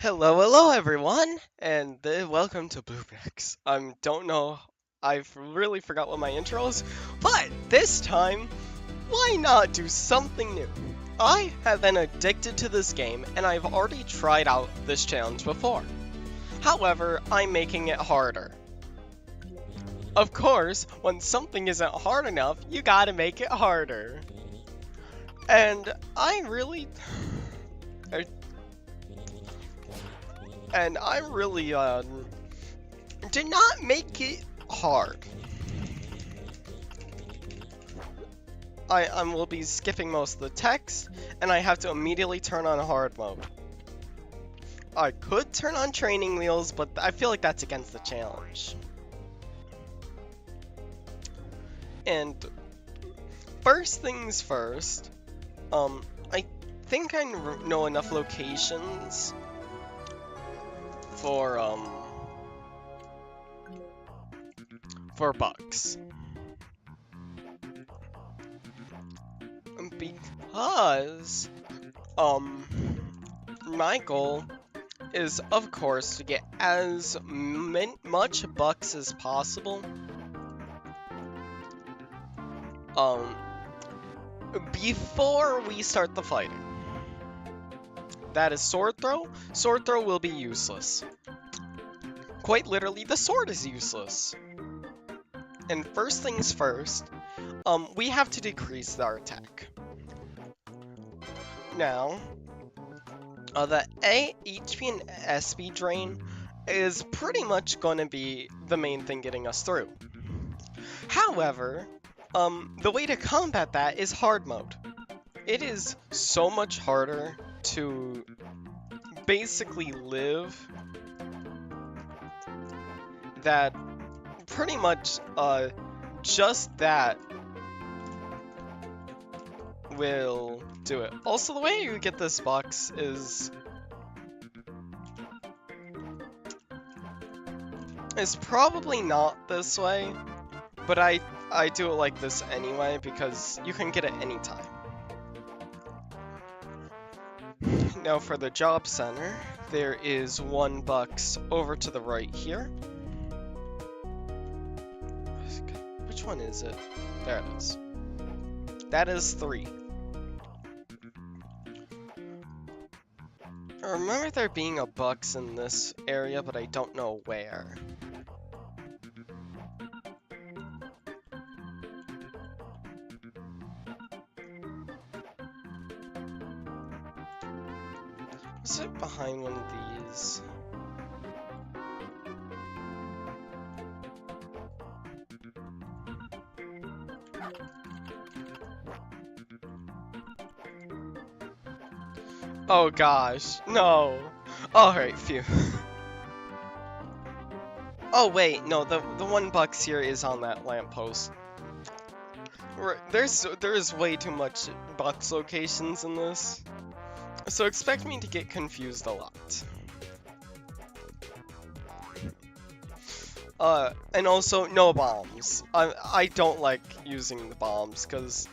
Hello everyone, and welcome to Bluebricks. Don't know, I've really forgot what my intro is, but this time, why not do something new? I have been addicted to this game, and I've already tried out this challenge before. However, I'm making it harder. Of course, when something isn't hard enough, you gotta make it harder. And I really... And I really, did not make it hard. I will be skipping most of the text, and I have to immediately turn on hard mode. I could turn on training wheels, but I feel like that's against the challenge. And first things first, I think I know enough locations for bugs. Because, my goal is, of course, to get as much bucks as possible, before we start the fighting. That is sword throw. Sword throw will be useless. Quite literally, the sword is useless. And first things first, we have to decrease our attack. Now, the HP and SP drain is pretty much going to be the main thing getting us through. However, the way to combat that is hard mode. It is so much harder to basically live that pretty much just that will do it. Also, the way you get this box is probably not this way, but I do it like this anyway because you can get it anytime. Now for the job center, there is 1 bucks over to the right here. Which one is it? There it is. That is 3. I remember there being a bucks in this area, but I don't know where. Was it behind one of these? Oh gosh, no. Alright, phew. Oh wait, no, the 1 bucks here is on that lamppost. There is way too much bucks locations in this. So expect me to get confused a lot. And also, no bombs. I don't like using the bombs, because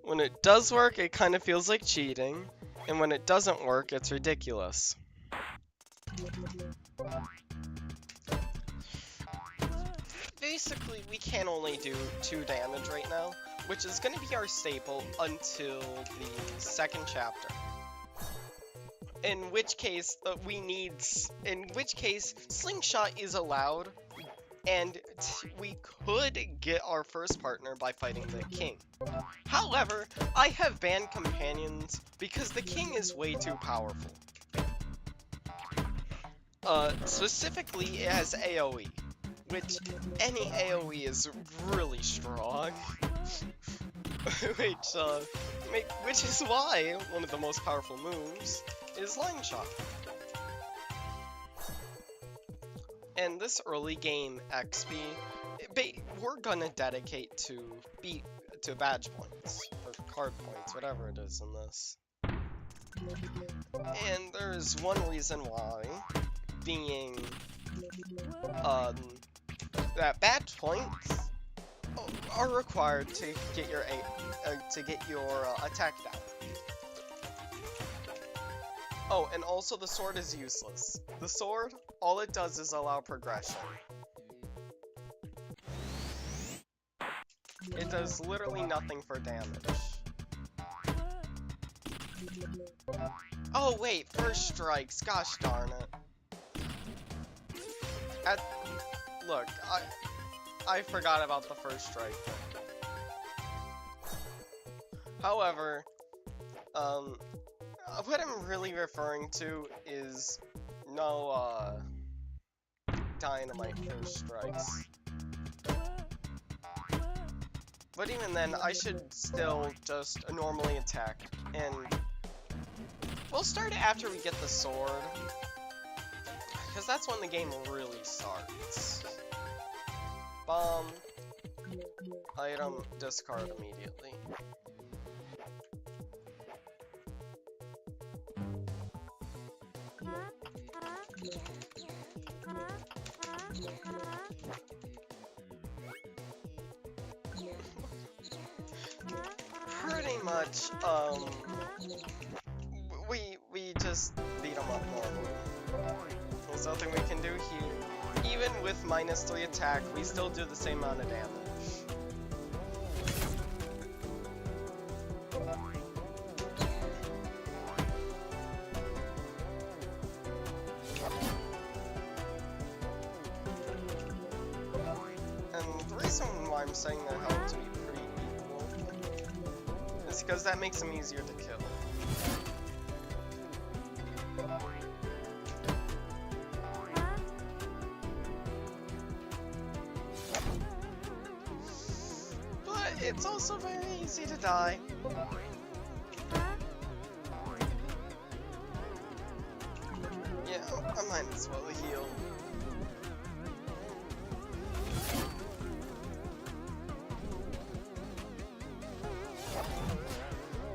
when it does work, it kind of feels like cheating, and when it doesn't work, it's ridiculous. Basically, we can only do 2 damage right now, which is going to be our staple until the 2nd chapter. In which case, slingshot is allowed, and we could get our first partner by fighting the king. However, I have banned companions because the king is way too powerful. Specifically, it has AoE, which any AoE is really strong. Which is why one of the most powerful moves is slingshot. And this early game XP, we're gonna dedicate to badge points, or card points, whatever it is in this. And there's one reason why, being, that badge points are required to get your attack down. Oh, and also the sword is useless. The sword, all it does is allow progression. It does literally nothing for damage. Oh wait, first strikes, gosh darn it. Look, I forgot about the first strike thing. However, what I'm really referring to is no, dynamite first strikes. But even then, I should still just normally attack, and we'll start it after we get the sword, because that's when the game really starts. Bomb, item, discard immediately. Pretty much, we just beat them up normally. There's nothing we can do here. Even with -3 attack, we still do the same amount of damage. And the reason why I'm saying their health to be pretty equal is because that makes them easier to kill. But it's also very easy to die. Yeah, I might as well heal.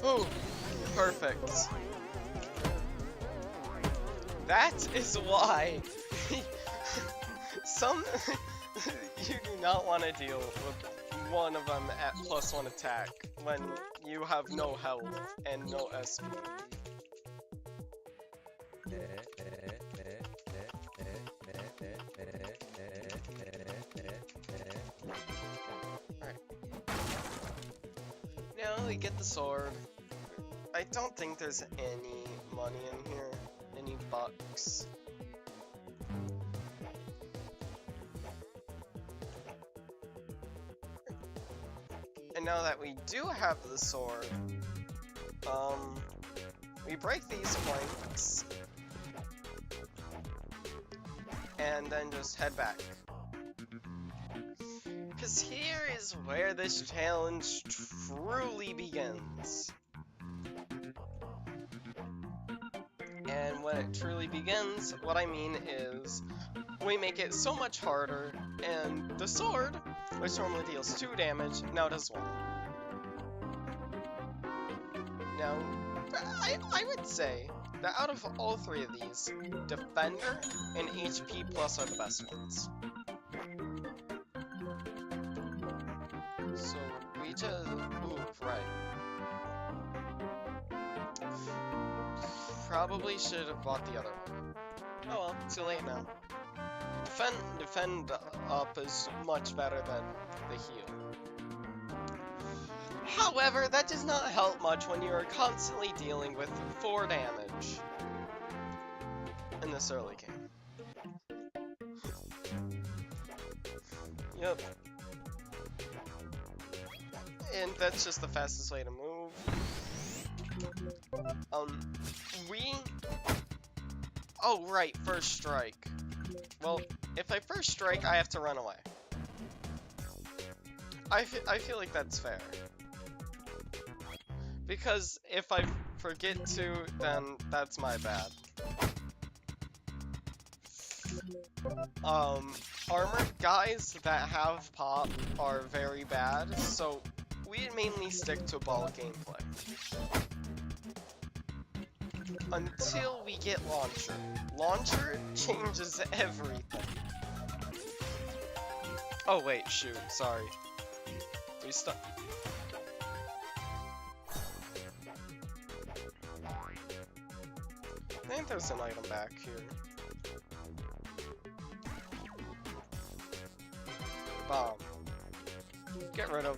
Oh, perfect. That is why you do not want to deal with one of them at +1 attack when you have no health and no SP. Alright. Now we get the sword. I don't think there's any money in here, any bucks. And now that we do have the sword, we break these planks, and then just head back. Because here is where this challenge truly begins. And when it truly begins, what I mean is, we make it so much harder, and the sword, which normally deals 2 damage, now does 1. Now, I would say that out of all 3 of these, Defender and HP Plus are the best ones. So, we just... Ooh, right. Probably should have bought the other one. Oh well, too late now. Defend up is much better than the heal. However, that does not help much when you are constantly dealing with 4 damage in this early game. Yep. And that's just the fastest way to move. Oh, right, first strike. Well, if I first strike, I have to run away. I feel like that's fair. Because if I forget to, then that's my bad. Armored guys that have pop are very bad, so we mainly stick to ball gameplay. Until we get Launcher. Launcher changes everything. Oh wait, shoot, sorry. We stuck. think there's an item back here. Bomb. Get rid of.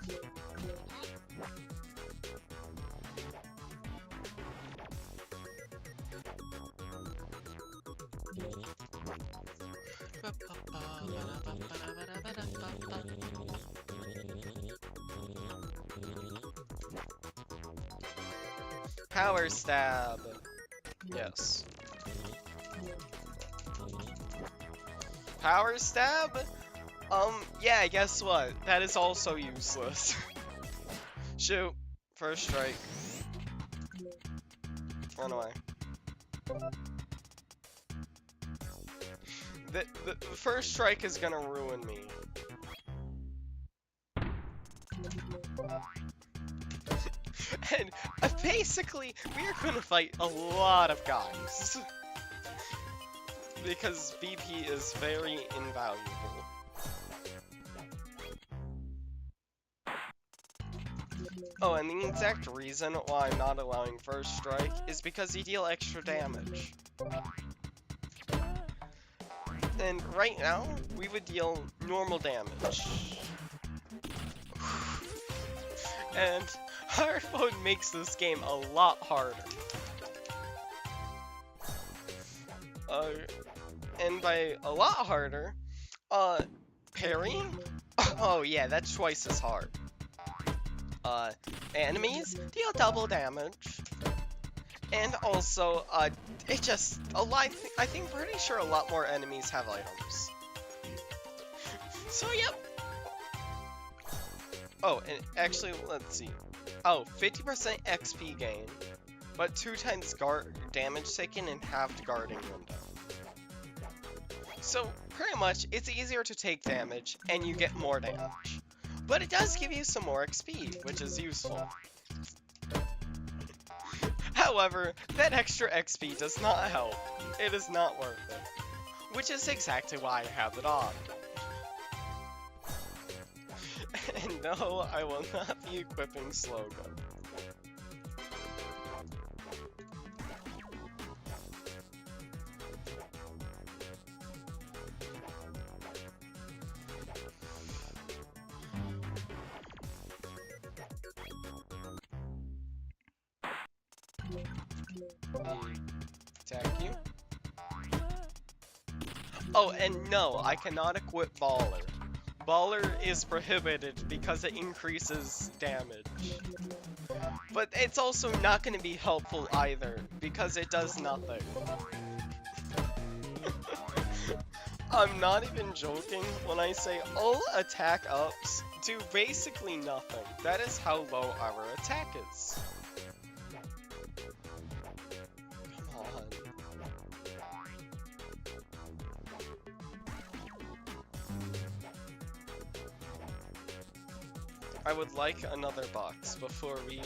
Power stab. Yes. Power stab? Yeah, guess what? That is also useless. Shoot. First strike. Run away. The first strike is gonna ruin me. And basically, we are gonna fight a lot of guys. Because BP is very invaluable. Oh, and the exact reason why I'm not allowing first strike is because you deal extra damage. And right now, we would deal normal damage. And hard mode makes this game a lot harder. And by a lot harder, parrying? Oh yeah, that's twice as hard. Enemies deal double damage. And also, it just, I think pretty sure a lot more enemies have items. So yep. Oh, and actually, let's see. Oh, 50% XP gain, but 2 times damage taken and halved guarding window. So, pretty much, it's easier to take damage, and you get more damage. But it does give you some more XP, which is useful. However, that extra XP does not help. It is not worth it. Which is exactly why I have it on. And no, I will not be equipping Slow Go. Attack you. Oh, and no, I cannot equip Baller. Baller is prohibited because it increases damage. But it's also not going to be helpful either, because it does nothing. I'm not even joking when I say all attack ups do basically nothing. That is how low our attack is. Come on. I would like another box before we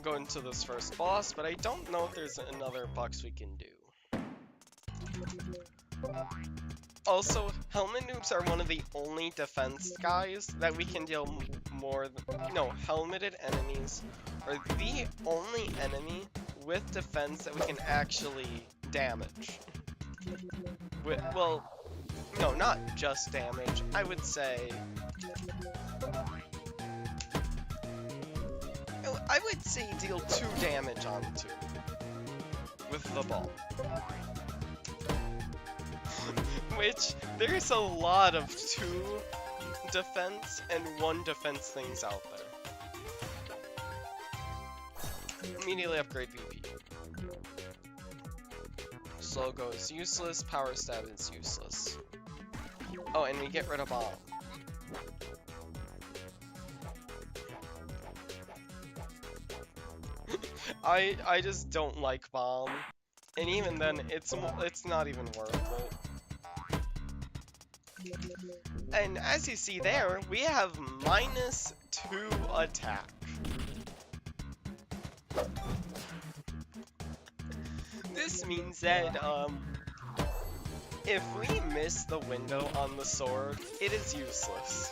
go into this first boss, but I don't know if there's another box we can do. Also, helmet noobs are one of the only defense guys that we can deal more than, no, helmeted enemies are the only enemy with defense that we can actually damage. Well, no, not just damage, I would say... I would say deal 2 damage onto with the ball. Which, there's a lot of 2 defense and 1 defense things out there. Immediately upgrade VP. Slow Go is useless, Power Stab is useless. Oh, and we get rid of Bomb. I just don't like Bomb, and even then, it's not even worth it. And as you see there, we have -2 attack. This means that if we miss the window on the sword, it is useless.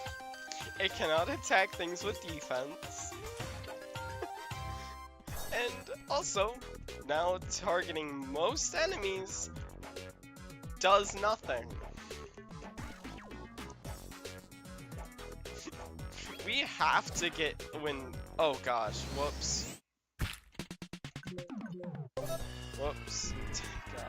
It cannot attack things with defense. And also, now targeting most enemies does nothing. We have to get when. Oh gosh, whoops. Whoops. God.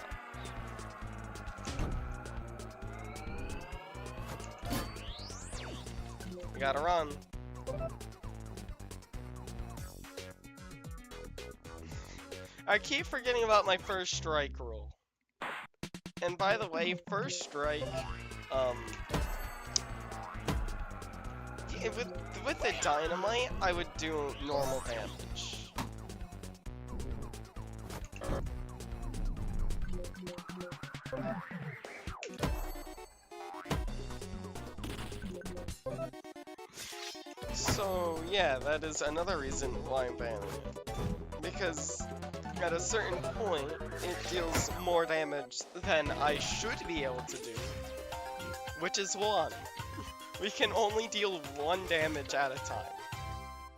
We gotta run. I keep forgetting about my first strike rule. And by the way, first strike, with the dynamite, I would do normal damage. So yeah, that is another reason why I'm banning it. Because at a certain point, it deals more damage than I should be able to do, which is 1. We can only deal 1 damage at a time.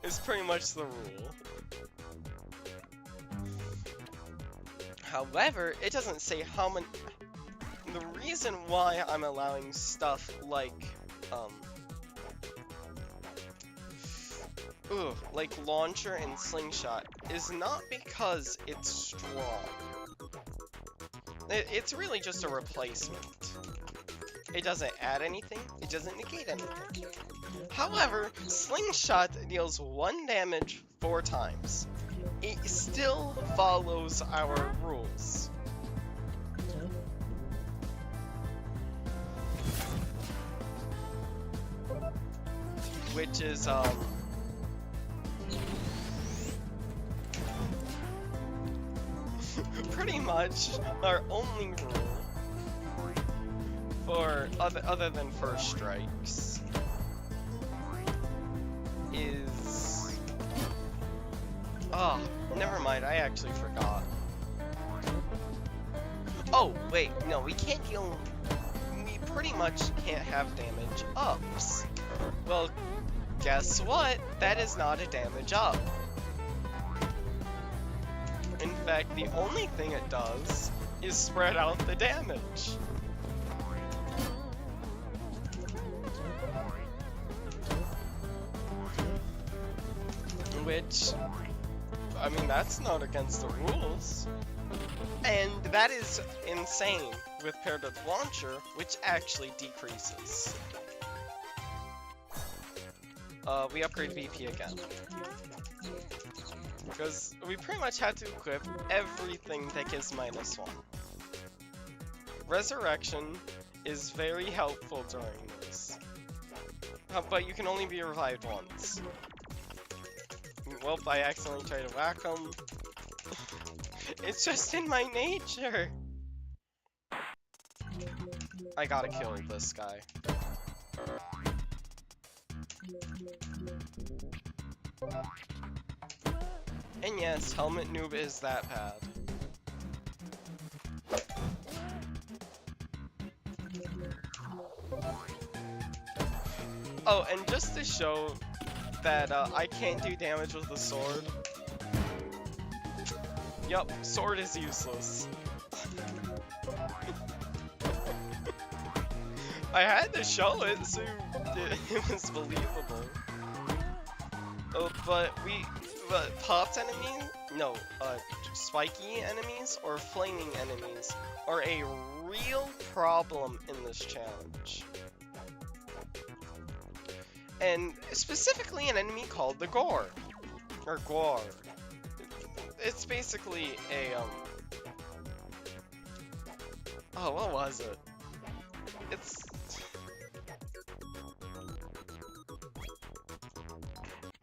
It's pretty much the rule. However, it doesn't say how many. The reason why I'm allowing stuff like, like launcher and slingshot is not because it's strong. It's really just a replacement. It doesn't add anything, it doesn't negate anything. However, slingshot deals 1 damage 4 times. It still follows our rules. Which is, pretty much our only rule for other than first strikes is never mind, I actually forgot. Oh wait, no, we can't deal, we pretty much can't have damage ups. Well, guess what? That is not a damage up. In fact, the only thing it does is spread out the damage. Which, I mean, that's not against the rules. And that is insane with paired with launcher, which actually decreases. We upgrade VP again. Because we pretty much had to equip everything that gives -1. Resurrection is very helpful during this. But you can only be revived once. Well, I accidentally tried to whack him. It's just in my nature! I gotta kill this guy. And yes, Helmet Noob is that bad. Oh, and just to show that I can't do damage with the sword. Yup, sword is useless. I had to show it so it was believable. But popped enemies, no, spiky enemies or flaming enemies are a real problem in this challenge. And specifically an enemy called the Gore, or Gore. It's basically a, oh, what was it?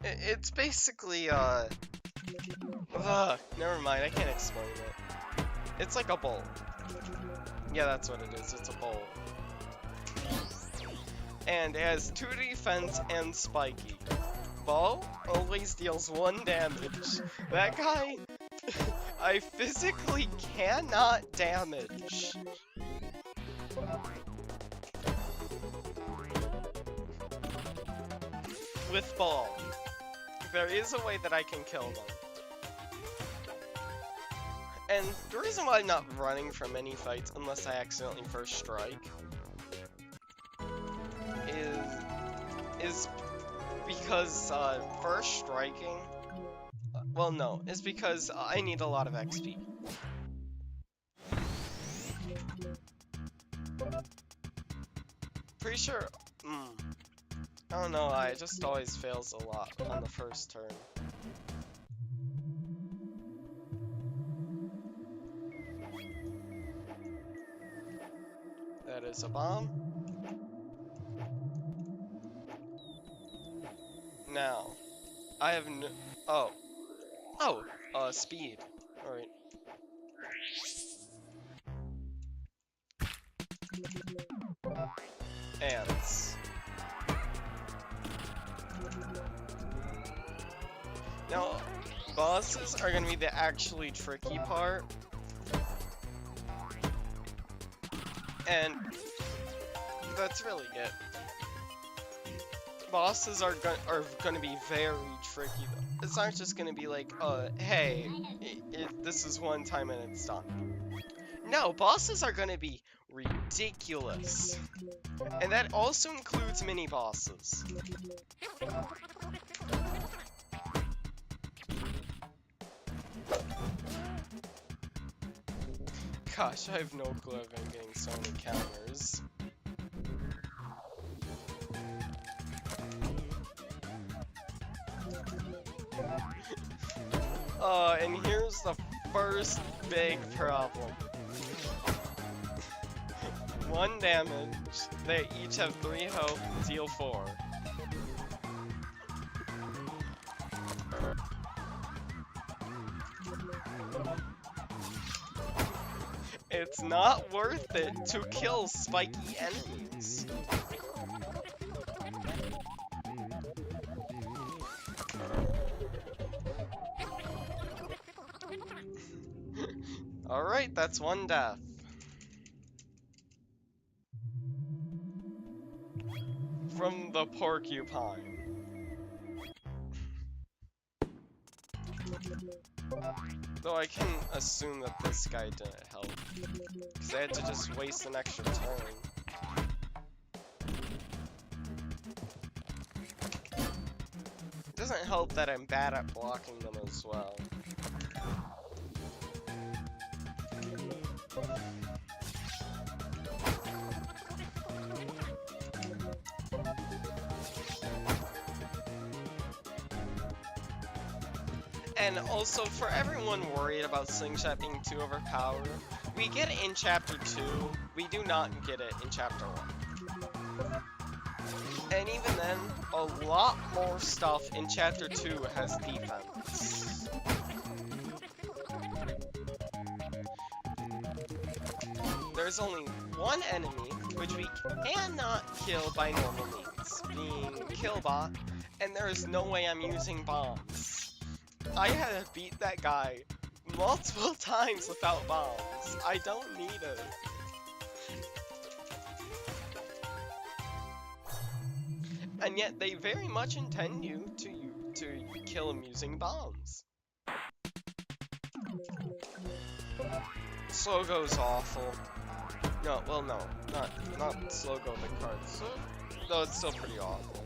It's basically, never mind, I can't explain it. It's like a bolt. Yeah, that's what it is, it's a bolt. And it has 2 defense and spiky. Bow always deals 1 damage. That guy, I physically cannot damage. With ball. There is a way that I can kill them. And the reason why I'm not running from any fights unless I accidentally first strike is because first striking. Well, no, it's because I need a lot of XP. Pretty sure. I don't know. I just always fails a lot on the first turn. That is a bomb. Now, I have no. Speed. Alright. Ants. Now, bosses are gonna be the actually tricky part. And that's really it. Bosses are gonna be very tricky though. It's not just gonna be like, hey, this is one time and it's done. No, bosses are gonna be ridiculous. And that also includes mini bosses. Gosh, I have no clue if I'm getting so many counters. And here's the first big problem. 1 damage, they each have 3 health, deal 4. It's not worth it to kill spiky enemies. Alright, that's 1 death. From the porcupine. Though I can assume that this guy didn't help. Because I had to just waste an extra turn. It doesn't help that I'm bad at blocking them as well. And also, for everyone worried about slingshot being too overpowered, we get it in Chapter 2, we do not get it in Chapter 1. And even then, a lot more stuff in Chapter 2 has defense. There's only one enemy, which we cannot kill by normal means, being Killbot, and there is no way I'm using bombs. I had to beat that guy multiple times without bombs. I don't need it. And yet they very much intend you to kill him using bombs. Slogo's awful. No, well no, not Slogo the card. So, no, it's still pretty awful.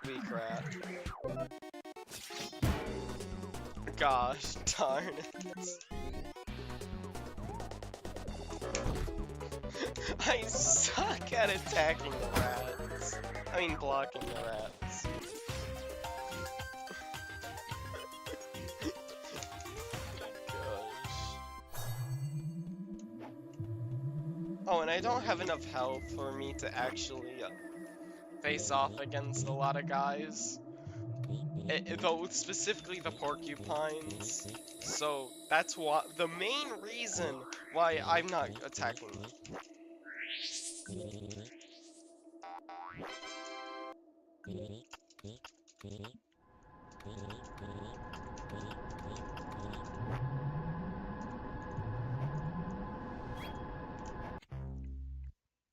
Weak rat. Gosh darn it. I suck at attacking the rats. I mean blocking the rats. Oh, and I don't have enough health for me to actually face off against a lot of guys. Though specifically the porcupines. So that's what the main reason why I'm not attacking them.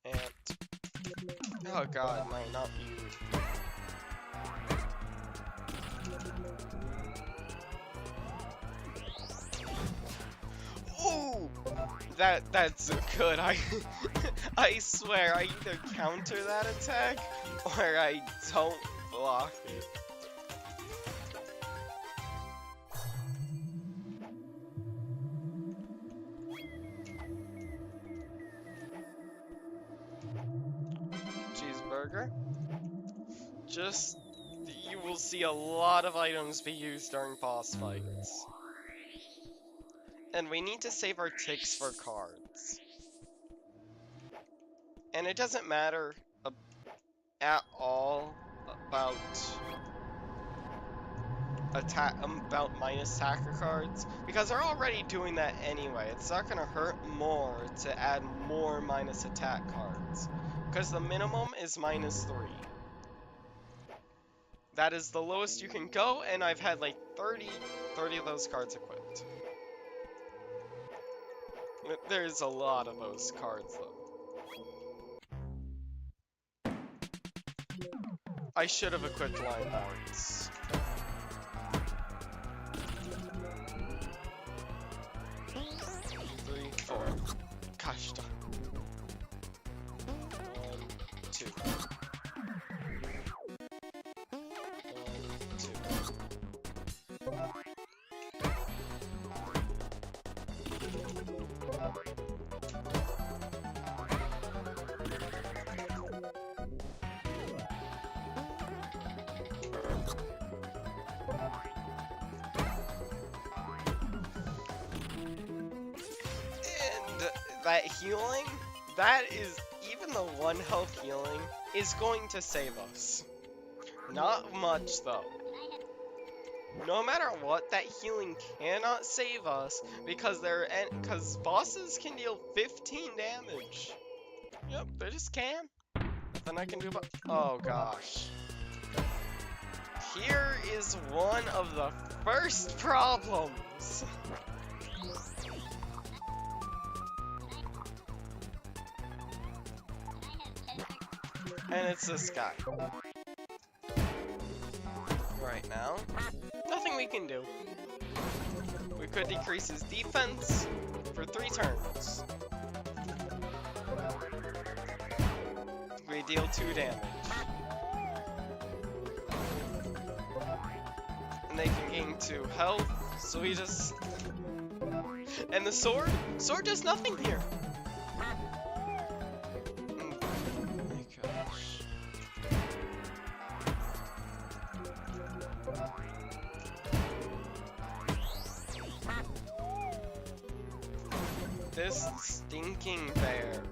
And oh god, not you. That's good. I swear I either counter that attack or I don't block it. Cheeseburger. Just you will see a lot of items be used during boss fights. And we need to save our ticks for cards. And it doesn't matter at all about about minus attacker cards because they're already doing that anyway. It's not gonna hurt more to add more minus attack cards because the minimum is -3. That is the lowest you can go, and I've had like 30 of those cards equipped. There's a lot of those cards though. I should have equipped line bounce. 3, 4. Gosh darn. 1, 2. 1, 2. That healing, that is, even the 1 health healing, is going to save us. Not much though. No matter what, that healing cannot save us because bosses can deal 15 damage. Yep, they just can. Nothing I can do about. Oh gosh. Here is one of the first problems. And it's this guy. Right now, nothing we can do. We could decrease his defense for 3 turns. We deal 2 damage. And they can gain 2 health, so we just... And the sword? Sword does nothing here. This stinking bear.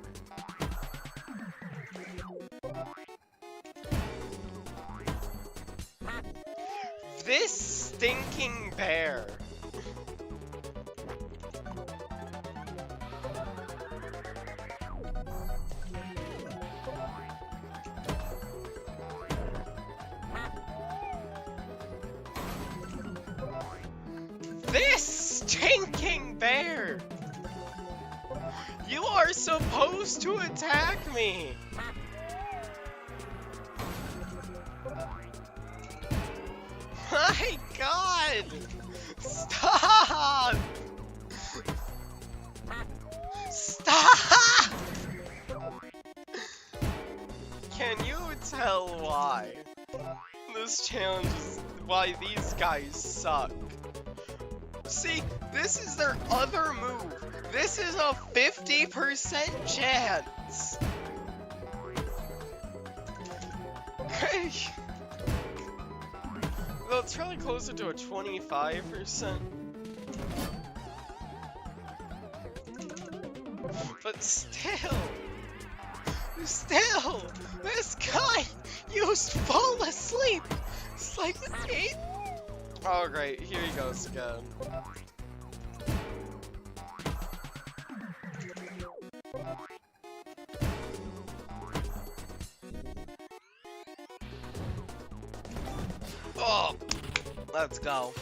This stinking bear. This stinking bear. You are supposed to attack me! My god! Stop! Stop! Can you tell why? This challenge is why these guys suck. See, this is their other move. This is a 50% chance. Well, it's probably closer to a 25%. But still, this guy used fall asleep. It's like 8. Oh great, here he goes again. Oh, let's go.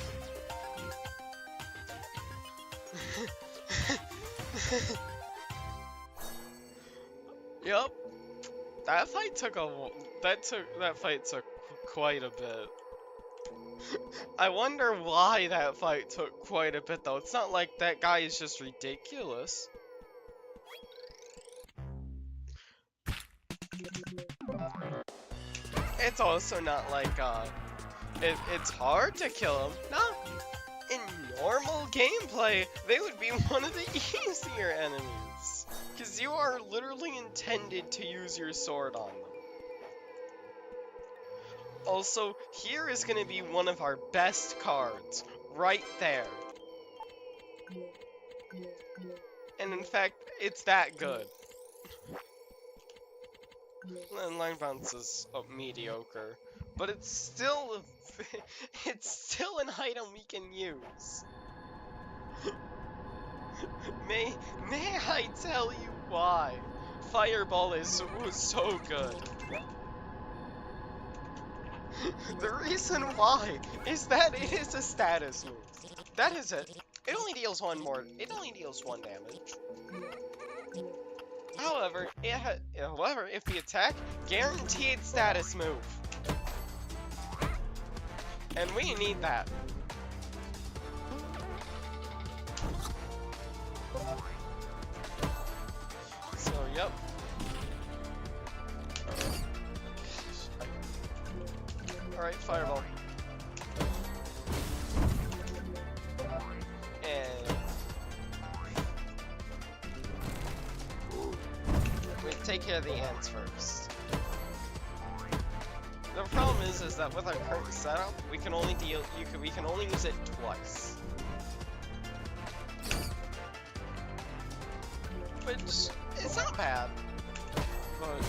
Yep. That fight took quite a bit. I wonder why that fight took quite a bit though. It's not like that guy is just ridiculous. it's also not like, it's hard to kill them. No, in normal gameplay, they would be one of the easier enemies. Because you are literally intended to use your sword on them. Also, here is going to be one of our best cards. Right there. And in fact, it's that good. And line bounce is mediocre. But it's still an item we can use. May I tell you why? Fireball is so good. The reason why is that it is a status move. That is it. It only deals one damage. However, if the attack, guaranteed status move. And we need that. So, yep. Alright, fireball. And we take care of the ants first. The problem is that with our current setup, we can only use it twice. Which is not bad, but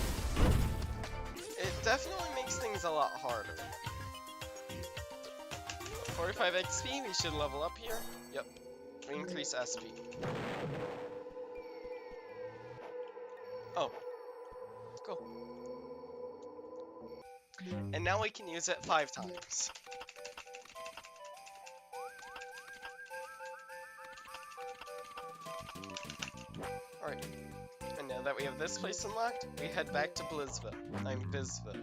it definitely makes things a lot harder. 45 XP, we should level up here. Yep, we increase SP. Oh, cool. And now we can use it 5 times. Alright, and now that we have this place unlocked, we head back to Blizzville. Bizville.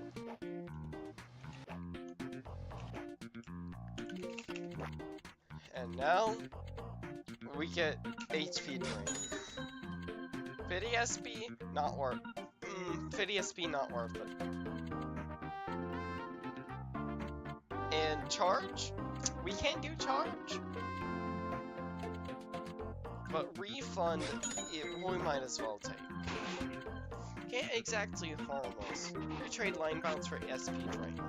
And now, we get HP drain. Pity SP, not worth. Pity SP, not worth it. And charge? We can't do charge. But refund, we might as well take. Can't exactly harm us. We trade line bounce for SP drain.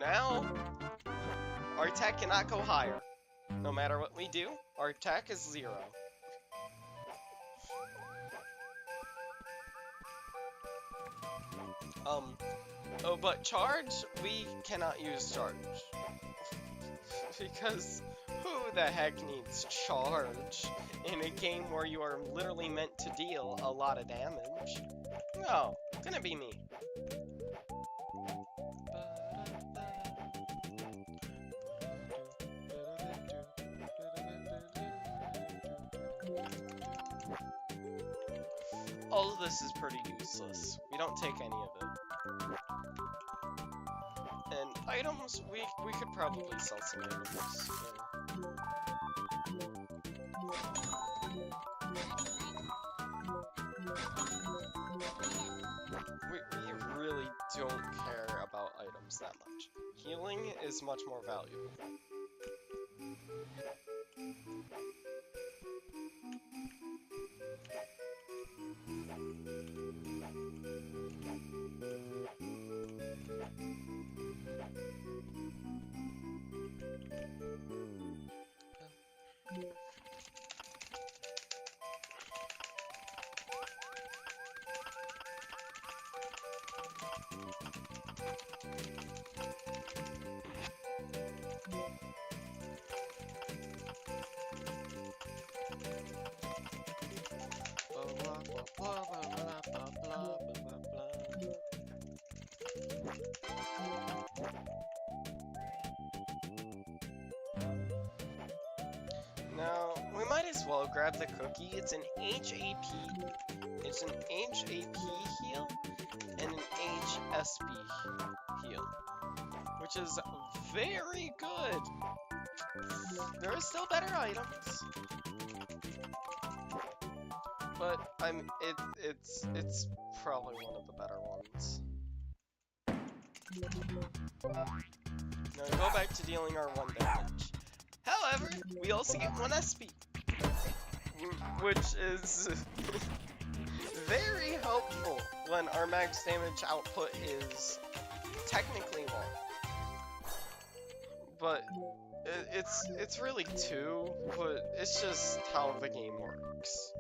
Now, our attack cannot go higher. No matter what we do, our attack is 0. Oh, but charge, we cannot use charge. Because who the heck needs charge in a game where you are literally meant to deal a lot of damage? No, gonna be me. All of this is pretty useless. We don't take any of it. And items, we could probably sell some items. We really don't care about items that much. Healing is much more valuable. Now, we might as well grab the cookie. It's an HAP. It's an HAP heal and an HSP heal, which is very good. There are still better items, but it's probably one of the better ones. Now we go back to dealing our 1 damage. However, we also get 1 SP, which is very helpful when our max damage output is technically 1. But it's really 2, but it's just how the game works.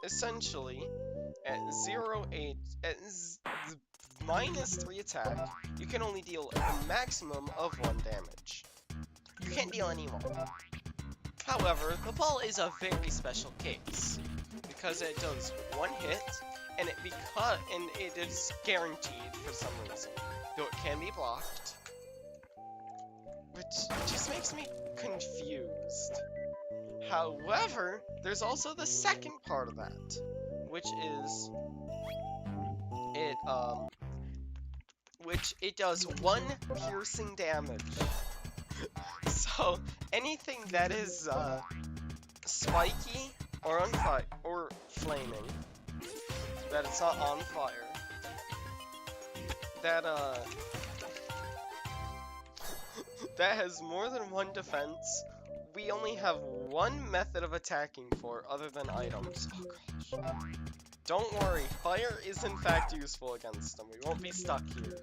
Essentially, at minus 3 attack, you can only deal a maximum of 1 damage. You can't deal any more. However, the ball is a very special case, because it does 1 hit, and it is guaranteed for some reason, though it can be blocked, which just makes me confused. However, there's also the second part of that, which is it does 1 piercing damage. So anything that is spiky or on fire or flaming, that it's not on fire, that that has more than 1 defense, we only have 1 method of attacking for other than items. Oh gosh. Don't worry, fire is in fact useful against them. We won't be stuck here.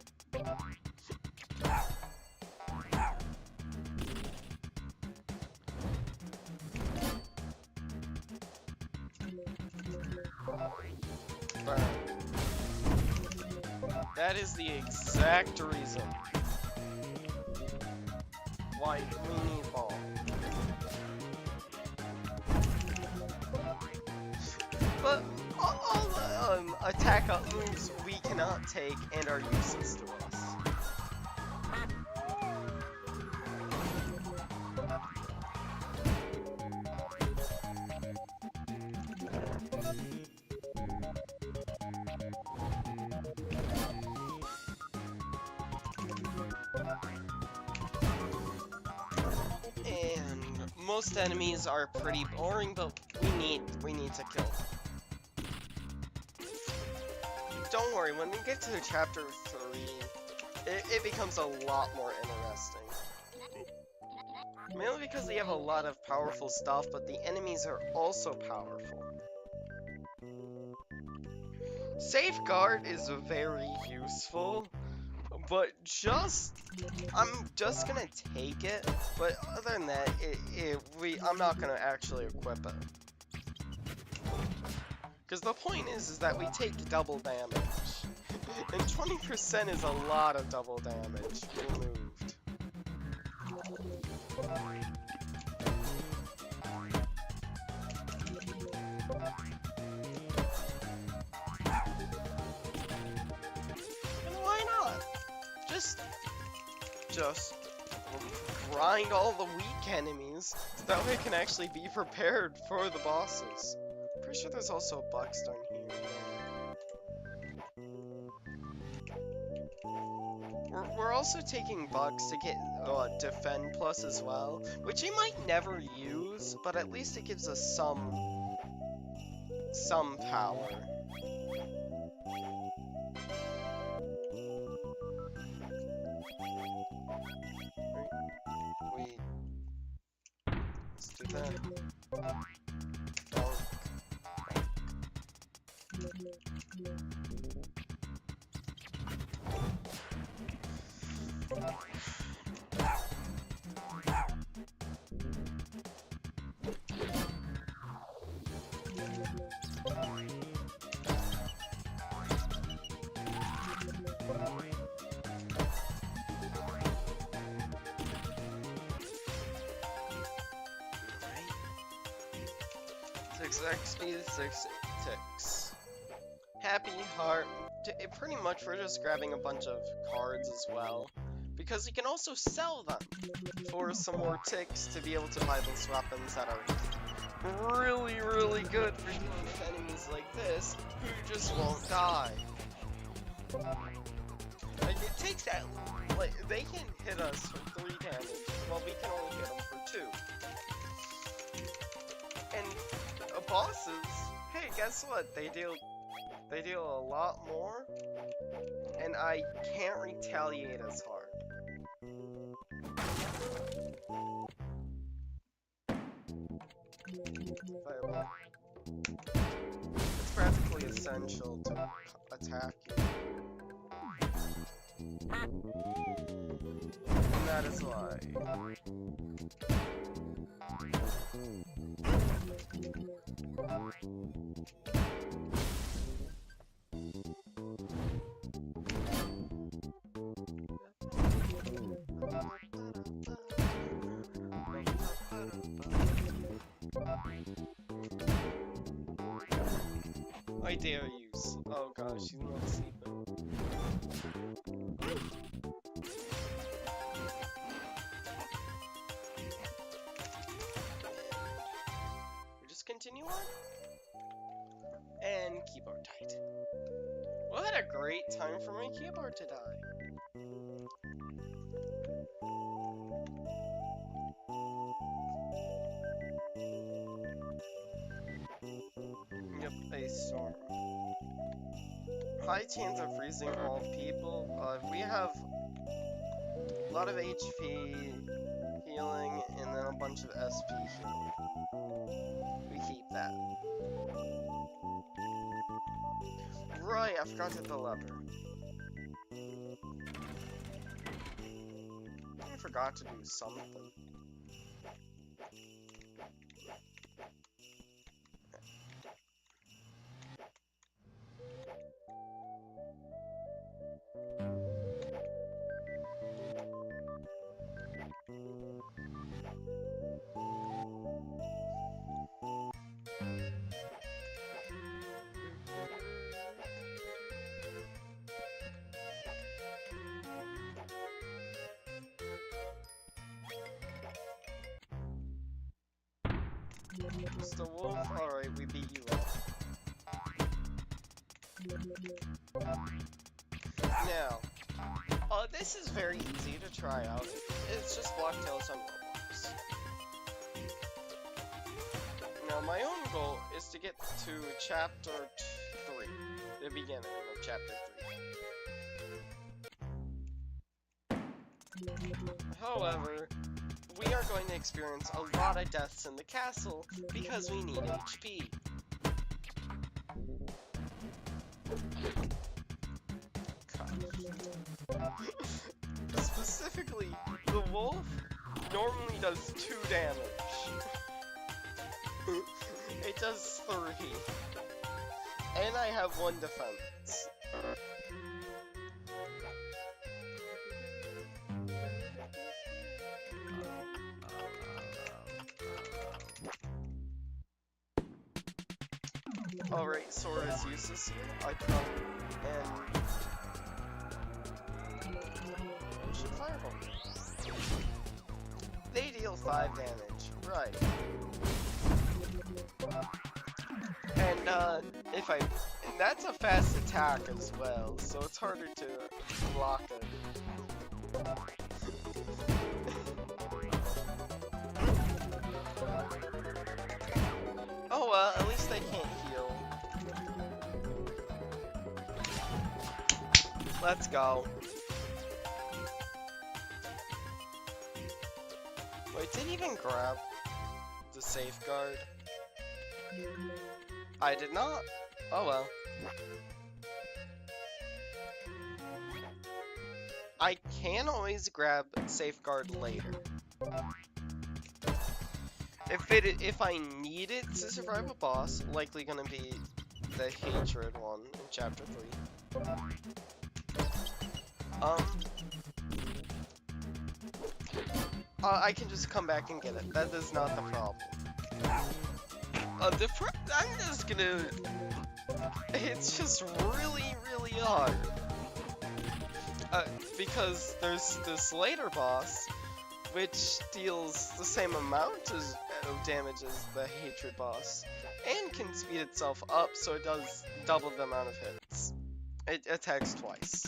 Burn. That is the exact reason why we need ball. But all the attack up moves we cannot take and are useless to us. And most enemies are pretty boring, but we need to kill them. Don't worry, when we get to chapter 3, it becomes a lot more interesting. Mainly because they have a lot of powerful stuff, but the enemies are also powerful. Safeguard is very useful, but I'm just gonna take it, but other than that, I'm not gonna actually equip it. Because the point is that we take double damage, and 20% is a lot of double damage removed. And why not? Just grind all the weak enemies, so that way we can actually be prepared for the bosses. Pretty sure there's also bugs down here. We're also taking bugs to get defend plus as well, which we might never use, but at least it gives us some power. Let's do that. XP 6 ticks. Happy heart. Pretty much we're just grabbing a bunch of cards as well, because you can also sell them for some more ticks to be able to buy those weapons that are really, really good for dealing with enemies like this who just won't die. Like, it takes that, like, they can hit us for 3 damage, while we can only hit them for 2. And bosses, hey, guess what? They deal a lot more, And I can't retaliate as hard. Fireball. It's practically essential to attack you. And that is why. I dare you. Oh gosh, she's not sleeping. We just continue on? And keyboard died. What a great time for my keyboard to die. Yep, a storm. High chance of freezing all people. We have a lot of HP healing and then a bunch of SP healing. We keep that. Right, I forgot to hit the lever. I forgot to do something. Mr. Wolf, alright, we beat you up. Now, this is very easy to try out. It's just Blocktails on Roblox. Now, my own goal is to get to chapter 3, the beginning of chapter 3. However, we are going to experience a lot of deaths in the castle because we need HP. Specifically, the wolf normally does 2 damage. It does 3. And I have 1 defense. Alright, sword is useless here. I come and shoot fireball. They deal 5 damage. Right. And and that's a fast attack as well, so it's harder to block it. Oh well, at least they can't heal. Let's go. Wait, did he even grab the safeguard? I did not. Oh well. I can always grab safeguard later. If I need it to survive a boss, likely gonna be the hatred one in chapter 3. I can just come back and get it. That is not the problem. I'm just gonna. It's just really, really hard. Because there's this later boss, which deals the same amount of damage as the hatred boss, and can speed itself up so it does double the amount of hits. It attacks twice.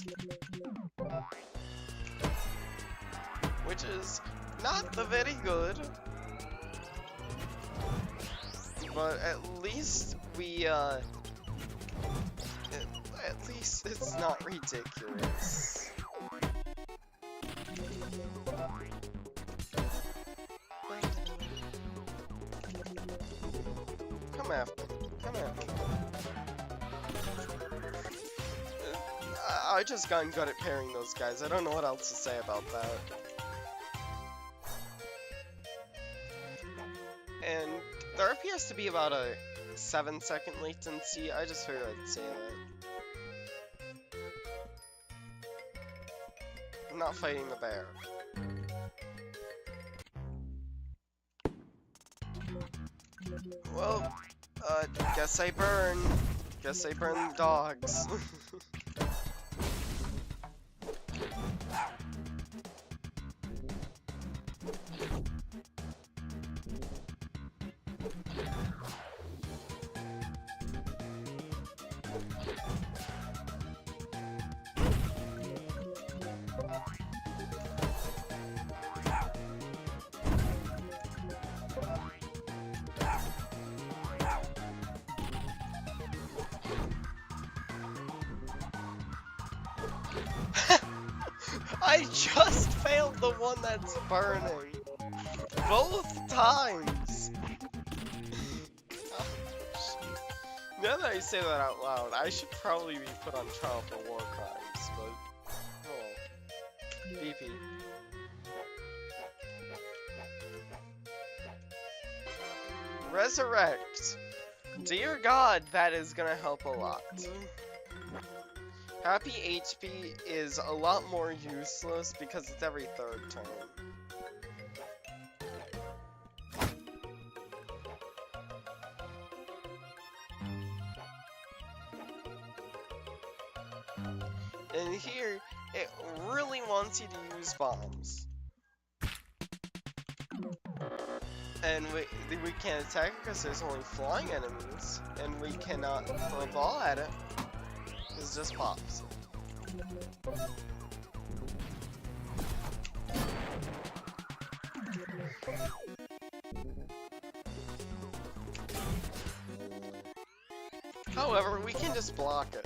Which is not the very good. But at least we, least it's not ridiculous. Come after me. Come after me. I just gotten good at parrying those guys. I don't know what else to say about that. And there appears to be about a 7-second latency. I just figured I'd say that. I'm not fighting the bear. Well, guess I burn. Guess I burn the dogs. I just failed the one that's burning. Both times. Now that I say that out loud, I should probably be put on trial for war crimes, but... Oh. BP. Resurrect. Dear God, that is gonna help a lot. Happy HP is a lot more useless because it's every third turn. And here, it really wants you to use bombs. And we can't attack it because there's only flying enemies, and we cannot throw a ball at it. It just pops. However, we can just block it.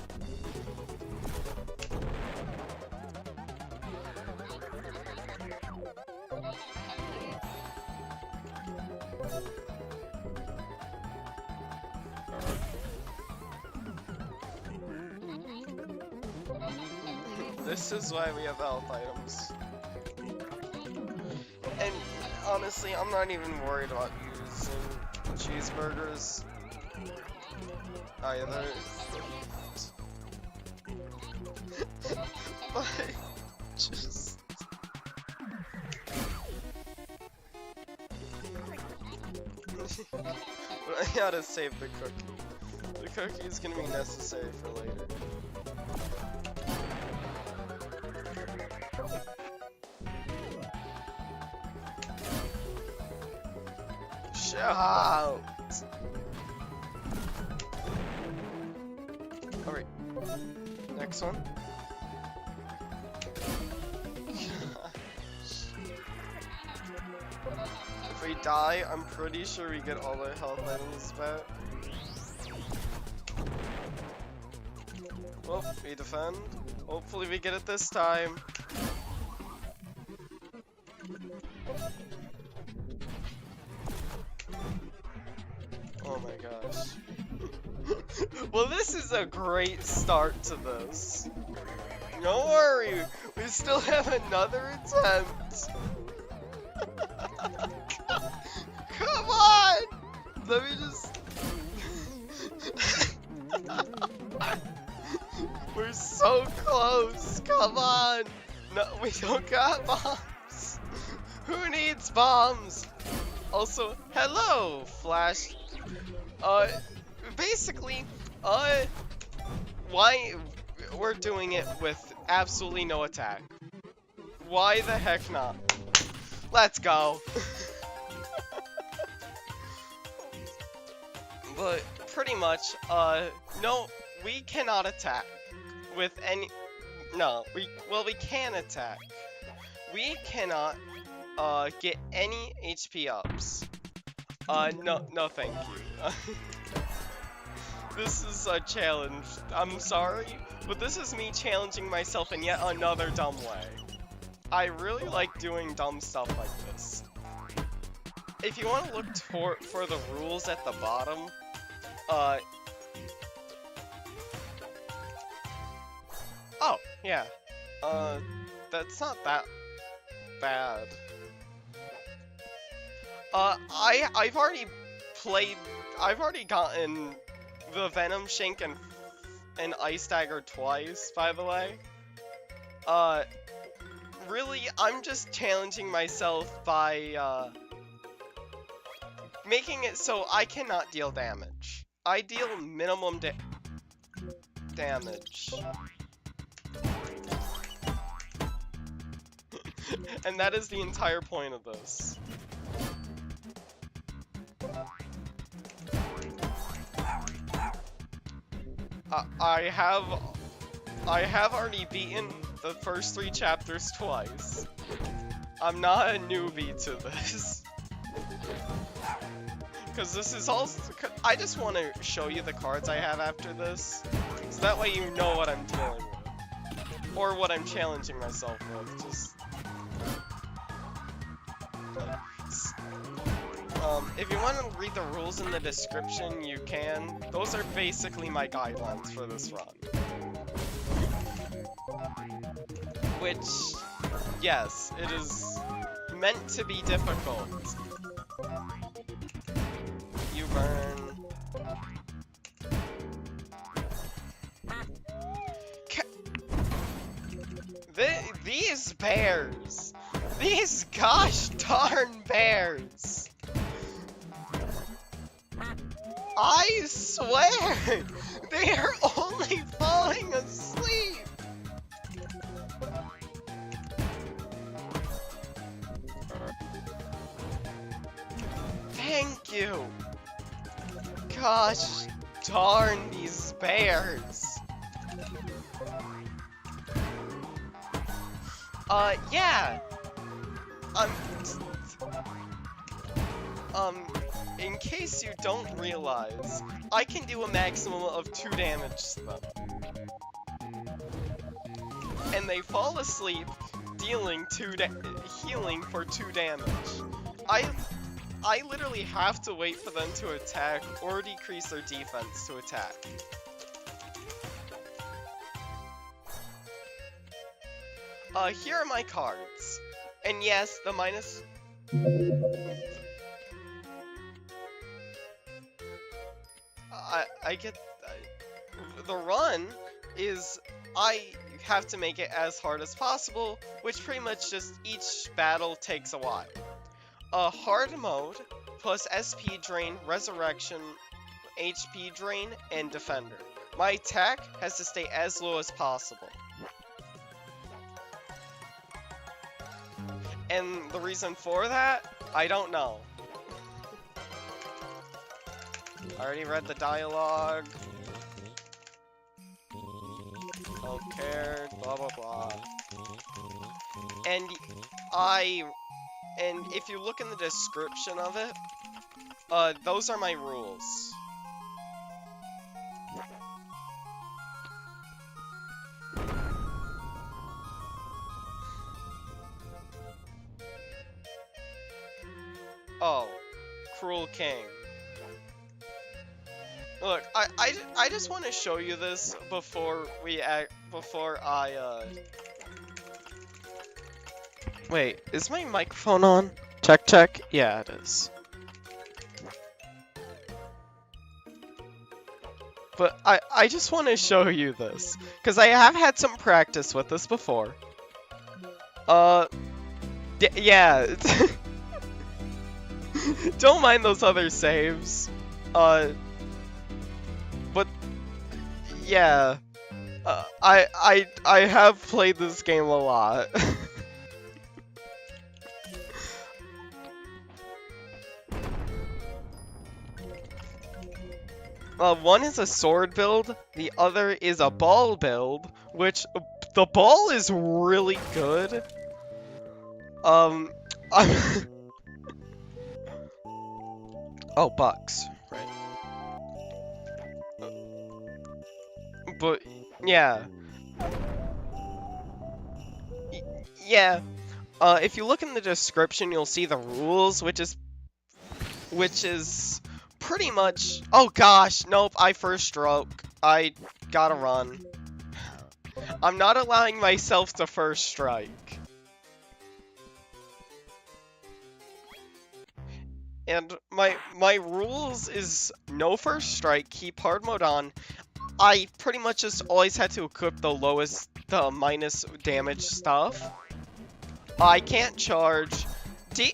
This is why we have health items. And honestly, I'm not even worried about using cheeseburgers either. But just... But I gotta save the cookie. The cookie is gonna be necessary for later. Shout! Alright. Next one. If we die, I'm pretty sure we get all our health items back. Well, we defend. Hopefully we get it this time. Oh my gosh. Well, this is a great start to this. Don't worry, we still have another attempt. Come on! Let me just... We're so close, come on! No, we don't got bombs! Who needs bombs? Also, hello, Flash. Basically, why we're doing it with absolutely no attack. Why the heck not? Let's go. But pretty much, no, we cannot attack with any, no, we can attack. We cannot, get any HP ups. No thank you. This is a challenge. I'm sorry, But this is me challenging myself in yet another dumb way. I really like doing dumb stuff like this. If you want to look for the rules at the bottom, oh, yeah. That's not that bad. I've already gotten the Venom Shank and Ice Dagger twice, by the way. Really, I'm just challenging myself by, making it so I cannot deal damage. I deal minimum damage. And that is the entire point of this. I have already beaten the first 3 chapters twice. I'm not a newbie to this. Because this is also... I just want to show you the cards I have after this. So that way you know what I'm dealing with. Or what I'm challenging myself with. Just... if you want to read the rules in the description, you can. Those are basically my guidelines for this run. Which, yes, it is meant to be difficult. You burn. These bears! These gosh darn bears! I swear! They are only falling asleep! Thank you! Gosh darn these bears! Yeah! In case you don't realize, I can do a maximum of 2 damage to them. And they fall asleep, healing for 2 damage. I literally have to wait for them to attack or decrease their defense to attack. Here are my cards. And yes, the minus... I get... the run is... I have to make it as hard as possible, which pretty much just each battle takes a while. Hard mode, plus SP drain, resurrection, HP drain, and defender. My attack has to stay as low as possible. And the reason for that, I don't know. I already read the dialogue. Okay, blah blah blah. And if you look in the description of it, those are my rules. Oh, Cruel King. Look, I just want to show you this before I Wait, is my microphone on? Check, check. Yeah, it is. But I just want to show you this, because I have had some practice with this before. Yeah. Don't mind those other saves. But yeah. I have played this game a lot. One is a sword build, the other is a ball build, which the ball is really good. I'm oh, bucks, right. But yeah, Yeah. If you look in the description, you'll see the rules, which is pretty much. Oh gosh, nope. I first stroke. I gotta run. I'm not allowing myself to first strike. And my rules is no first strike, keep hard mode on. I pretty much just always had to equip the minus damage stuff. I can't charge.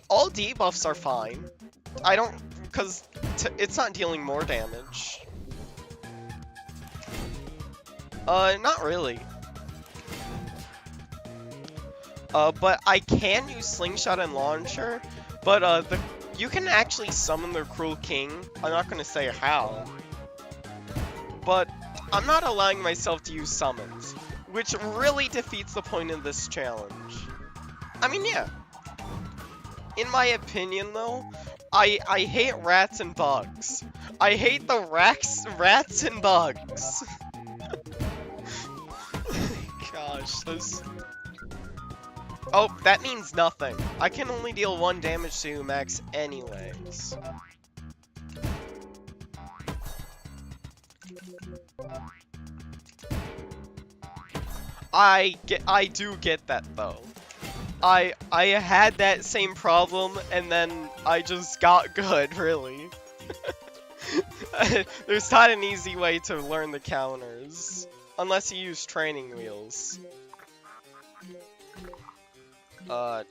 All debuffs are fine. I don't, because it's not dealing more damage. Not really. But I can use slingshot and launcher, but you can actually summon the Cruel King. I'm not gonna say how, but I'm not allowing myself to use summons, which really defeats the point of this challenge. I mean, yeah. In my opinion, though, I hate rats and bugs. I hate the rats and bugs. Gosh, this. Oh, that means nothing. I can only deal 1 damage to you max anyways. I do get that though. I had that same problem and then I just got good, really. There's not an easy way to learn the counters. Unless you use training wheels. Not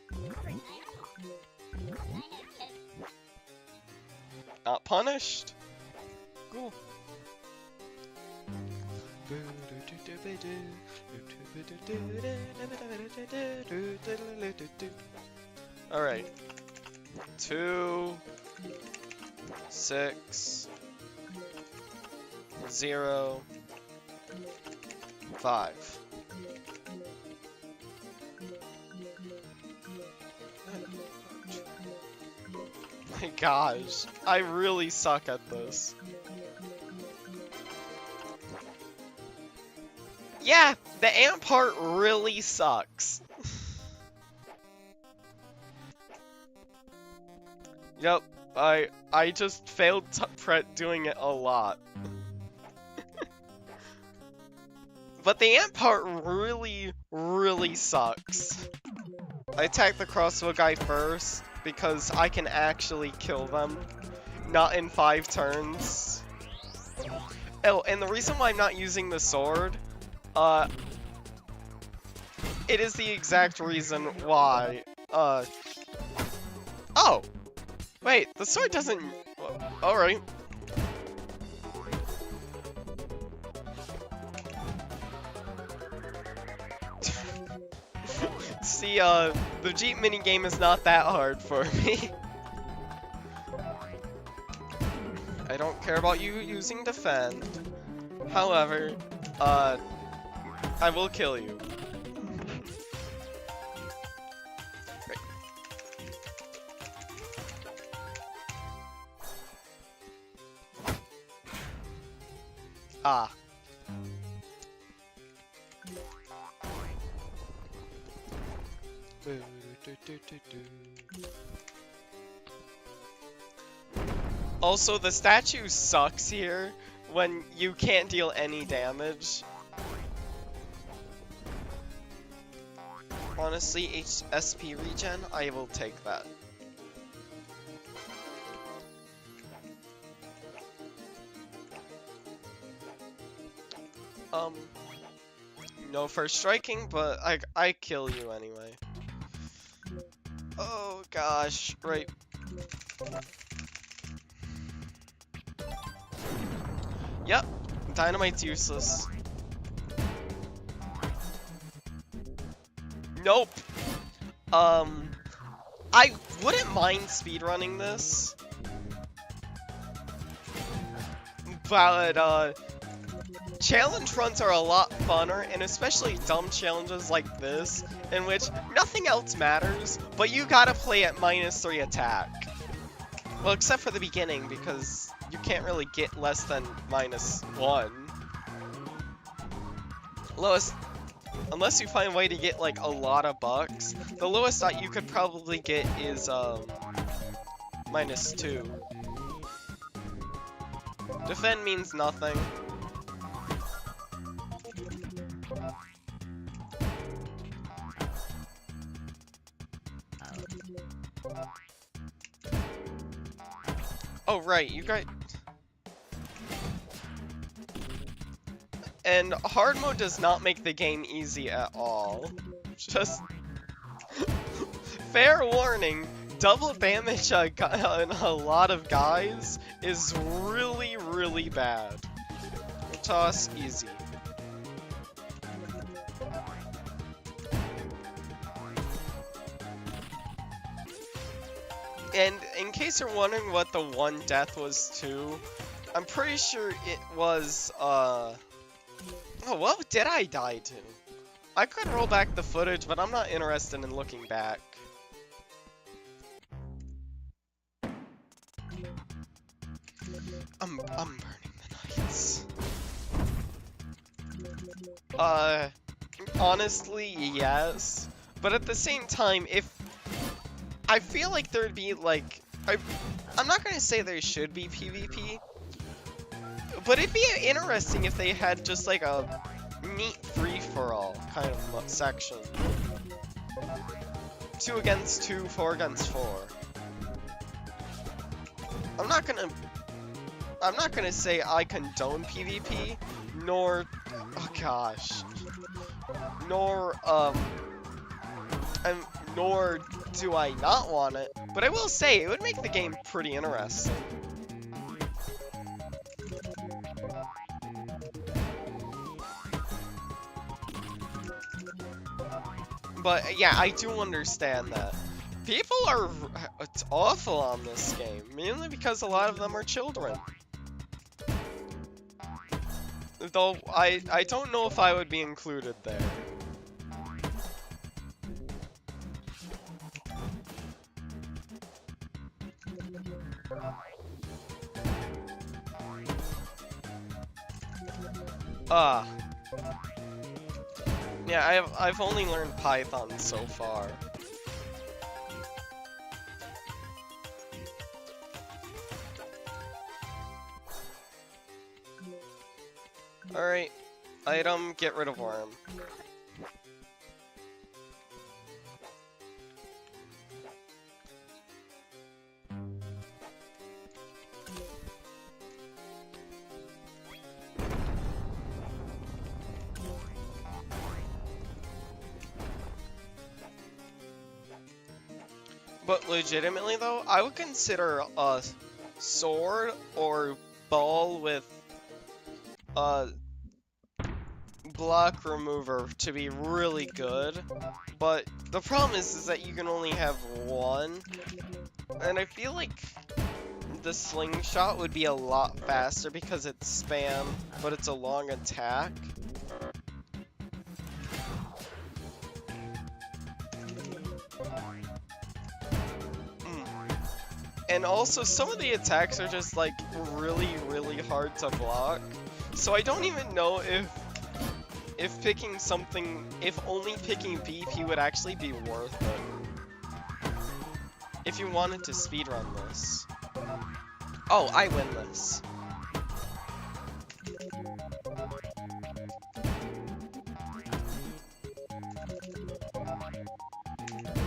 punished? Cool. Alright. 2, 6, 0, 5. My gosh, I really suck at this. Yeah, the ant part really sucks. Yep, I just failed doing it a lot. But the ant part really sucks. I attack the crossbow guy first because I can actually kill them, not in 5 turns. Oh, and the reason why I'm not using the sword, it is the exact reason why, oh! Wait, the sword doesn't... Alright. See, the Jeep minigame is not that hard for me. I don't care about you using defend. However, I will kill you. Great. Ah. Also, the statue sucks here when you can't deal any damage. Honestly, SP regen, I will take that. No first striking, but I kill you anyway. Oh gosh, right. Yep, dynamite's useless. Nope. I wouldn't mind speedrunning this, but challenge runs are a lot funner, and especially dumb challenges like this, in which nothing else matters, but you gotta play at -3 attack. Well, except for the beginning, because you can't really get less than -1. Lowest... Unless you find a way to get like a lot of bucks. The lowest that you could probably get is -2. Defend means nothing. Oh right, you guys. And hard mode does not make the game easy at all. Just fair warning, double damage on a lot of guys is really, really bad. Toss easy. And in case you're wondering what the one death was to, I'm pretty sure it was, oh, what did I die to? I could roll back the footage, but I'm not interested in looking back. I'm burning the nights. Honestly, yes. But at the same time, if I feel like there'd be like, I'm not gonna say there should be PvP, but it'd be interesting if they had just like a neat free-for-all kind of section. 2 against 2, 4 against 4. I'm not gonna say I condone PvP, nor, oh gosh, nor do I not want it, but I will say it would make the game pretty interesting. But yeah, I do understand that. People are awful on this game, mainly because a lot of them are children. Though I don't know if I would be included there. Yeah, I've only learned Python so far. Alright, item, get rid of worm. But legitimately though, I would consider a sword or ball with block remover to be really good, but the problem is that you can only have one, and I feel like the slingshot would be a lot faster because it's spam, but it's a long attack. And also, some of the attacks are just like really, really hard to block. So I don't even know if picking something, if only picking BP would actually be worth it. If you wanted to speedrun this. Oh, I win this.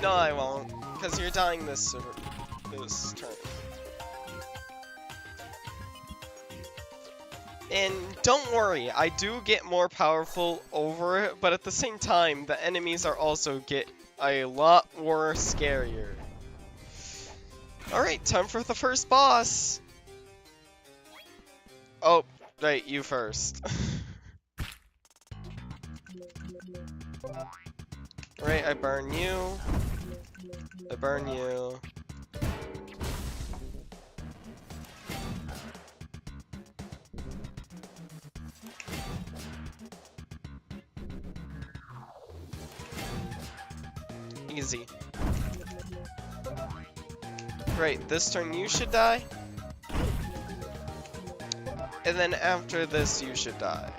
No, I won't, because you're dying this turn. And don't worry, I do get more powerful over it, but at the same time, the enemies are also get a lot more scarier. Alright, time for the first boss! Oh, right, you first. Right, I burn you. I burn you. Easy. Right, this turn you should die. And then after this you should die.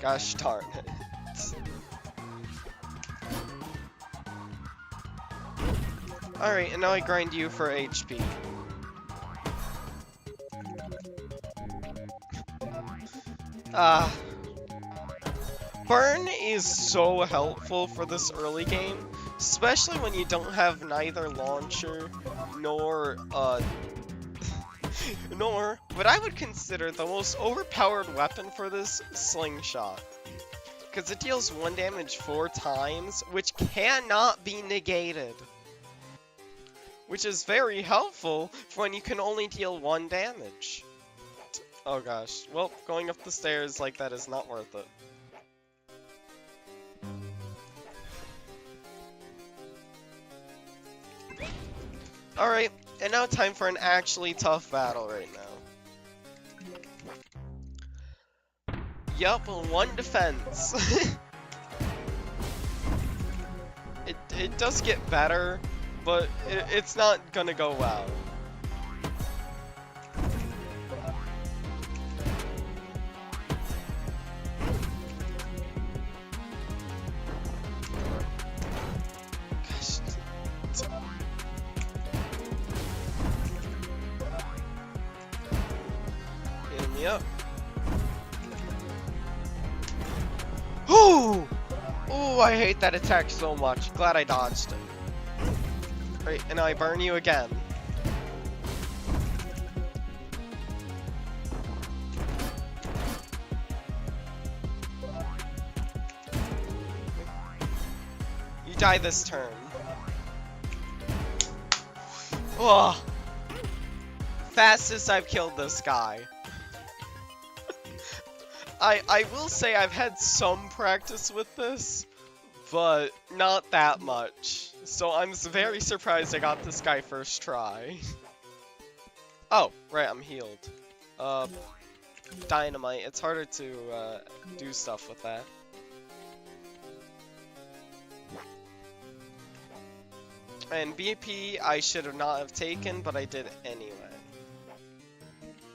Gosh darn it. Alright, and now I grind you for HP. Burn is so helpful for this early game, especially when you don't have neither launcher nor nor what I would consider the most overpowered weapon for this, slingshot. Because it deals 1 damage 4 times, which cannot be negated. Which is very helpful for when you can only deal 1 damage. Oh gosh, well, going up the stairs like that is not worth it. Alright, and now time for an actually tough battle right now. Yup, 1 defense. it does get better, but it's not gonna go well. Yep. Ooh! Ooh, I hate that attack so much. Glad I dodged it. Right, and I burn you again. You die this turn. Ugh. Fastest I've killed this guy. I will say I've had some practice with this, but not that much. So I'm very surprised I got this guy first try. Oh, right, I'm healed. Dynamite. It's harder to do stuff with that. And BP I should have not have taken, but I did anyway.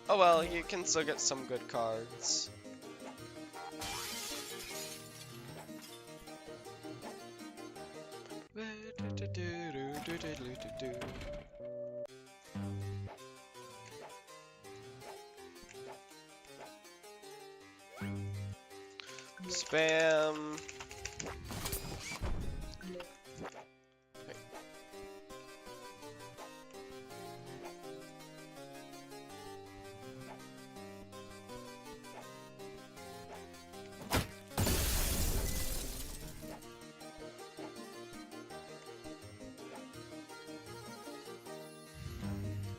Oh well, you can still get some good cards. Spam.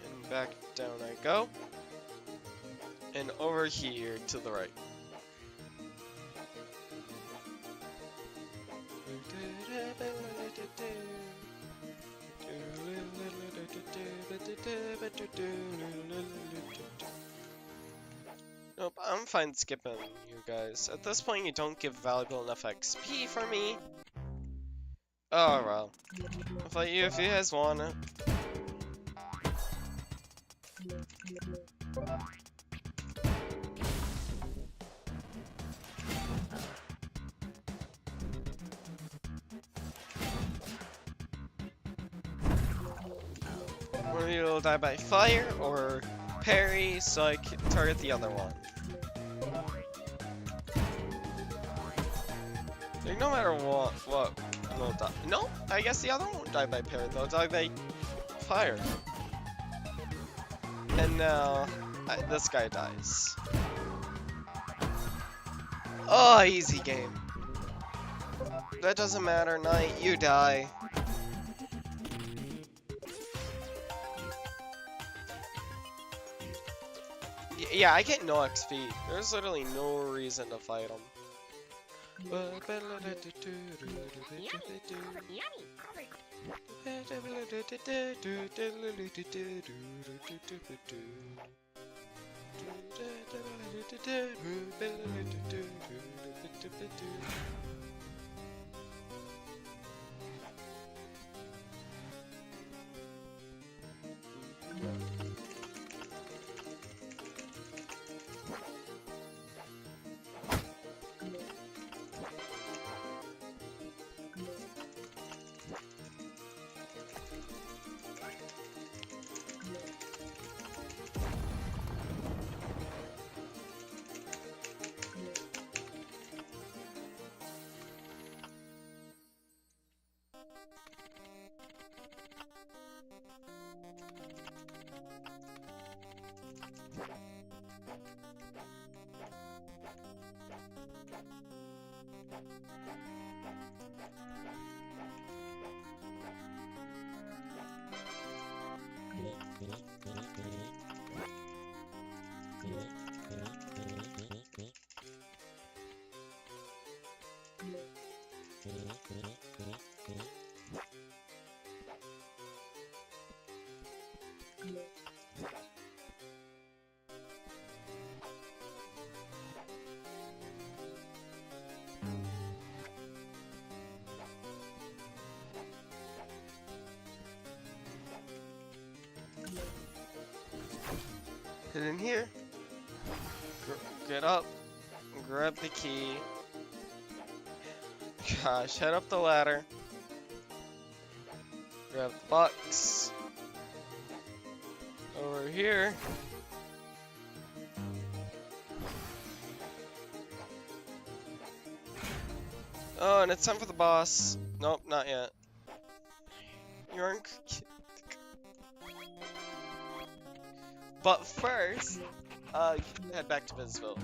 And back down I go. And over here to the right. Nope, I'm fine skipping you guys. At this point, you don't give valuable enough XP for me. Oh well. If you guys want it. One of you will die by fire or parry, so I can target the other one. Like, no matter what will die. No, I guess the other one won't die by parry, they'll die by fire. And now, this guy dies. Oh, easy game. That doesn't matter, Knight, you die. Yeah, I get no XP. There's literally no reason to fight him. Hit in here. Get up. Grab the key. Gosh, head up the ladder. Grab the box. Over here. Oh, and it's time for the boss. Nope, not yet. You're But first, head back to Bizville.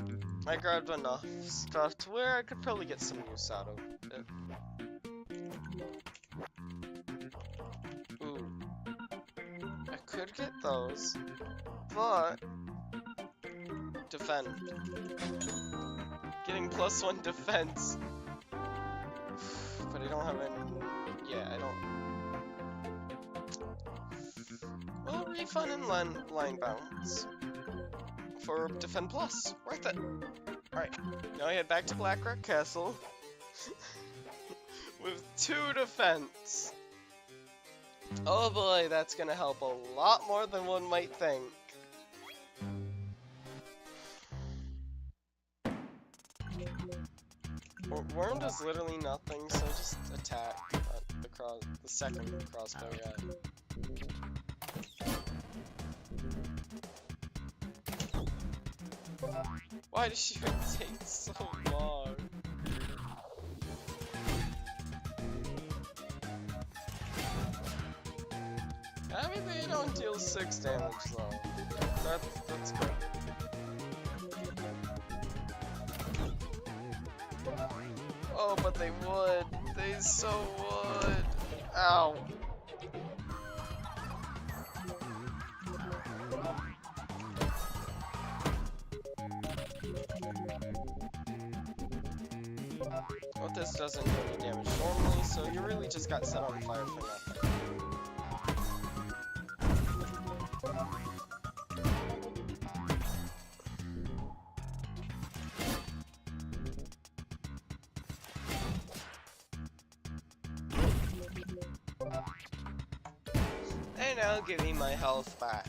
I grabbed enough stuff to where I could probably get some use out of it. Ooh. I could get those, but defend. Getting +1 defense. But I don't have any. Yeah, I don't. Well, refund and line bounce for defend plus. Worth it. Alright, now I head back to Blackrock Castle with 2 defense. Oh boy, that's gonna help a lot more than one might think. Worm does literally nothing, so just attack the second crossbow guy. Why does she take so long? I mean, they don't deal 6 damage though. That's good. Oh, but they would. They so would. Ow. Well, this doesn't do any damage normally, so you really just got set on fire for nothing. And I'll give me my health back.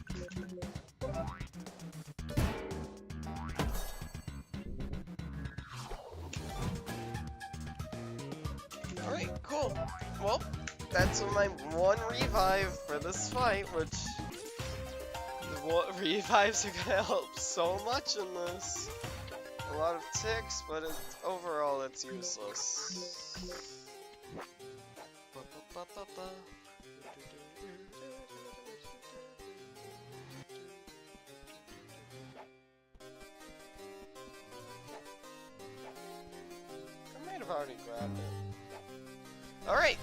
Alright, cool. Well, that's my 1 revive for this fight, which revives are gonna help so much in this. A lot of ticks, but overall it's useless. I might have already grabbed it. Alright,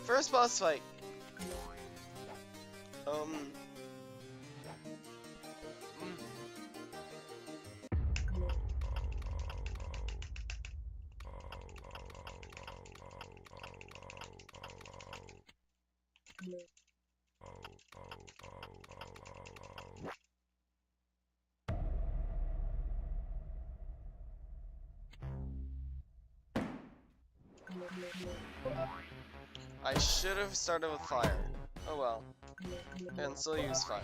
first boss fight. I should have started with fire. Oh well. And still use fire.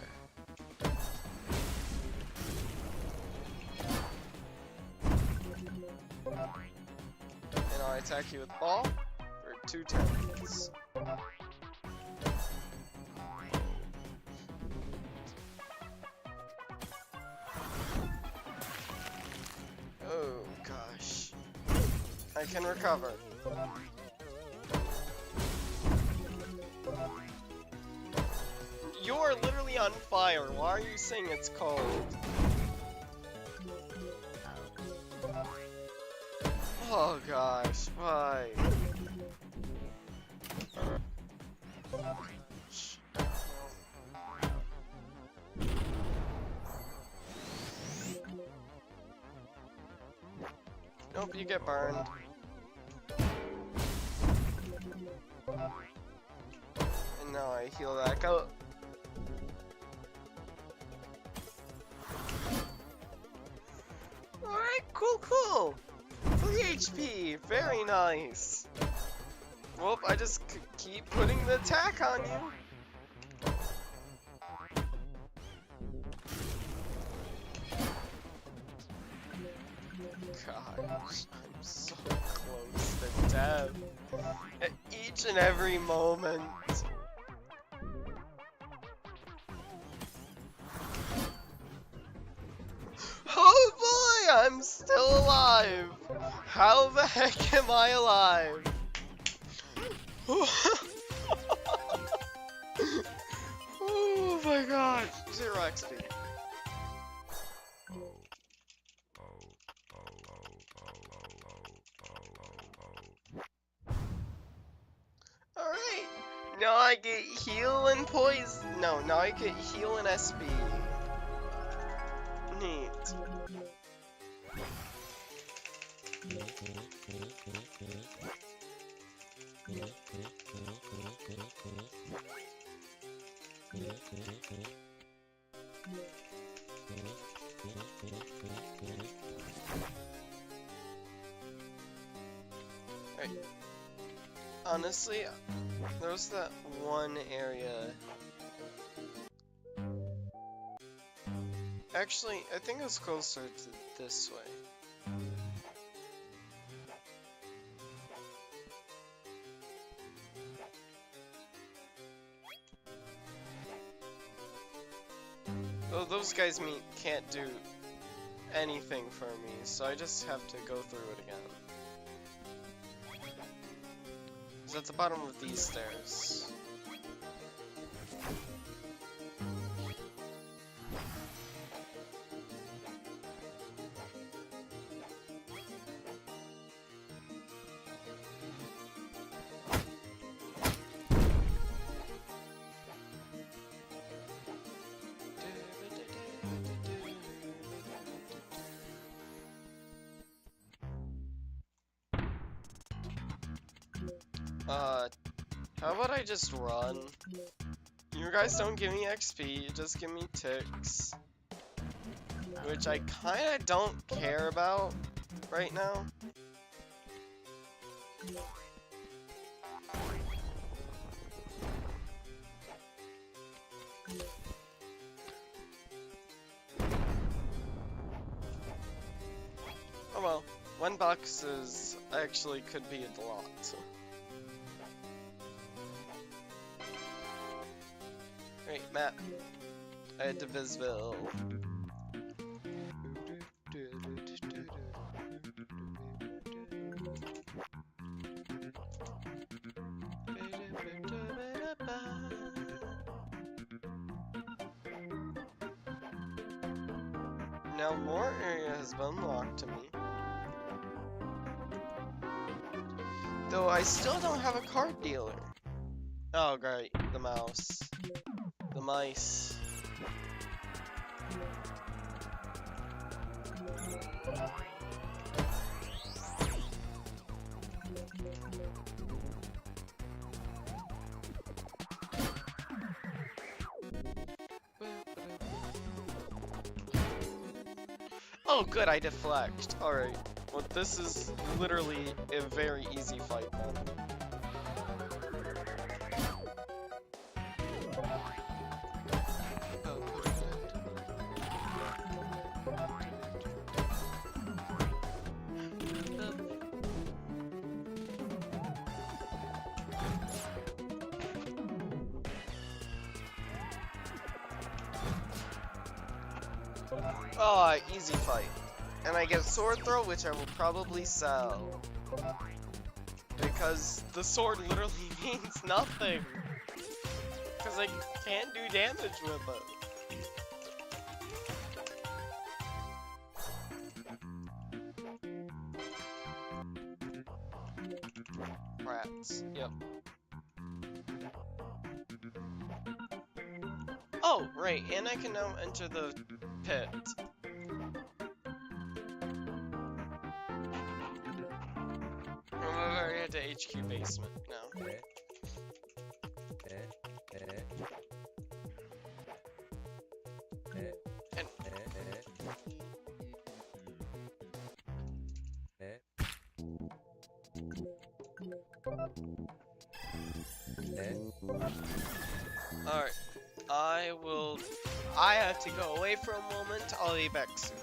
And I'll attack you with ball for 2 turns. Oh gosh. I can recover. You're literally on fire. Why are you saying it's cold? Oh gosh, why? Nope, you get burned. And now I heal back up. Alright, cool. 3 HP, very nice. Well, I just keep putting the attack on you. gosh, I'm so close to death at each and every moment. Oh boy, I'm still alive! How the heck am I alive? Oh my god, 0 XP. Alright, now I get heal and poison. No, now I get heal and SB. Neat. Right. Honestly, there's that one area. Actually, I think it's closer to this way. Well, those guys can't do anything for me, so I just have to go through it again. It's at the bottom of these stairs. How about I just run? You guys don't give me XP, you just give me ticks. Which I kinda don't care about right now. Oh well, 1 box is actually could be a lot. Great map. I had to Visville. Now more area has been unlocked to me. Though I still don't have a card dealer. Oh great, the mouse. The mice. Oh good, I deflect. Alright. Well, this is literally a very easy fight then. Oh, easy fight. And I get sword throw, which I will probably sell. Because the sword literally means nothing. Because I can't do damage with it. Rats, yep. Oh, right, and I can now enter the pit. Remember, I had to HQ basement now. And alright, I have to go away for a moment, I'll be back soon.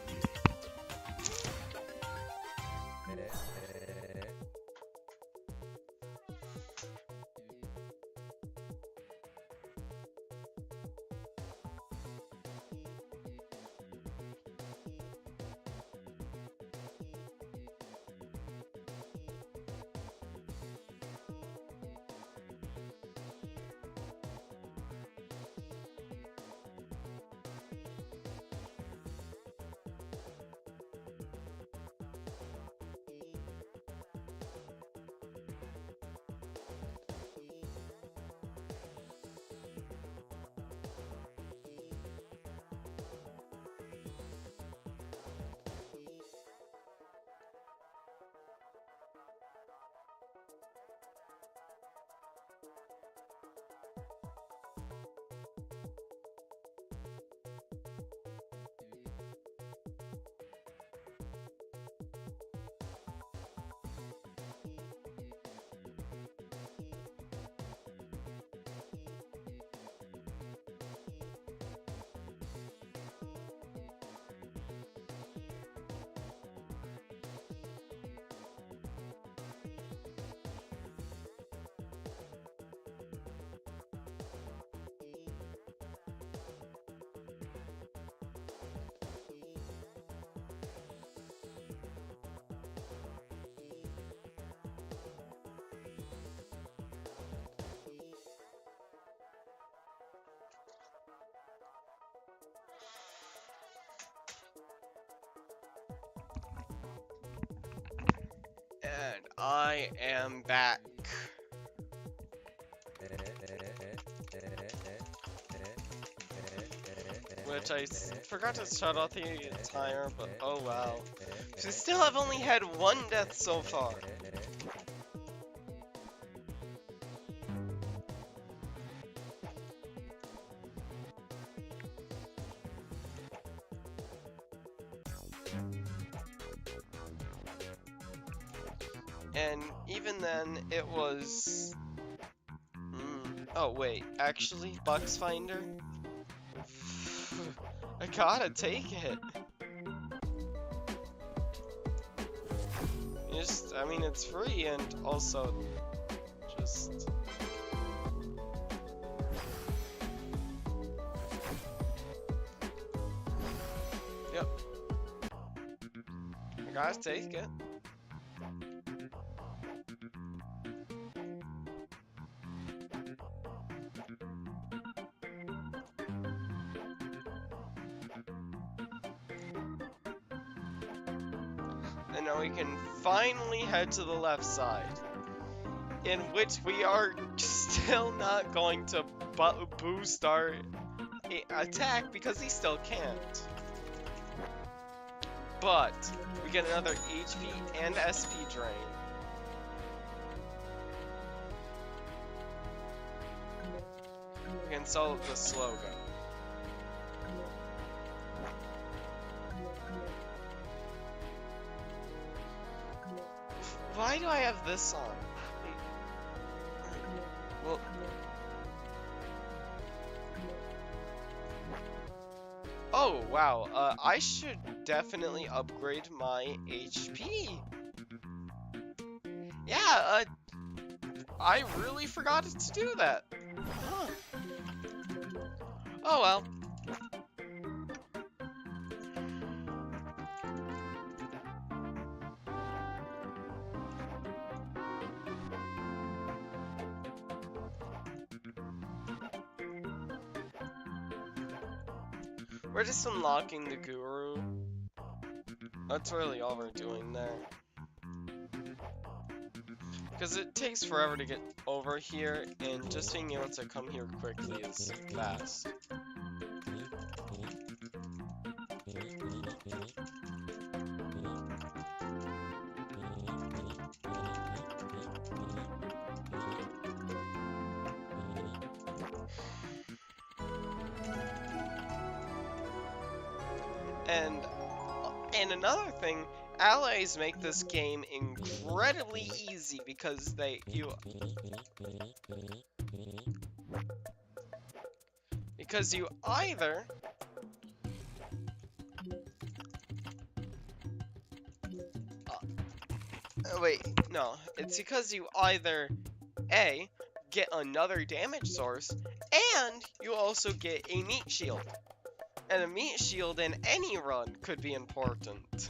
I am back. Which I forgot to shut off the timer, but oh wow. We still have only had one death so far. And even then, it was... Oh wait, actually, Box Finder? I gotta take it. I mean, it's free and also just... Yep. I gotta take it. And now we can finally head to the left side, in which we are still not going to boost our attack because he still can't. But we get another HP and SP drain. We can sell the slogan. Why do I have this on? Well... Oh, wow. I should definitely upgrade my HP. Yeah, I really forgot to do that. Huh. Oh, well. We're just unlocking the guru. That's really all we're doing there. Because it takes forever to get over here, and just being able to come here quickly is fast. And another thing, allies make this game incredibly easy because you either wait, no, it's because you either A, get another damage source, and you also get a meat shield. And a meat shield in any run could be important.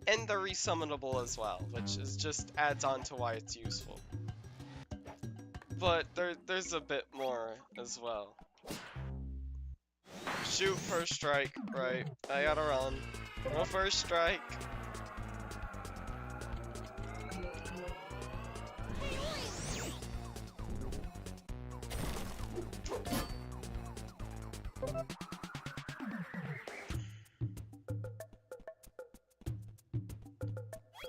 And they're resummonable as well, which is just adds on to why it's useful. But there's a bit more as well. Shoot first strike, right. I gotta run. No first strike.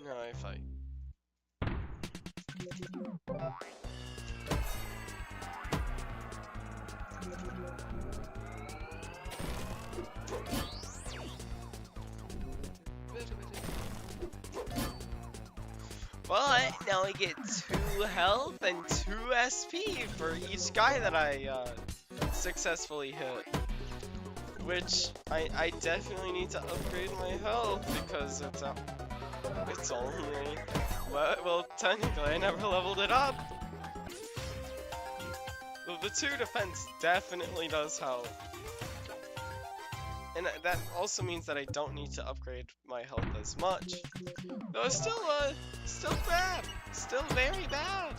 No, I fight. But now I get 2 health and 2 SP for each guy that I successfully hit. Which I definitely need to upgrade my health because it's only, well, technically I never leveled it up. The 2 defense definitely does help. And that also means that I don't need to upgrade my health as much. Though it's still bad. Still very bad.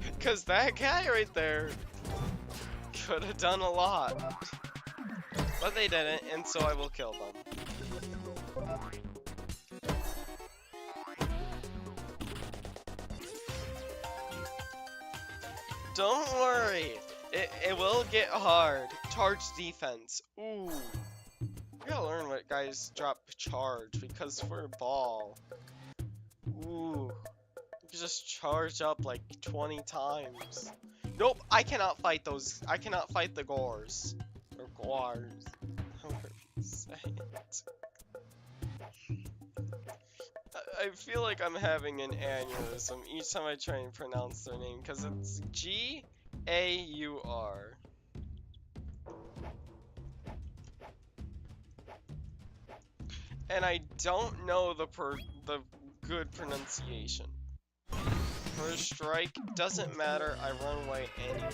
Because that guy right there could have done a lot. But they didn't, and so I will kill them. Don't worry, it will get hard. Charge defense. Ooh. I gotta learn what guys drop charge, because for a ball. Ooh. You can just charge up like 20 times. Nope, I cannot fight those. I cannot fight the gores. Or guars. However you say it. I feel like I'm having an aneurysm each time I try and pronounce their name, because it's G-A-U-R. And I don't know the good pronunciation. First strike, doesn't matter, I run away anyway.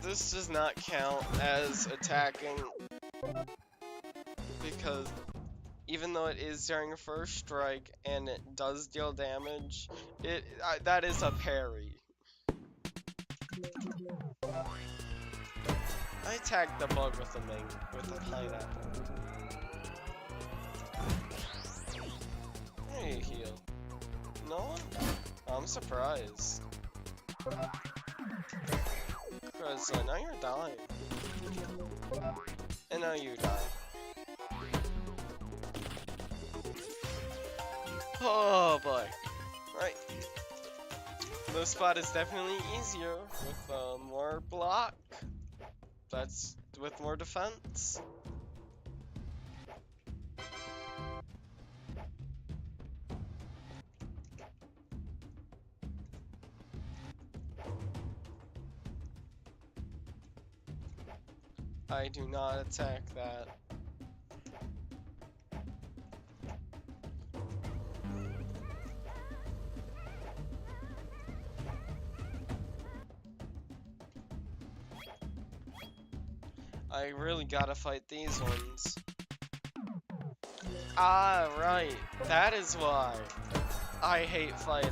This does not count as attacking, because even though it is during a first strike and it does deal damage, that is a parry. I attacked the bug with the pineapple. Hey, heal. No one? I'm surprised. Cause now you're dying. And now you die. Oh boy. Right. This spot is definitely easier with more block. That's with more defense. I do not attack that. I really gotta fight these ones. Ah, right. That is why I hate fighting.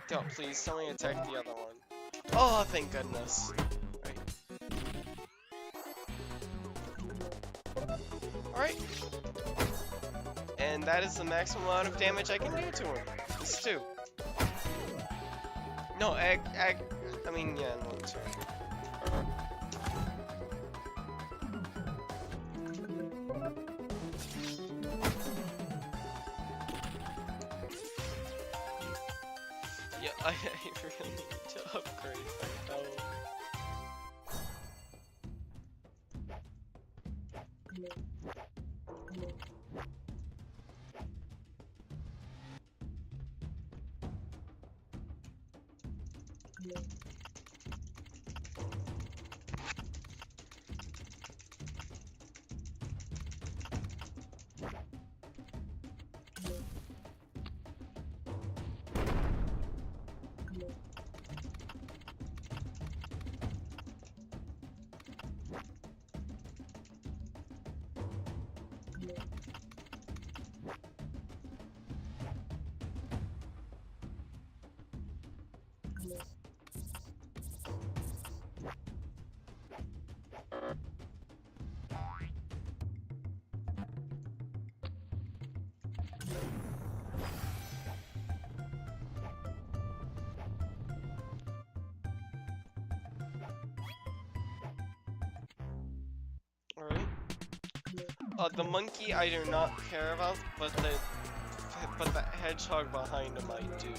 Don't, please, tell me attack the other one. Oh, thank goodness. Alright. And that is the maximum amount of damage I can do to him. It's 2. No, I mean, yeah, no, 2. Yeah, I really need to upgrade my health. Alright. The monkey I do not care about, but the hedgehog behind him I do.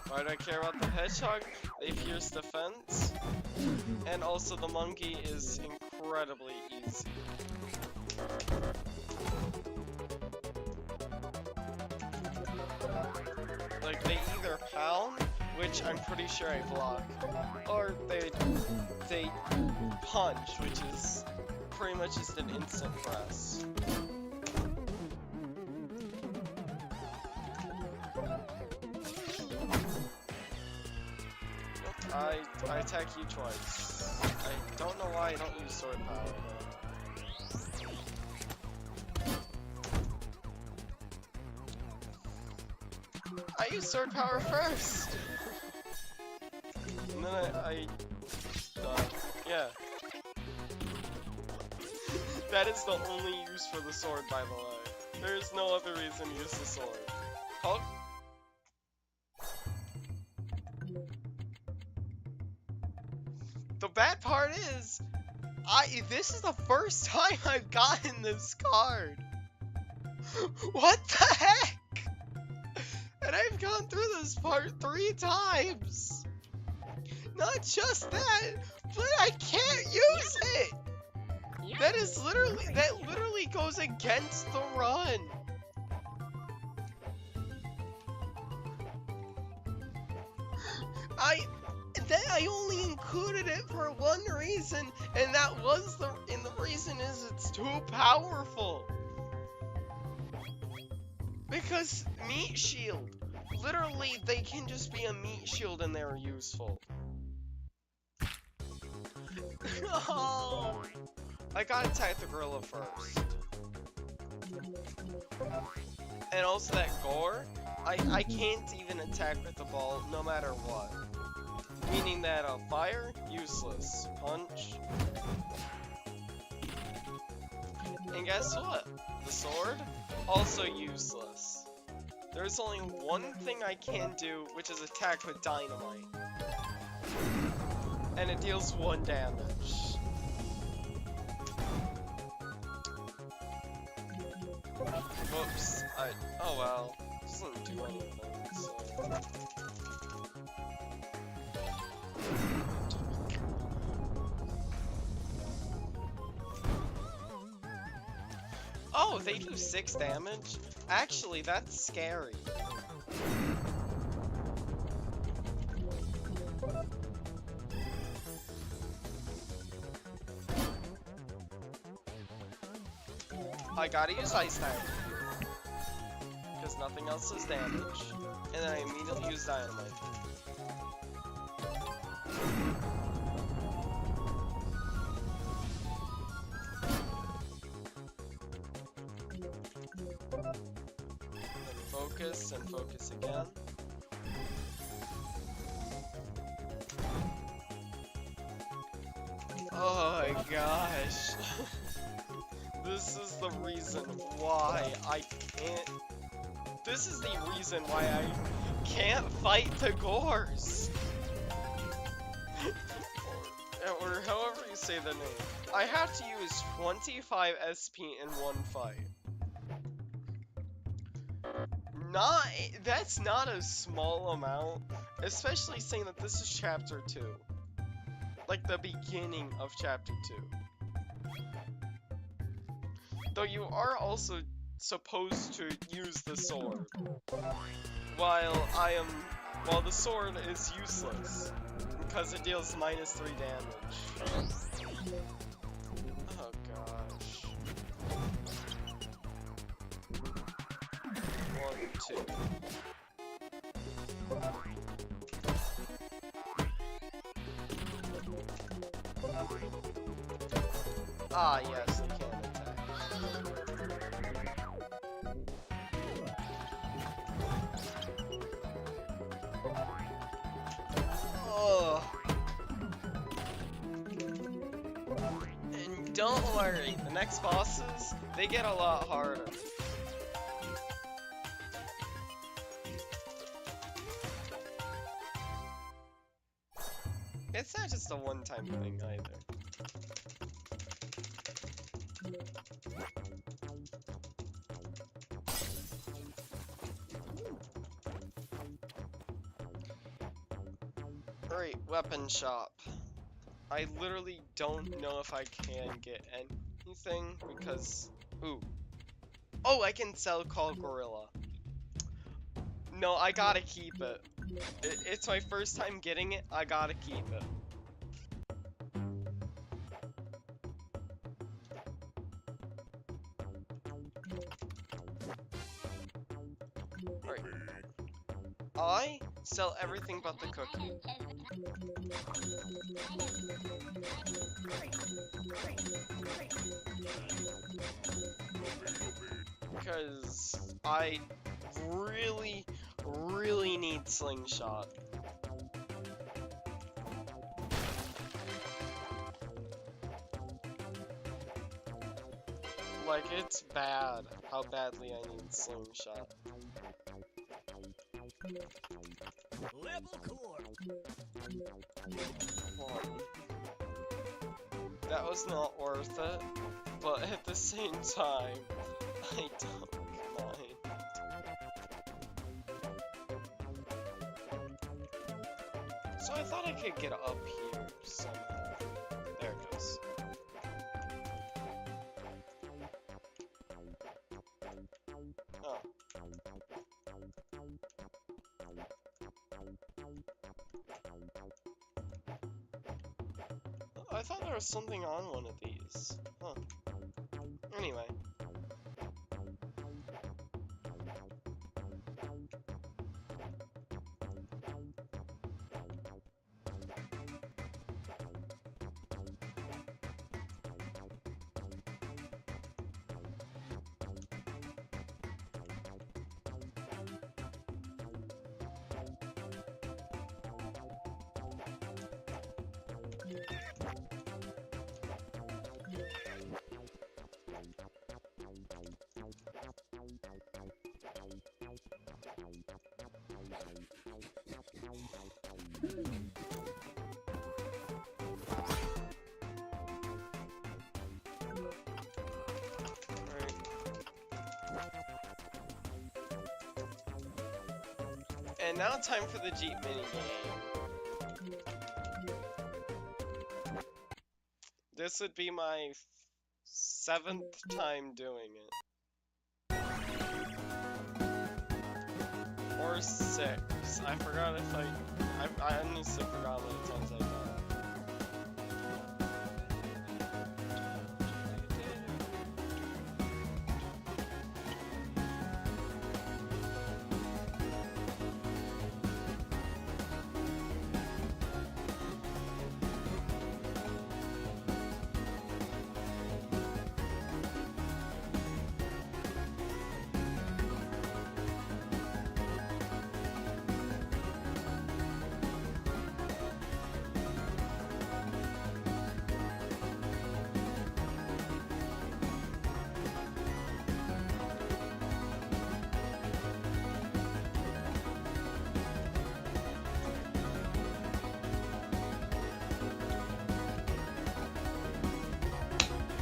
Why do I care about the hedgehog? They pierce defense, and also the monkey is incredibly easy. Like, they either pound, which I'm pretty sure I block, or they punch, which is pretty much just an instant press. I attack you twice. I don't know why I don't use sword power. I use sword power first! And then yeah. That is the only use for the sword, by the way. There is no other reason to use the sword. Oh. The bad part is, this is the first time I've gotten this card. What the heck? And I've gone through this part 3 times. Not just that, but I can't use it. That literally goes against the run. I only included it for one reason, and the reason is it's too powerful. Because meat shield, literally they can just be a meat shield and they're useful. No, I gotta attack the gorilla first. And also that gore, I can't even attack with the ball no matter what. Meaning that fire, useless. Punch. And guess what? The sword, also useless. There's only one thing I can do, which is attack with dynamite. And it deals 1 damage. Whoops. Oh well. Doesn't do anything, so. Oh, they do 6 damage? Actually, that's scary. I gotta use ice damage. Because nothing else does damage. And then I immediately use dynamite. Focus and focus again. Oh my gosh. This is the reason why I can't. This is the reason why I can't fight the Gores. or however you say the name. I have to use 25 SP in one fight. That's not a small amount, especially saying that this is chapter 2. Like the beginning of chapter 2. Though you are also supposed to use the sword. While the sword is useless. Because it deals -3 damage. Oh gosh. 1, 2. Ah, yes, they can attack. Oh. And don't worry, the next bosses, they get a lot harder. It's not just a one-time thing either. Alright, weapon shop. I literally don't know if I can get anything because... Ooh. Oh, I can sell Call Gorilla. No, I gotta keep it. It's my first time getting it, I gotta keep it. Alright. I sell everything but the cookie. because I really, really need slingshot. Like, it's bad how badly I need slingshot. Level core. That was not worth it, but at the same time, I don't mind. So I thought I could get up here somehow. There it goes. Oh. I thought there was something on one of these. Huh. Anyway. And now time for the Jeep minigame. This would be my 7th time doing it. Or 6. I forgot if I honestly forgot how many times I've done it.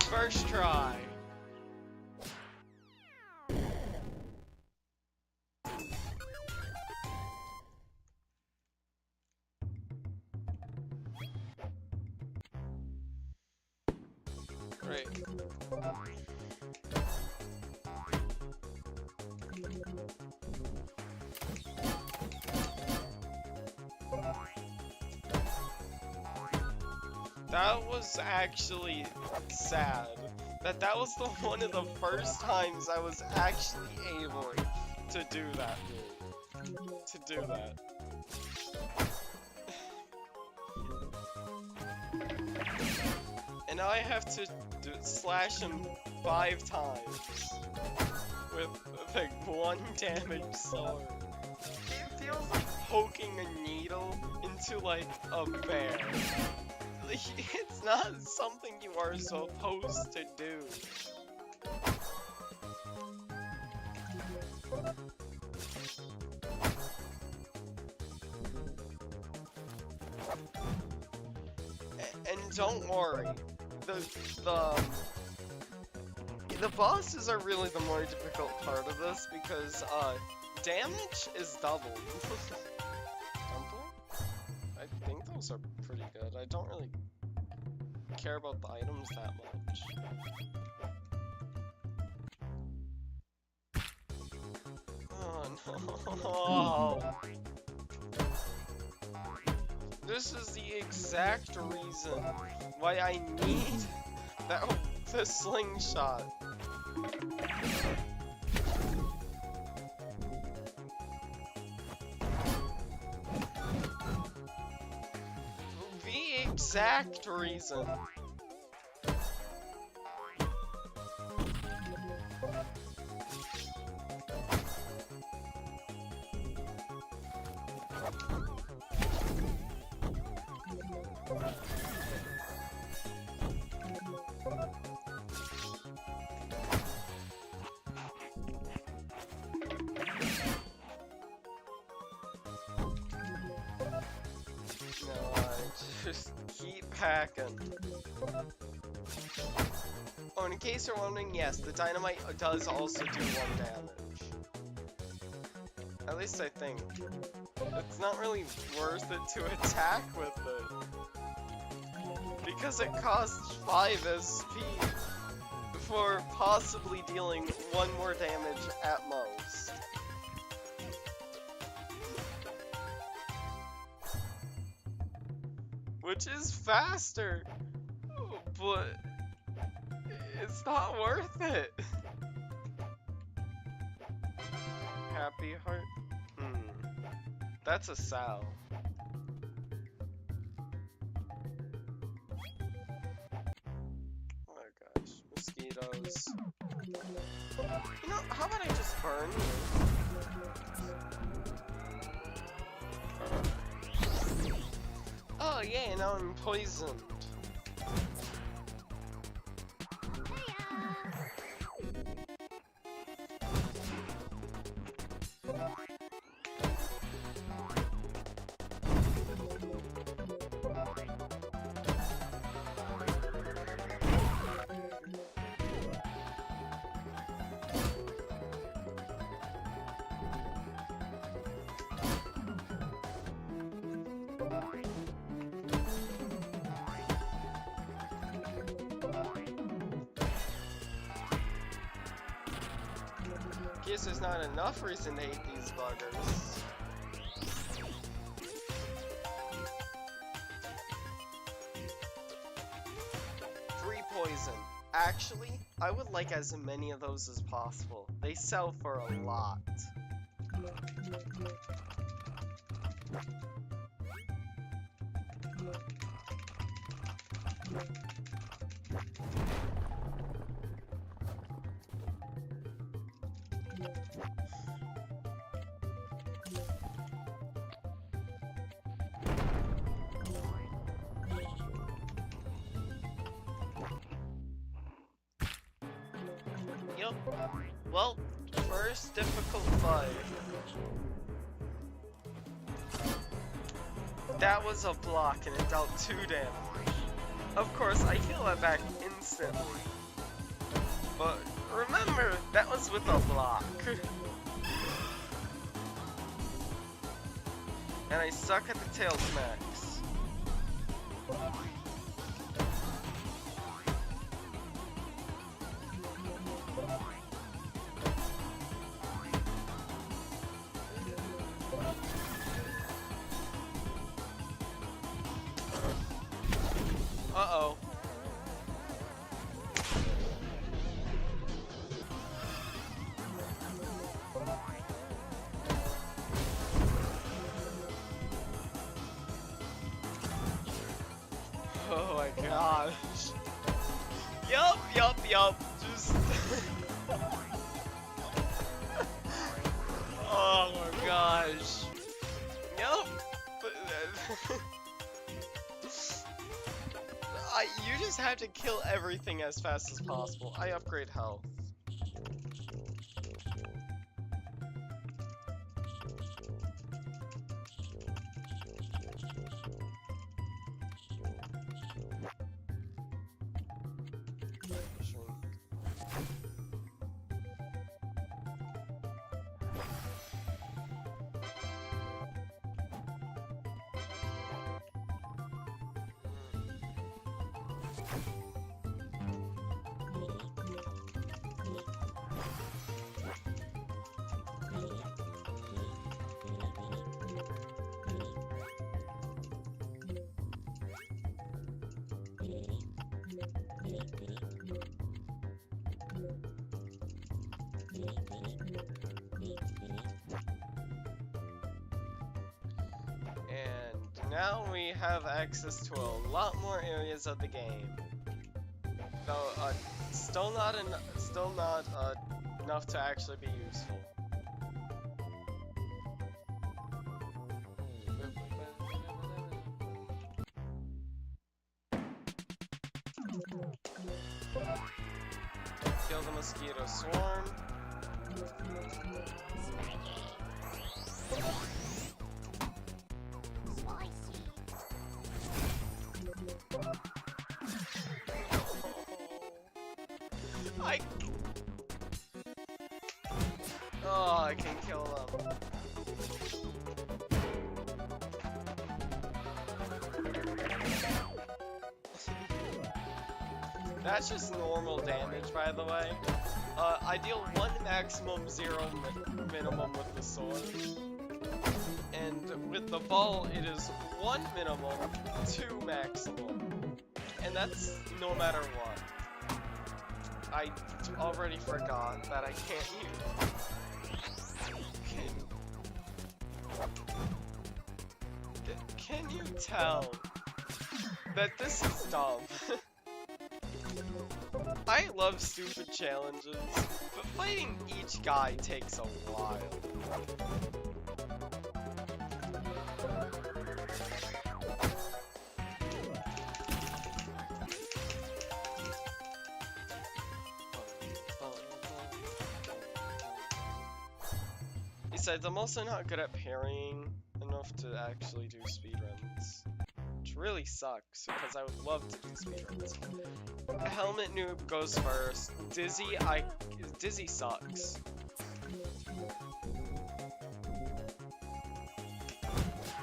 First try. Great. That was actually sad. That was the one of the first times I was actually able to do that. And now I have to slash him 5 times with like 1 damage sword. It feels like poking a needle into like a bear. It's not something you are supposed to do. And don't worry, the bosses are really the more difficult part of this because damage is doubled. I think those are pretty good. I don't really care about the items that much. Oh no. This is the exact reason why I need the slingshot. The exact reason. No, I just keep hacking. Oh, and in case you're wondering, yes, the dynamite does also do 1 damage. At least I think. It's not really worth it to attack with it. Because it costs 5 SP for possibly dealing 1 more damage at most. Which is faster, but it's not worth it. Happy heart? That's a sow. Oh gosh, mosquitoes. You know, how about I just burn you? Oh yeah, now I'm poisoned. Guess there's not enough reason to hate these buggers. Three poison. Actually, I would like as many of those as possible. They sell for a lot. Yep. Well, first difficult fight. That was a block and it dealt 2 damage. Of course, I heal that back instantly. But remember, that was with a block. And I suck at the tail smacks. Uh-oh. Oh my gosh. Yup. Just... oh my gosh. Yup. You just have to kill everything as fast as possible. I upgrade health. And now we have access to a lot more areas of the game. Though, still not enough to actually be useful. Kill the mosquito swarm. I... Oh, I can kill them. That's just normal damage, by the way. I deal 1 maximum, 0 minimum with the sword. And with the ball, it is 1 minimum, 2 maximum. And that's no matter what. I already forgot that I can't use. Can you tell that this is dumb? I love stupid challenges, but fighting each guy takes a while. Besides, I'm also not good at parrying enough to actually do speedruns. Which really sucks, because I would love to do speedruns. Helmet noob goes first. Dizzy sucks.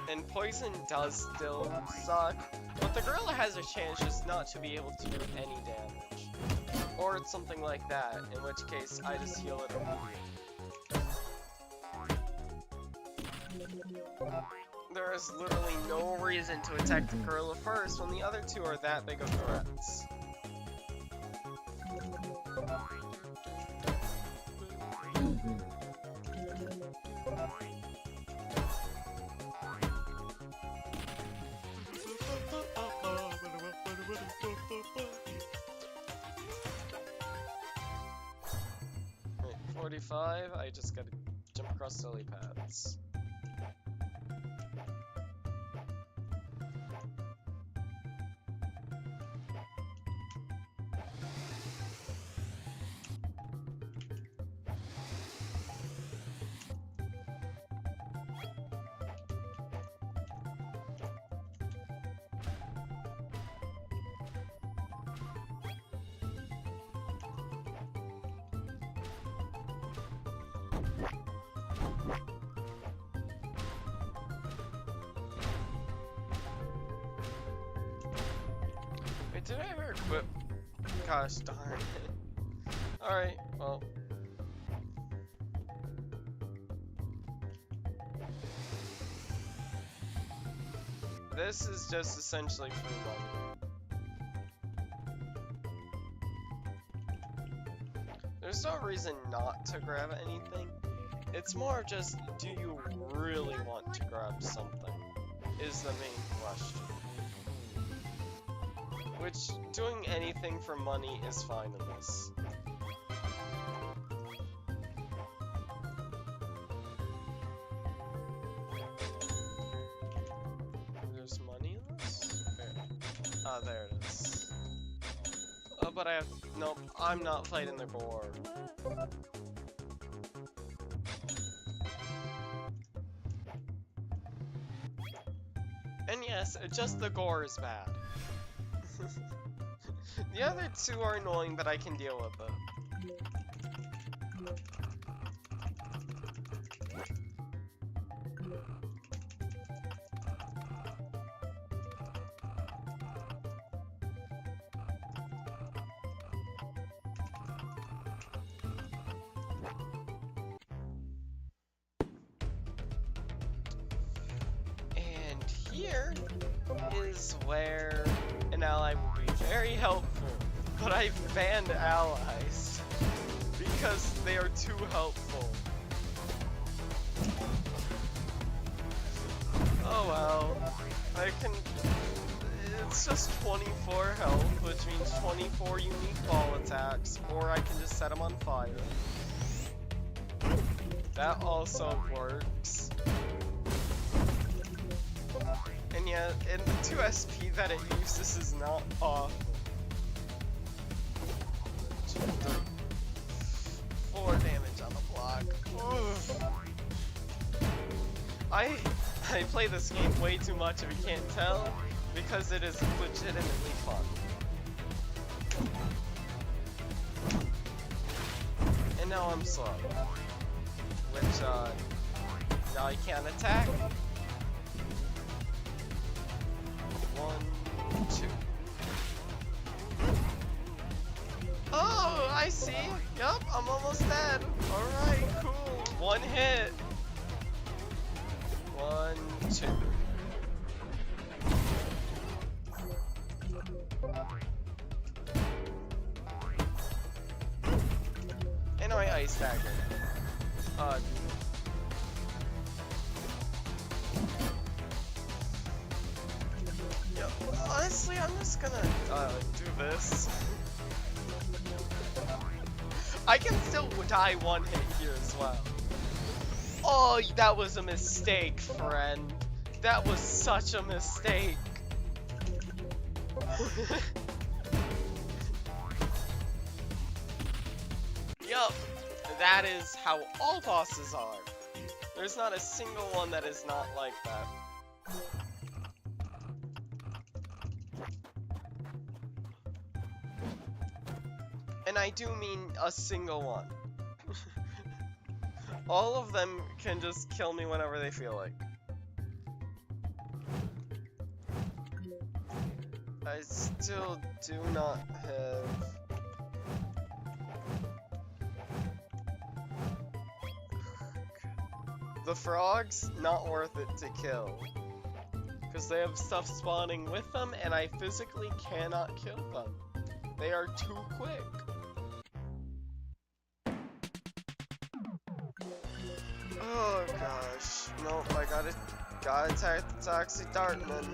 And poison does still suck, but the gorilla has a chance just not to be able to do any damage. Or it's something like that, in which case I just heal it immediately. There is literally no reason to attack the gorilla first when the other two are that big of threats. Right, 45, I just gotta jump across the lily pads. Wait, did I ever equip? Gosh darn it. Alright, well. This is just essentially free money. There's no reason not to grab anything. It's more of just, do you really want to grab something? Is the main question. Which, doing anything for money is fine in this. There's money in this? Where? Ah, there it is. Oh, but I have... Nope, I'm not fighting the boar. And yes, just the gore is bad. The other two are annoying, but I can deal with them. And here is where an ally will be very helpful. But I've banned allies because they are too helpful. Oh well, I can... It's just 24 health, which means 24 unique ball attacks, or I can just set them on fire. That also works. And yeah, in the 2 SP that it uses is not awful. 4 damage on the block. Oof. I play this game way too much if you can't tell, because it is legitimately fun. And now I'm slow. Which, now I can't attack. 1, 2. Oh, I see. Yup, I'm almost dead. Alright, cool. 1 hit. 1, 2. And I ice dagger. Yeah, honestly, I'm just gonna do this. I can still die 1 hit here as well. Oh, that was a mistake, friend. That was such a mistake. Yup, that is how all bosses are. There's not a single one that is not like that. And I do mean a single one. All of them can just kill me whenever they feel like. I still do not have... The frogs, not worth it to kill. Because they have stuff spawning with them, and I physically cannot kill them. They are too quick. Oh gosh. Nope, I gotta attack the Toxic Dartman.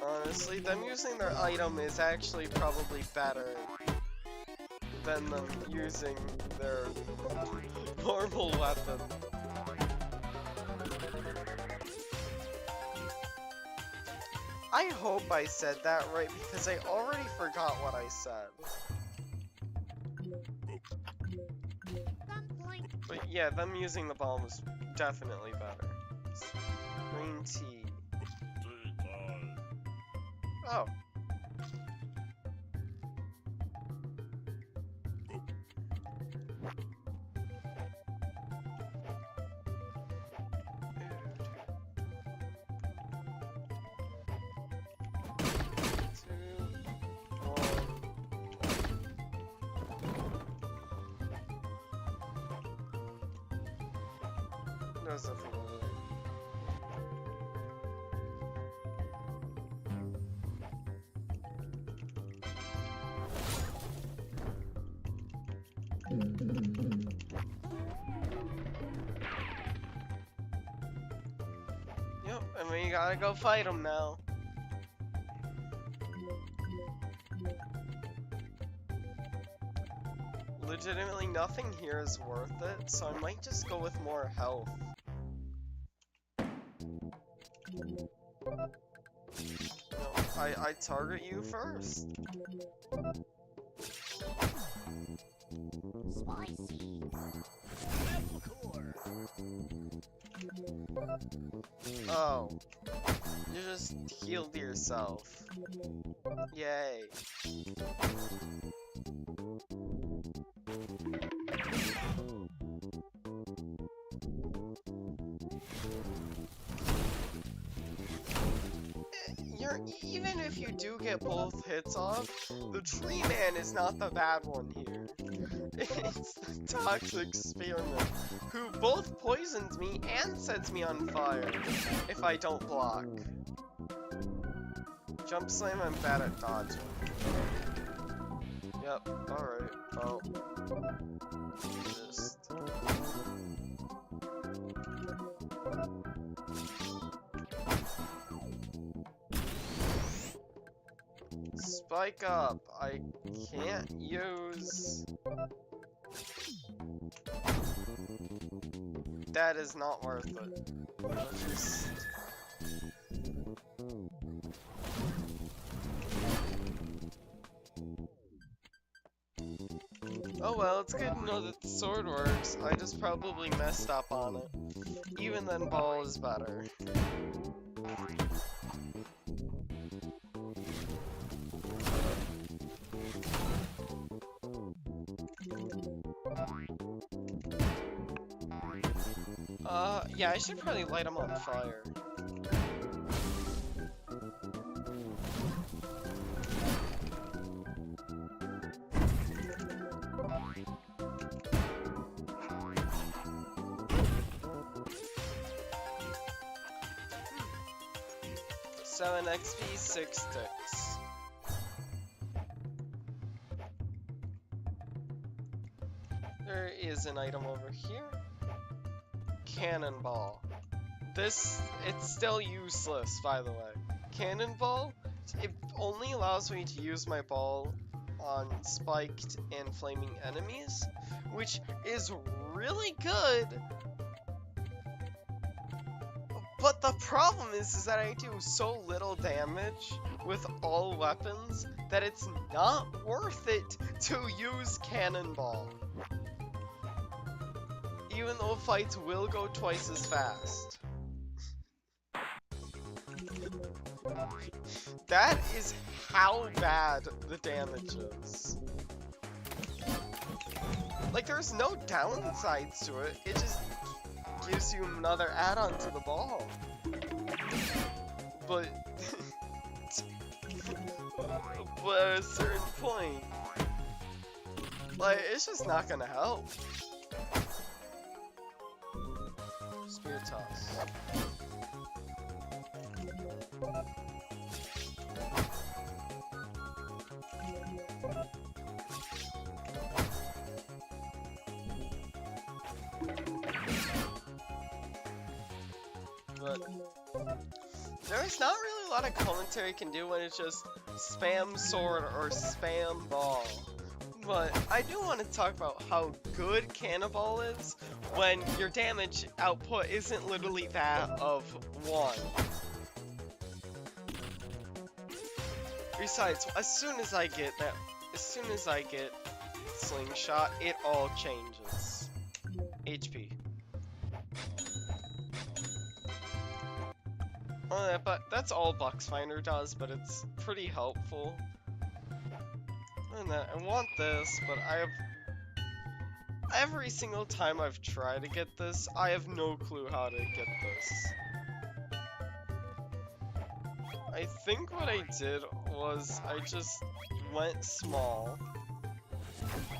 Honestly, them using their item is actually probably better than them using their normal weapon. I hope I said that right because I already forgot what I said. But yeah, them using the bomb is definitely better. Green tea. Oh. There's nothing over there. Yep, and we gotta go fight him now. Legitimately nothing here is worth it, so I might just go with more health. No, I target you first. Spicy. Level core. Oh. You just healed yourself. Yay. Even if you do get both hits off, the tree man is not the bad one here. It's the toxic spearman, who both poisons me and sets me on fire if I don't block. Jump slam, I'm bad at dodging. Yep, alright, well. Just... Spike up. I can't use... That is not worth it. Just... Oh well, it's good to know that the sword works. I just probably messed up on it. Even then, ball is better. Yeah, I should probably light them on fire. Seven XP, 6 sticks. There is an item over here. Cannonball. It's still useless, by the way. Cannonball, it only allows me to use my ball on spiked and flaming enemies, which is really good. But the problem is that I do so little damage with all weapons that it's not worth it to use Cannonball. Even though fights will go twice as fast. That is how bad the damage is. Like, there's no downsides to it, it just gives you another add-on to the ball. But... but at a certain point, like, it's just not gonna help. Spear toss. But there's not really a lot of commentary you can do when it's just spam sword or spam ball. But I do want to talk about how good Cannonball is when your damage output isn't literally that of 1. Besides, as soon as I get slingshot, it all changes. HP. But that's all Bucksfinder does, but it's pretty helpful. And I want this, but every single time I've tried to get this, I have no clue how to get this. I think what I did was I just went small,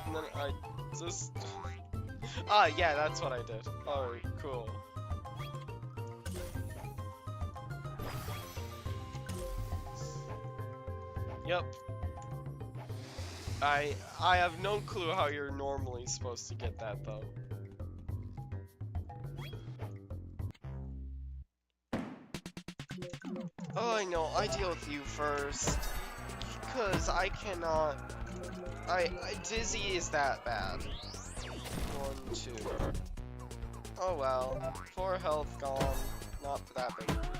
and then I just... yeah, that's what I did. Alright, cool. Yep. I have no clue how you're normally supposed to get that, though. Oh, I know, I deal with you first. Because I cannot... Dizzy is that bad. 1, 2. Oh well. 4 health gone. Not that big of a deal.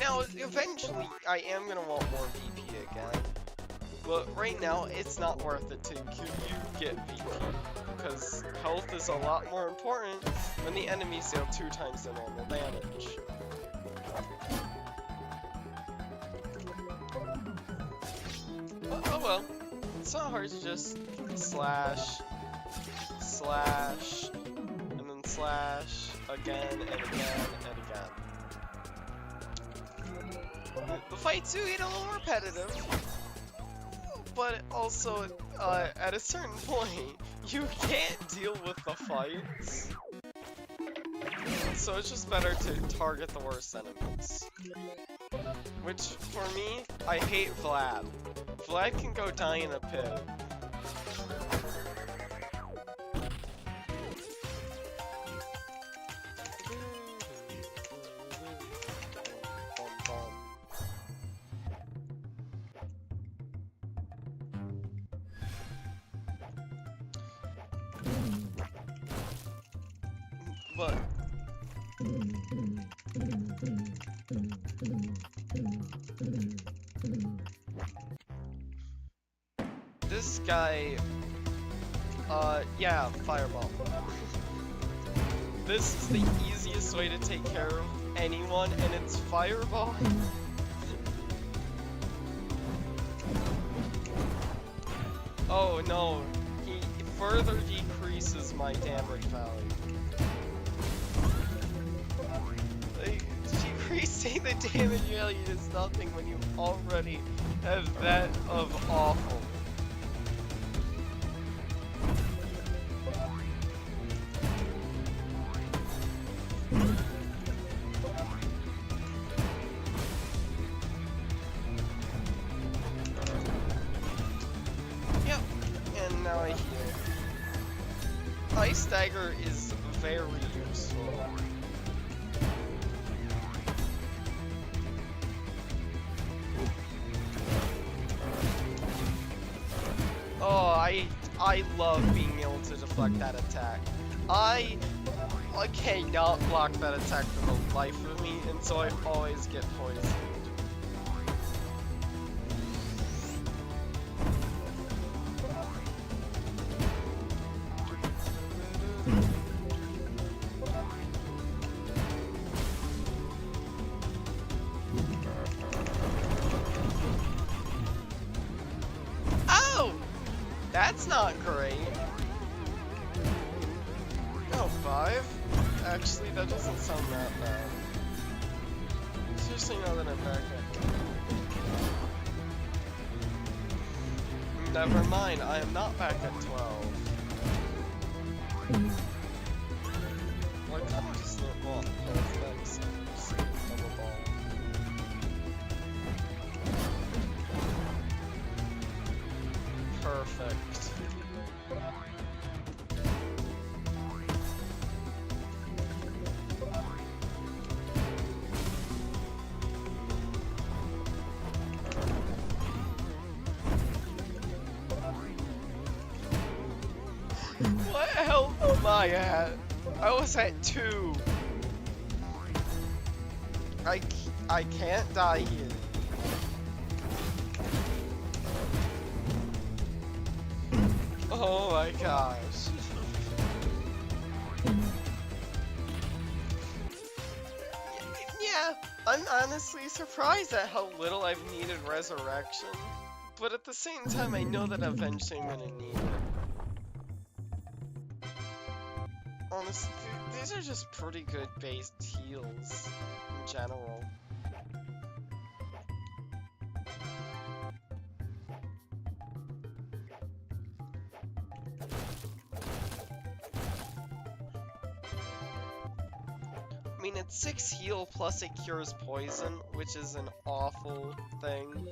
Now, eventually, I am gonna want more VP again. But right now, it's not worth it to get VP. Because health is a lot more important when the enemies deal 2 times the normal damage. Oh well. It's not hard to just slash, and then slash, again, and again, and again. The fights do get a little repetitive, but also, at a certain point, you can't deal with the fights. So it's just better to target the worst enemies. Which, for me, I hate Vlad. Vlad can go die in a pit. but this guy, yeah, fireball. This is the easiest way to take care of anyone, and it's fireball. Oh no, he further decreases my damage value. Like, decreasing the damage value is nothing when you already have that of awful. Yep, and now I heal. Ice Dagger is very useful. Oh, I love being able to deflect that attack. I cannot block that attack for the life of me, and so I always get poisoned. Oh! That's not great. Oh, 5? Actually, that doesn't sound that bad. Seriously, now that I'm back at... Never mind, I am not back at 12. Why can't I just look what? Perfect. Double ball. Perfect. What health am I at? I was at 2. I can't die here. Oh my gosh. Yeah, I'm honestly surprised at how little I've needed resurrection. But at the same time, I know that eventually I'm gonna need it. Honestly, these are just pretty good based heals in general. I mean, it's 6 heal plus it cures poison, which is an awful thing.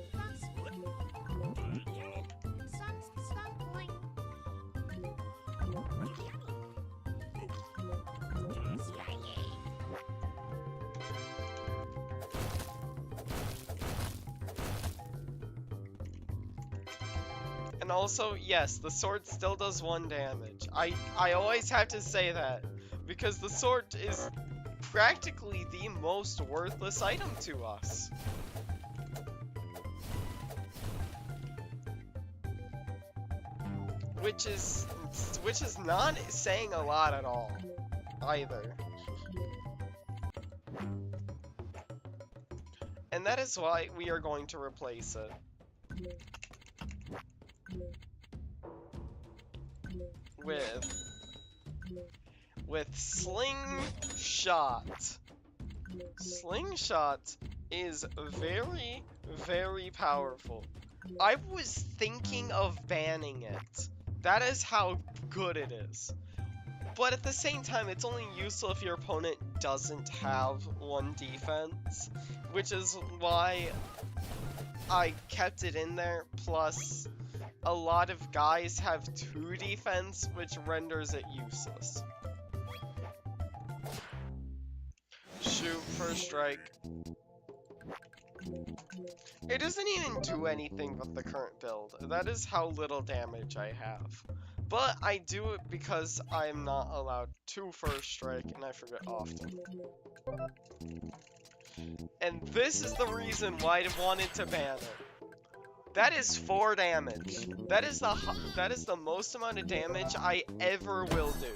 And also, yes, the sword still does 1 damage. I always have to say that, because the sword is practically the most worthless item to us. Which is not saying a lot at all, either. And that is why we are going to replace it. With slingshot. Slingshot is very, very powerful. I was thinking of banning it. That is how good it is. But at the same time, it's only useful if your opponent doesn't have 1 defense, which is why I kept it in there. Plus, a lot of guys have 2 defense, which renders it useless. Shoot, first strike. It doesn't even do anything with the current build. That is how little damage I have. But I do it because I'm not allowed to first strike, and I forget often. And this is the reason why I wanted to ban it. That is 4 damage. That is the most amount of damage I ever will do.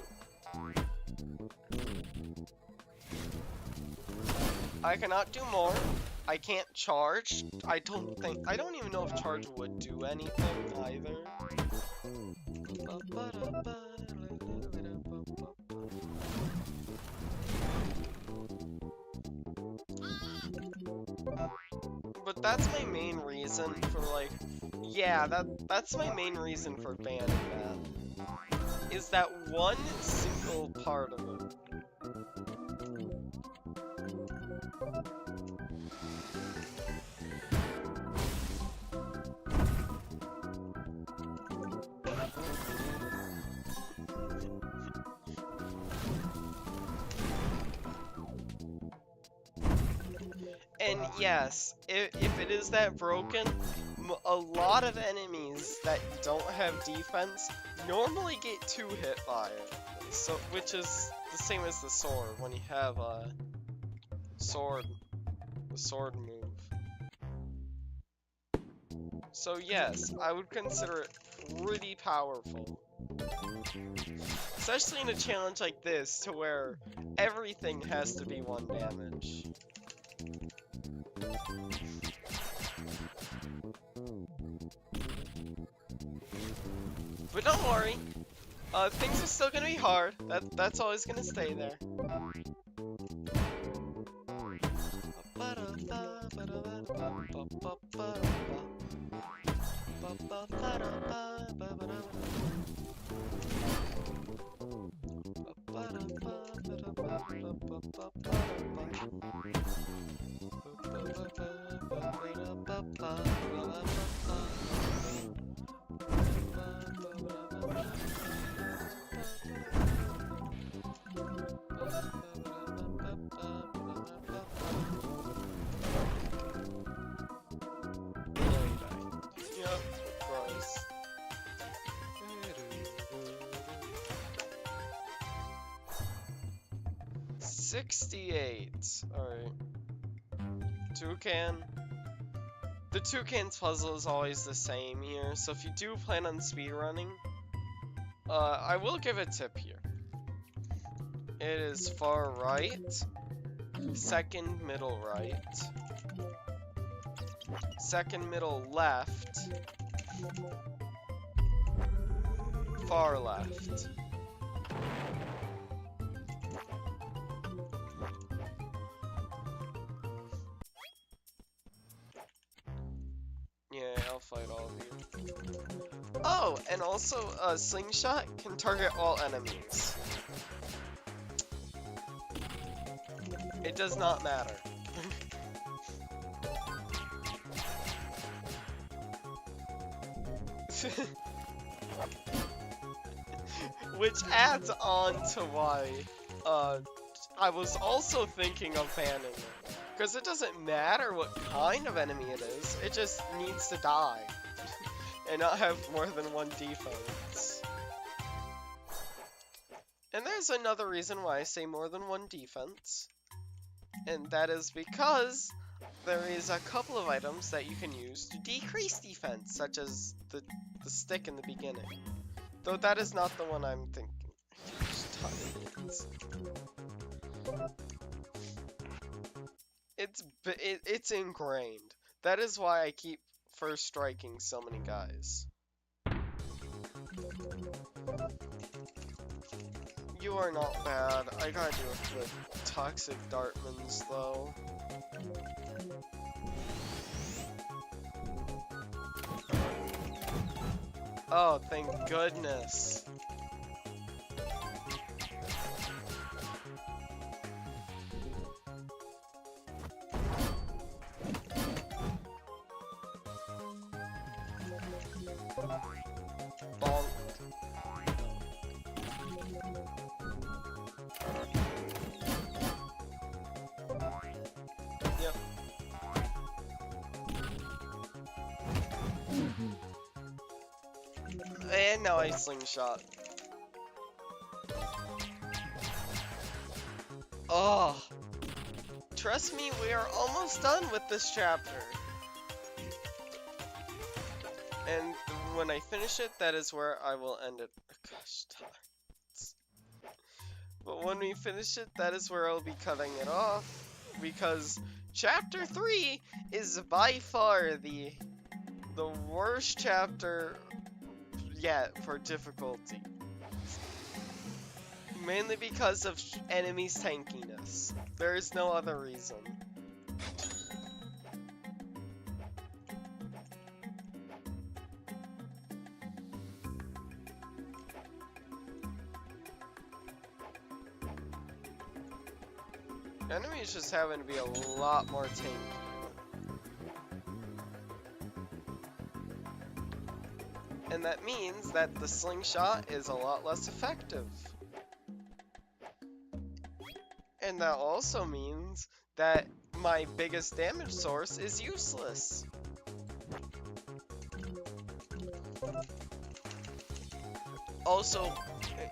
I cannot do more. I can't charge. I don't even know if charge would do anything either. But that's my main reason for yeah, that's my main reason for banning that. Is that one single part of it. And yes, if it is that broken, a lot of enemies that don't have defense normally get 2 hit by it. So, which is the same as the sword when you have a sword, the sword move. So yes, I would consider it pretty powerful. Especially in a challenge like this, to where everything has to be 1 damage. But don't worry, things are still gonna be hard. That's always gonna stay there. Yep, of course. 68. Alright. Toucan. The Toucan's puzzle is always the same here, so if you do plan on speedrunning, I will give a tip here. It is far right, second middle right, second middle left, far left. Yeah, I'll fight all of you. Oh, and also, slingshot can target all enemies. It does not matter. Which adds on to why, I was also thinking of banning it. Because it doesn't matter what kind of enemy it is, it just needs to die. And not have more than 1 defense. And there's another reason why I say more than 1 defense. And that is because there is a couple of items that you can use to decrease defense, such as the stick in the beginning. Though that is not the one I'm thinking. It's ingrained. That is why I keep first striking so many guys. You are not bad. I gotta do the toxic Dartmans though. Oh, thank goodness. Bonk. Yep. And now I slingshot. Oh, trust me, we are almost done with this chapter. And when I finish it, that is where I will end it. Gosh, but when we finish it, that is where I'll be cutting it off, because chapter 3 is by far the worst chapter yet for difficulty. Mainly because of enemies' tankiness. There is no other reason. Enemies just happen to be a lot more tanky. And that means that the slingshot is a lot less effective. And that also means that my biggest damage source is useless. Also,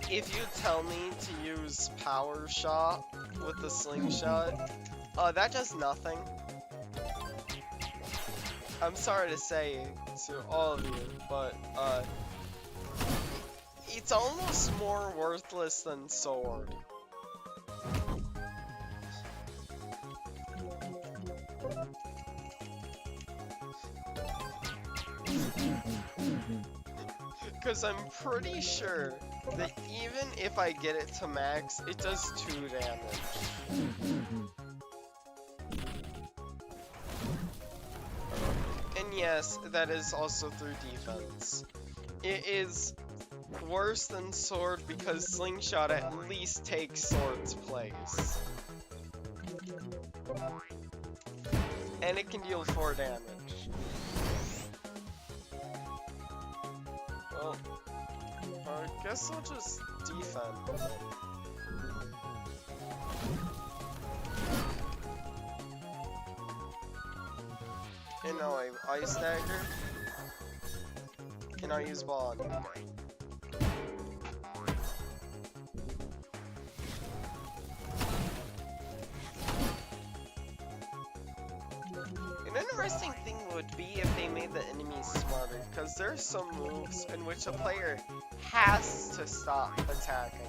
if you tell me to use power shot with the slingshot, that does nothing. I'm sorry to say to all of you, but it's almost more worthless than sword. Because I'm pretty sure that even if I get it to max, it does 2 damage. And yes, that is also through defense. It is worse than sword because slingshot at least takes sword's place. And it can deal 4 damage. Well, I guess I'll just defend. And now I ice dagger. And I use ball on you. An interesting thing would be if they made the enemies smarter, because there's some moves in which a player has to stop attacking.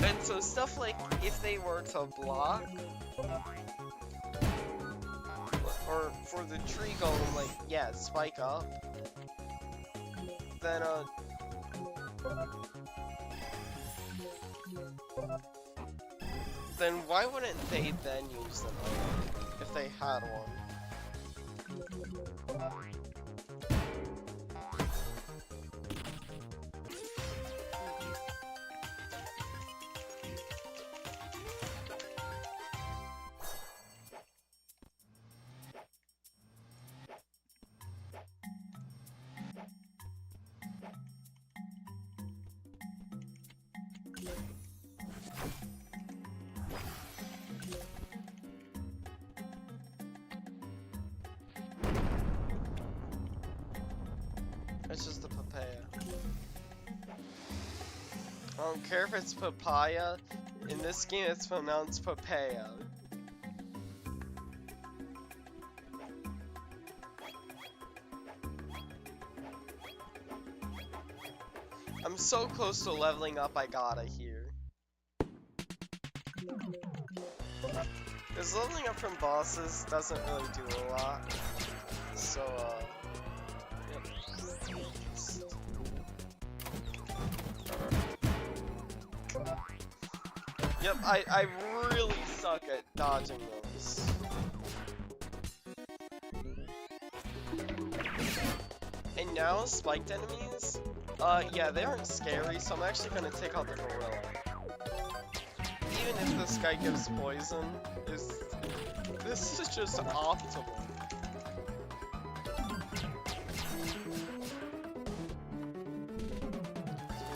And so stuff like if they were to block, or for the tree golem, like, yeah, spike up, then why wouldn't they then use them if they had one? It's just a papaya. I don't care if it's papaya. In this game, it's pronounced papaya. I'm so close to leveling up, I gotta here. Because leveling up from bosses doesn't really do a lot. So, Yep, I really suck at dodging those. And now, spiked enemies? Yeah, they aren't scary, so I'm actually gonna take out the gorilla. Even if this guy gives poison, this is just optimal.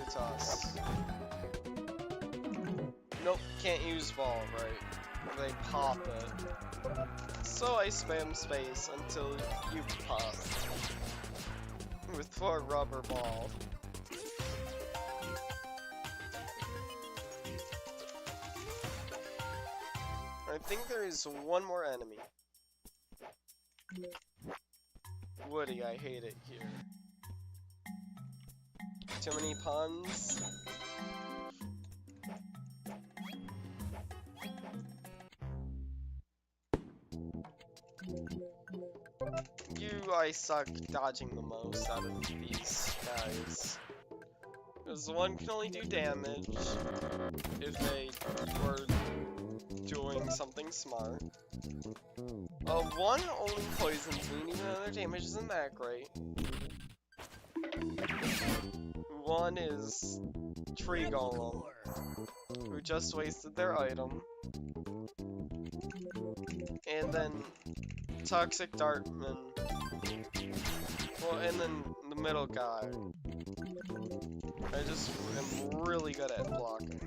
Toss. Nope, can't use ball, right? they pop it. So I spam space until you pop. With 4 rubber ball. I think there is one more enemy. Woody, I hate it here. Too many puns. I suck dodging the most out of these guys. Because one can only do damage if they were doing something smart. One only poisons me, even though their damage isn't that great. One is Tree Golem, who just wasted their item. And then Toxic Dartman. Well, and then the middle guy. I just am really good at blocking.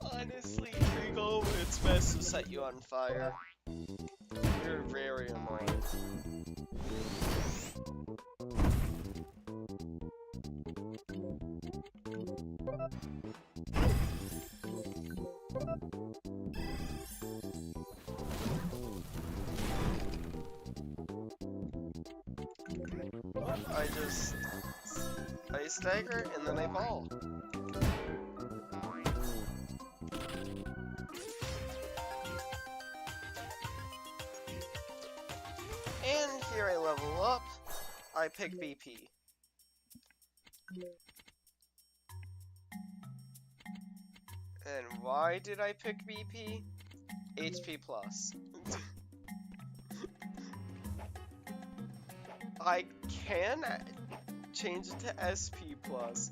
Honestly, Trigo, it's best to set you on fire. You're very annoying. I stagger and then I ball. And here I level up. I pick BP. And why did I pick BP? HP plus. I can change it to SP plus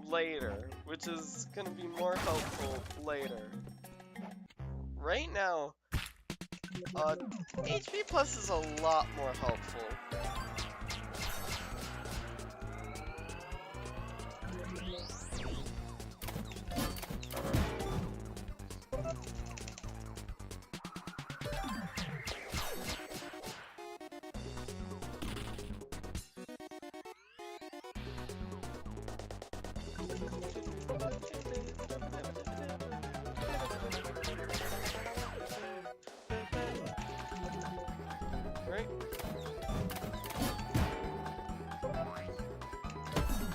later, which is gonna be more helpful later. Right now, HP plus is a lot more helpful. Right?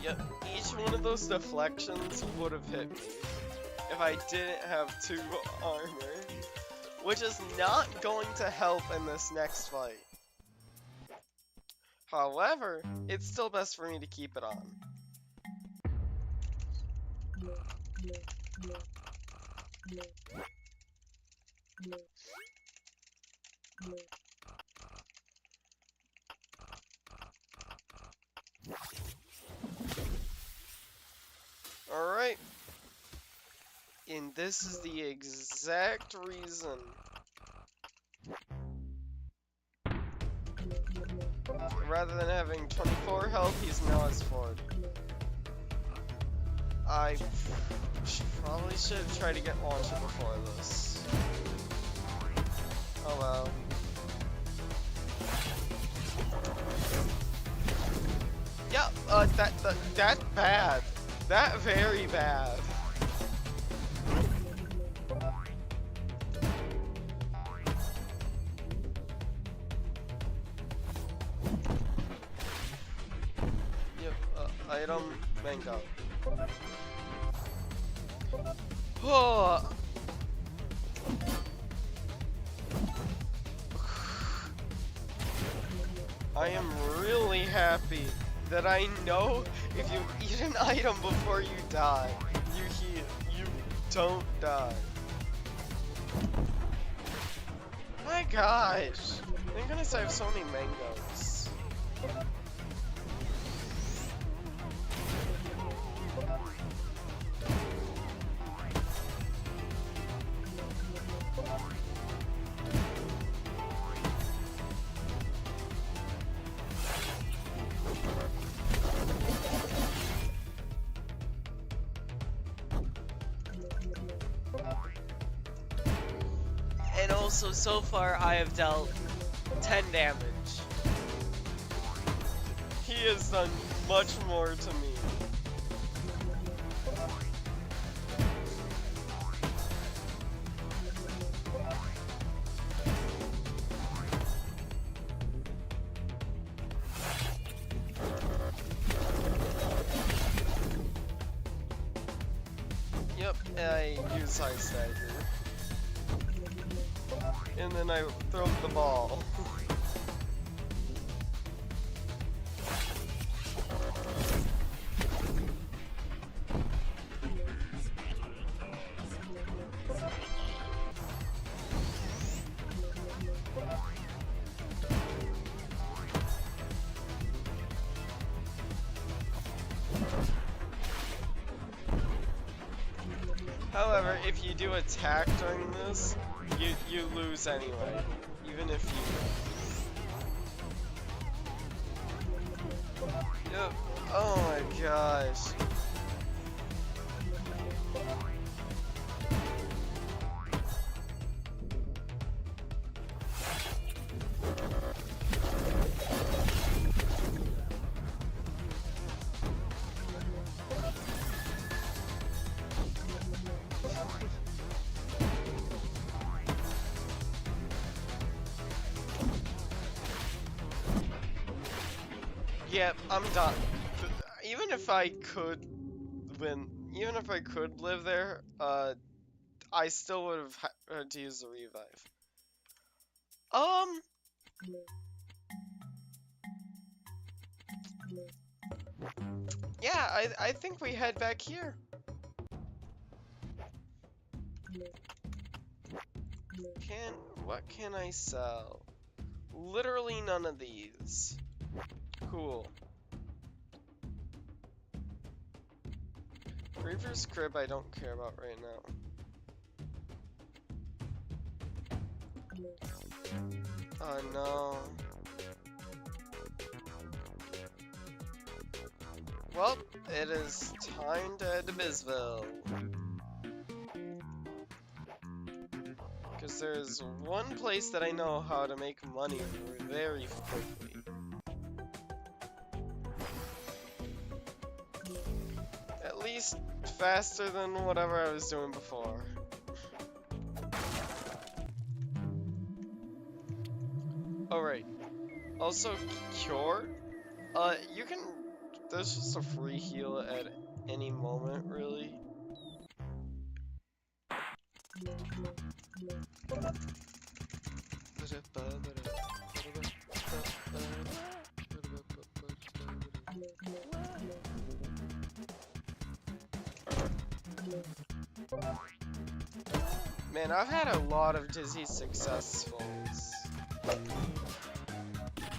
Yep, each one of those deflections would have hit me if I didn't have 2 armor, which is not going to help in this next fight. However, it's still best for me to keep it on. Alright. And this is the exact reason rather than having 24 health, he's now has 40. I probably should have tried to get launched before this. Oh well. Yeah, that bad. That very bad. Yep, item, mango. Oh. I am really happy that I know if you eat an item before you die, you don't die. My gosh, thank goodness I have so many mangoes. And also, so far, I have dealt 10 damage. He has done much more to me. Yep, I use Ice Dagger. And then I throw the ball. However, if you do attack during this, you lose anyway, even if you... Yep. Oh my gosh. Yep, I'm done. Even if I could win, even if I could live there, I still would have had to use the revive. Yeah, I think we head back here. What can I sell? Literally none of these. Cool. Reaper's Crib I don't care about right now. Oh no. Well, it is time to head to Bizville. Because there's one place that I know how to make money very quickly. At least faster than whatever I was doing before. Alright. Also, Cure. You can... There's just a free heal at any moment, really. Man, I've had a lot of Dizzy successfuls.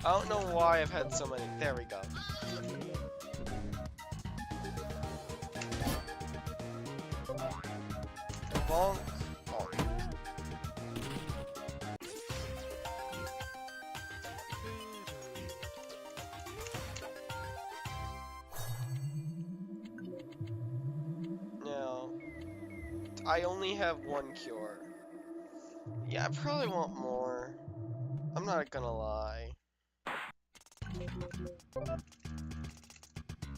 I don't know why I've had so many. There we go. Bonk. Bonk. Now, I only have one cure. Yeah, I probably want more. I'm not gonna lie.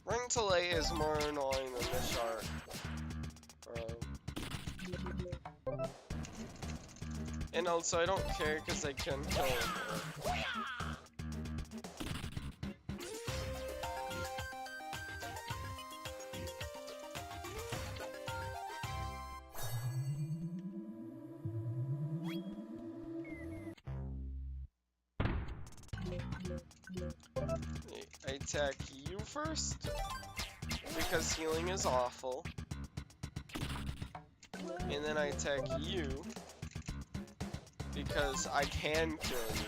Ring to Lay is more annoying than the shark. And also, I don't care because I can kill him. I attack you first, because healing is awful. And then I attack you, because I can kill you.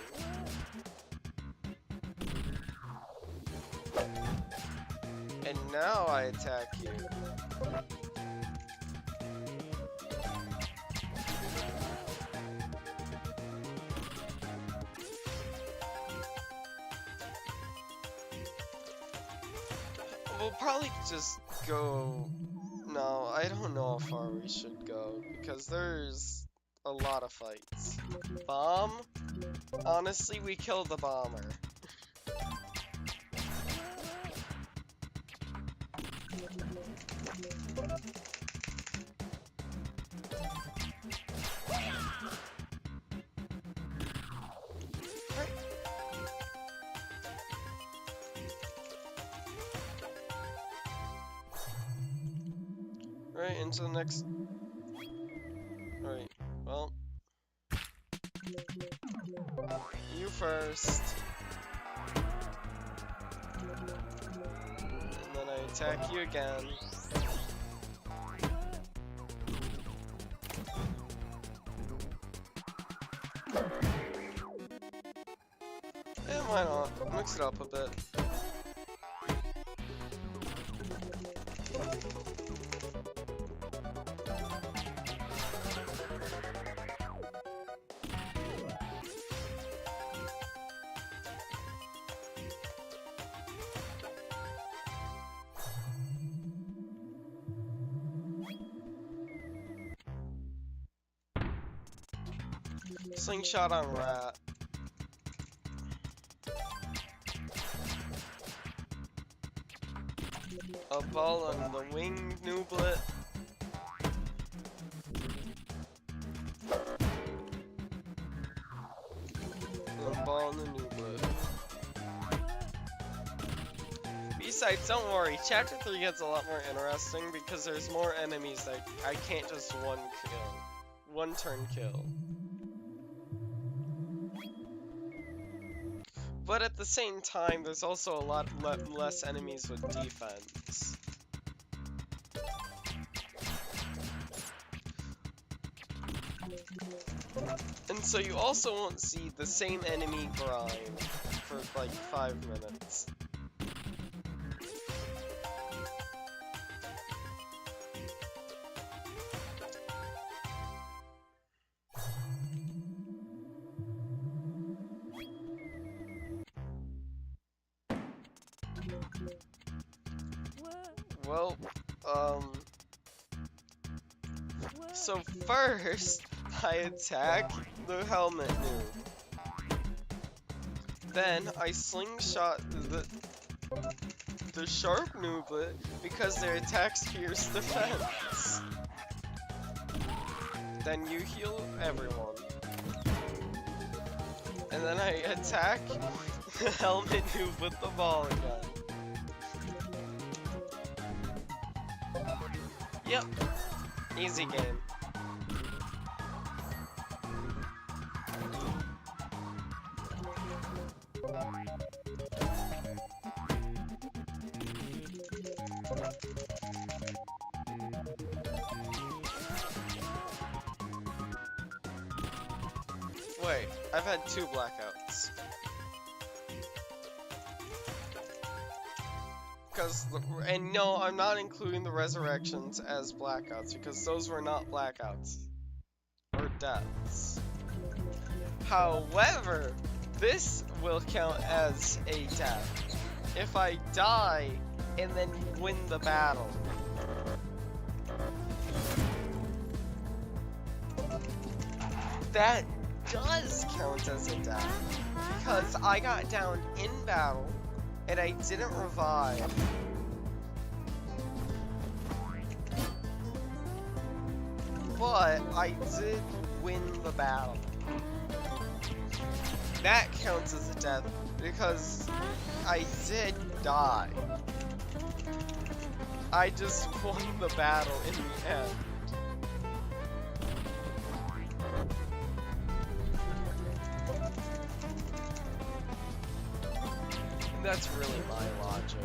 And now I attack you. We'll probably just go... No, I don't know how far we should go, because there's a lot of fights. Bomb? Honestly, we killed the bomber. Right, into the next... Right, well... You first. And then I attack you again. And why not? Mix it up a bit. Slingshot on rat. A ball on the wing nooblet. And a ball on the nooblet. Besides, don't worry, Chapter 3 gets a lot more interesting because there's more enemies that I can't just one turn kill. But at the same time, there's also a lot less enemies with defense. And so you also won't see the same enemy grind for like 5 minutes. Well, so first, I attack the helmet noob. Then, I slingshot the sharp nooblet because their attacks pierce defense. Then you heal everyone. And then I attack the helmet noob with the ball again. Yep, easy game. Wait, I've had 2 blackouts. And no, I'm not including the resurrections as blackouts because those were not blackouts or deaths. However, this will count as a death if I die and then win the battle. That does count as a death because I got down in battle and I didn't revive. But I did win the battle. That counts as a death because I did die. I just won the battle in the end. That's really my logic.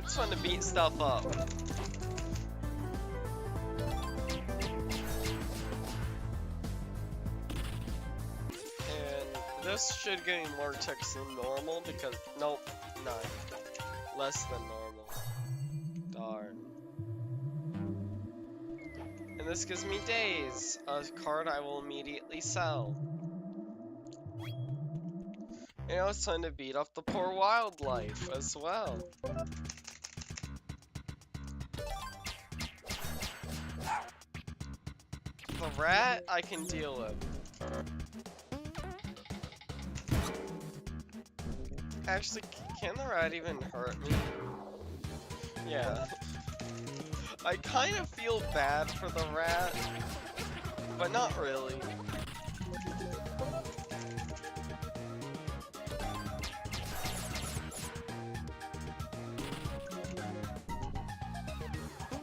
It's fun to beat stuff up. And this should gain more ticks than normal because, nope, 9. Less than normal. Darn. And this gives me days, a card I will immediately sell. You know, it's time to beat up the poor wildlife as well. The rat I can deal with. Actually, can the rat even hurt me? Yeah. I kind of feel bad for the rat, but not really.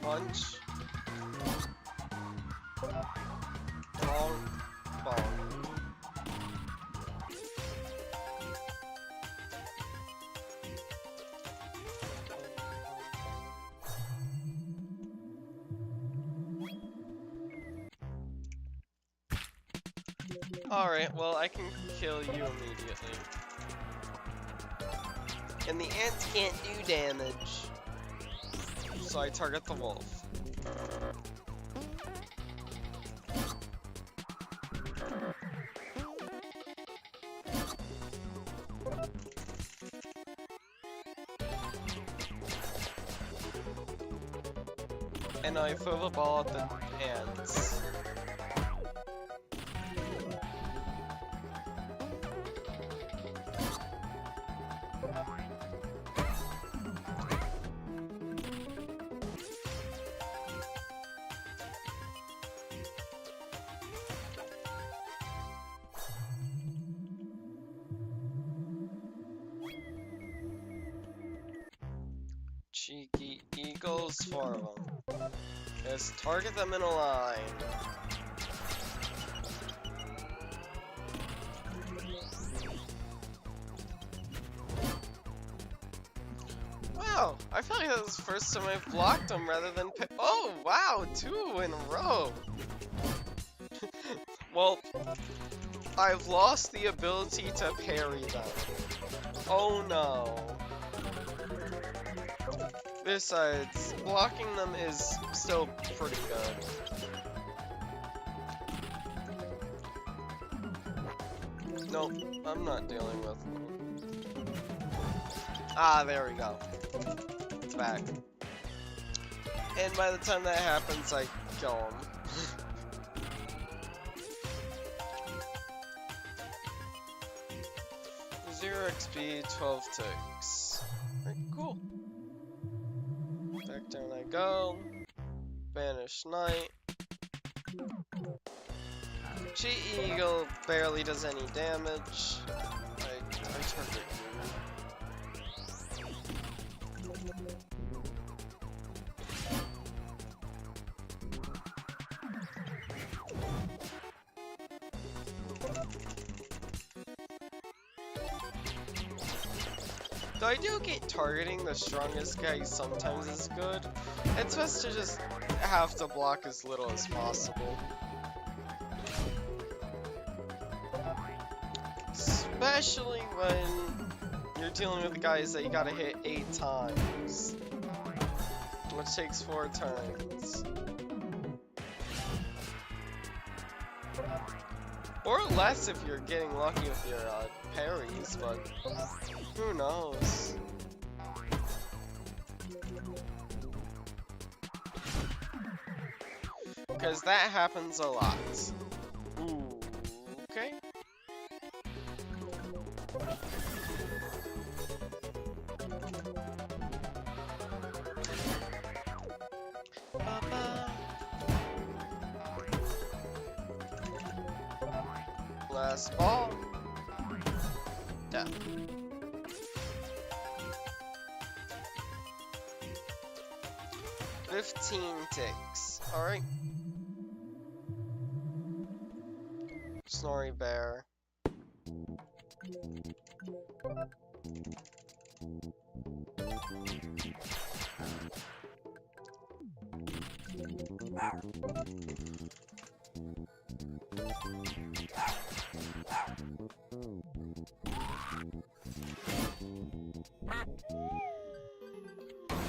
Punch. Bonk. Bonk. Alright, well, I can kill you immediately. And the ants can't do damage. So I target the wolf. And I throw the ball at the ants. Cheeky eagles, 4 of them. Just target them in a line. Wow, I feel like that was the first time I've blocked them rather than oh, wow, 2 in a row. Well, I've lost the ability to parry them. Oh no. Besides, blocking them is still pretty good. Nope, I'm not dealing with them. Ah, there we go. It's back. And by the time that happens, I kill him. 0 XP, 12 ticks. Alright, cool. Back down I go. Banish Knight. Cheat Eagle barely does any damage. I target you. Though I do get targeting the strongest guy sometimes is good, it's best to just have to block as little as possible. Especially when you're dealing with guys that you gotta hit 8 times, which takes 4 turns. Or less if you're getting lucky with your parries, but who knows? Because that happens a lot. Ooh, okay. Last ball. Death. $15 ticks. Alright. Snorri Bear.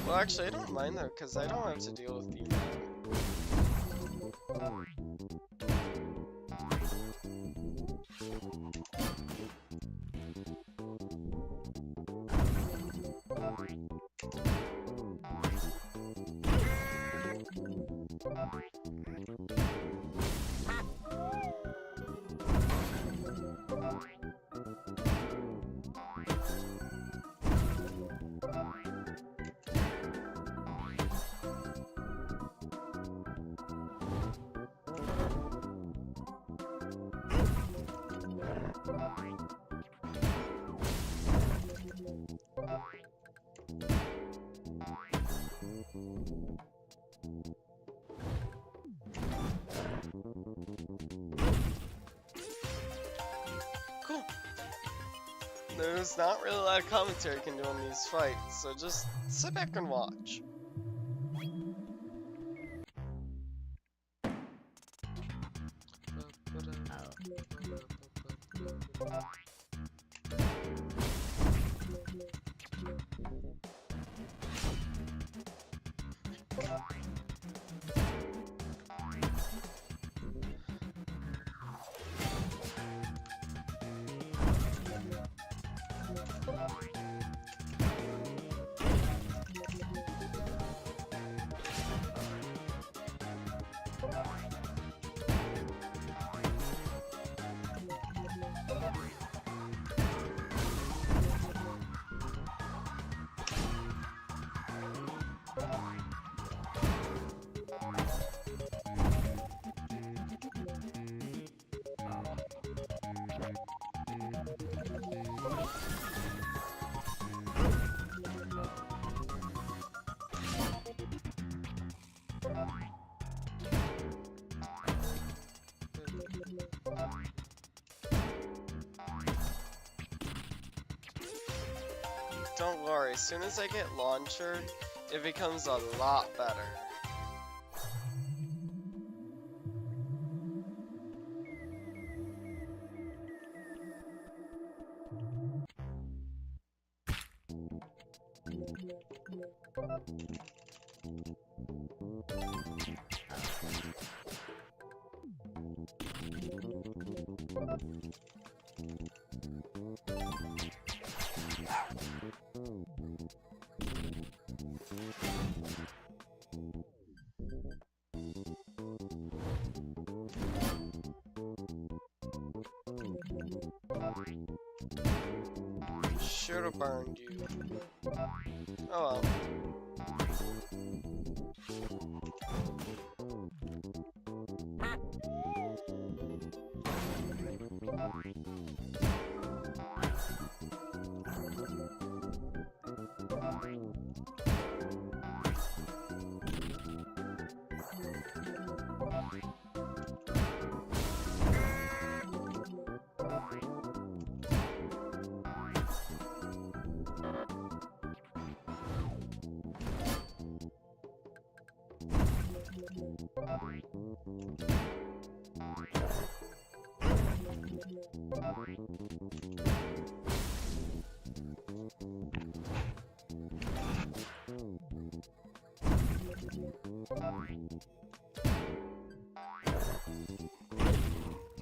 Well, actually, I don't mind though, because I don't have to deal with you. Cool. There's not really a lot of commentary you can do on these fights, so just sit back and watch. Don't worry, as soon as I get launcher, it becomes a lot better. Should have burned you. Oh well.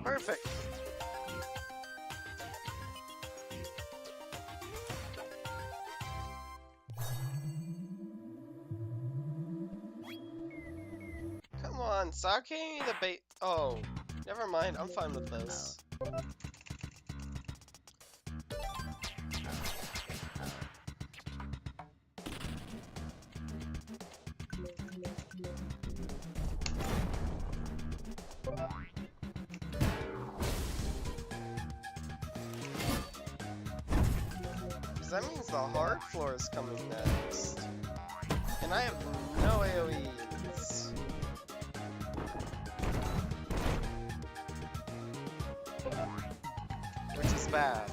Perfect. Come on, stop giving me the bait. Oh, never mind. I'm fine with this. That means the hard floor is coming next. And I have no AoEs. Which is bad.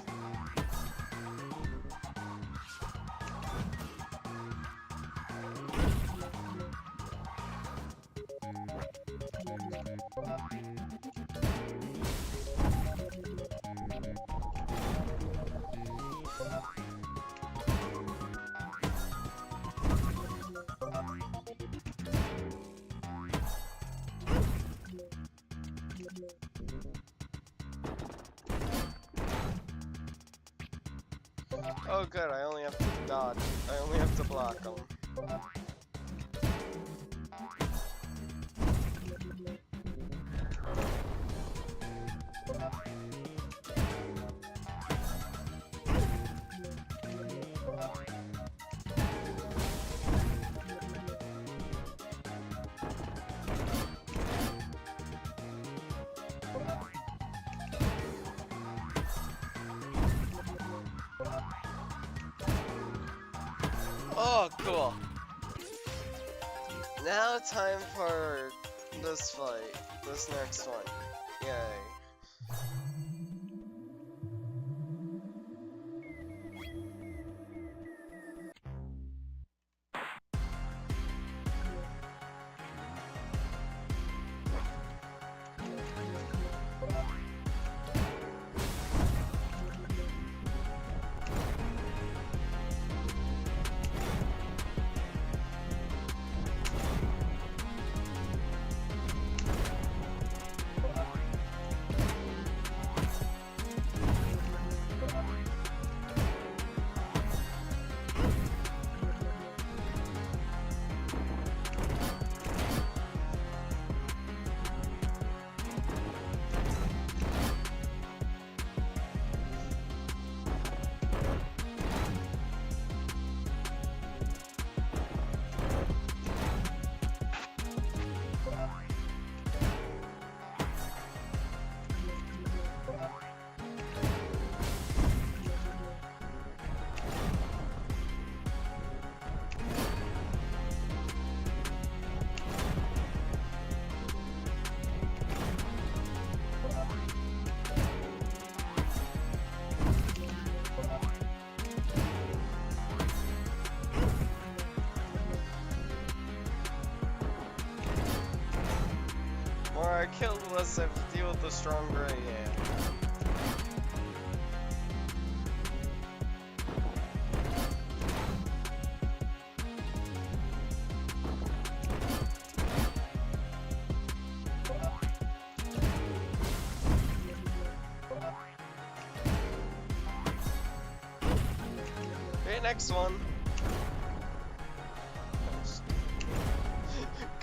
Oh good, I only have to dodge. I only have to block them. Oh, cool. Now time for this fight. This next one. Yay. The more I kill, the less I have to deal with, the stronger I am. Okay, next one.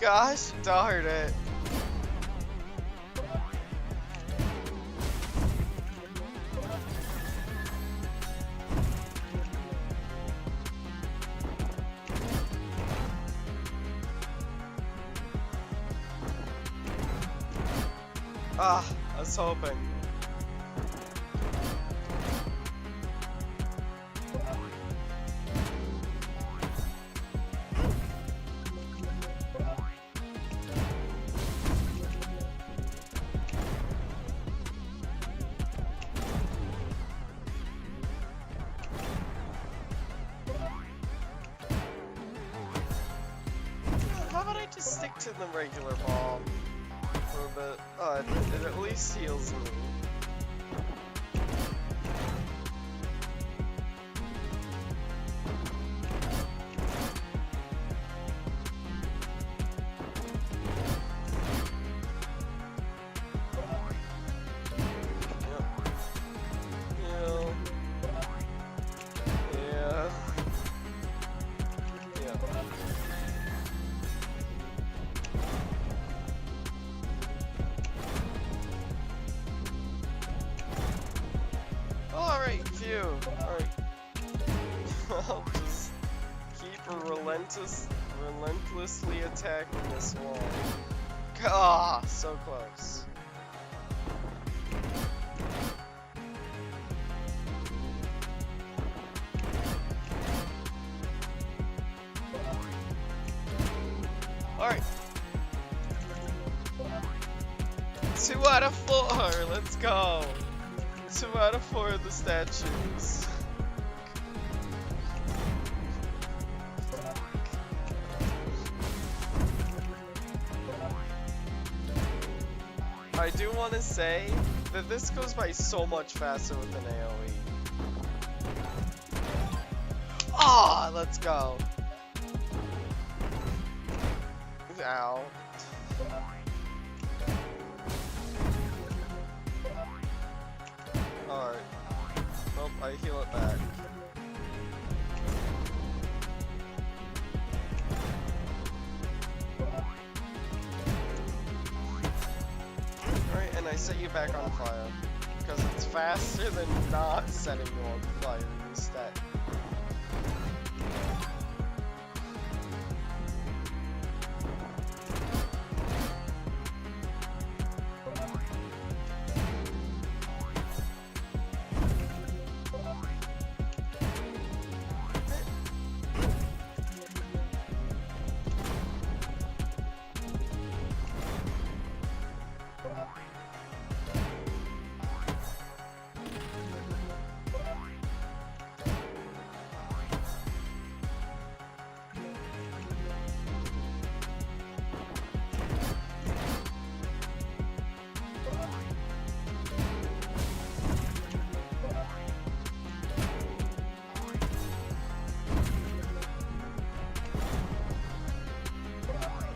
Gosh darn it. Ah, I was hoping. How about I just stick to the regular ball for a bit? Oh, it at least heals me. Alright, phew. Alright. I'll just keep relentlessly attacking this wall. Ah, so close. Alright. 2 out of 4, let's go. 2 out of 4 of the statues. I do want to say that this goes by so much faster with an AoE. Ah, let's go. Ow. Alright. Nope, I heal it back. Alright, and I set you back on fire. Because it's faster than not setting you on fire instead.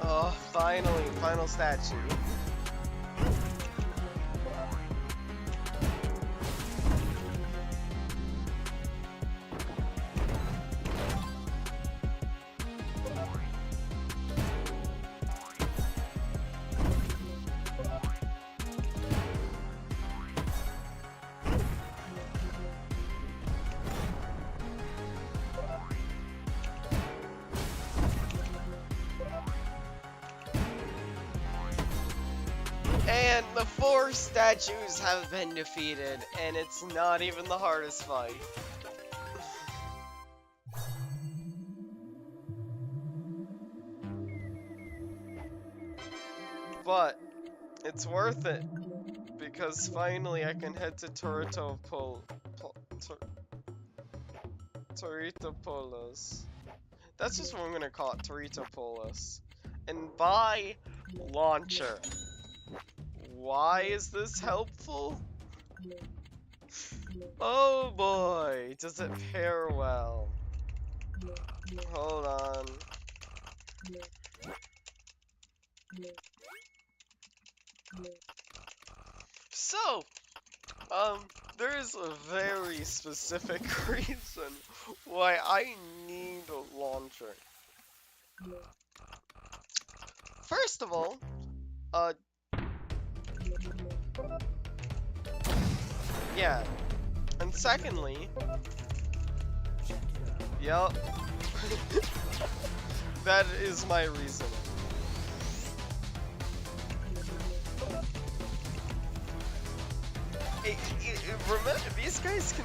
Oh, finally, final statue. And the 4 statues have been defeated, and it's not even the hardest fight. But it's worth it, because finally I can head to Toritopolis. That's just what I'm gonna call it, Toritopolis. And buy launcher. Why is this helpful? Oh boy, does it pair well? Hold on. So, there's a very specific reason why I need a launcher. First of all, yeah. And secondly, yup. That is my reason. Remember, these guys can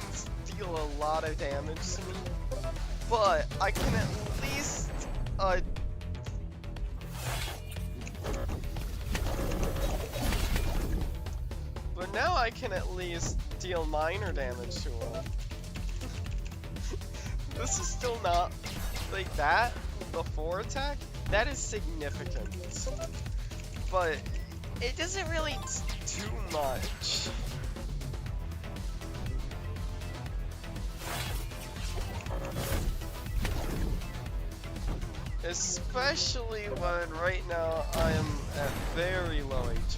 deal a lot of damage to me, but I can at least, but now I can at least deal minor damage to them. This is still not, like that, the 4 attack, that is significant. But it doesn't really do much. Especially when right now I am at very low HP.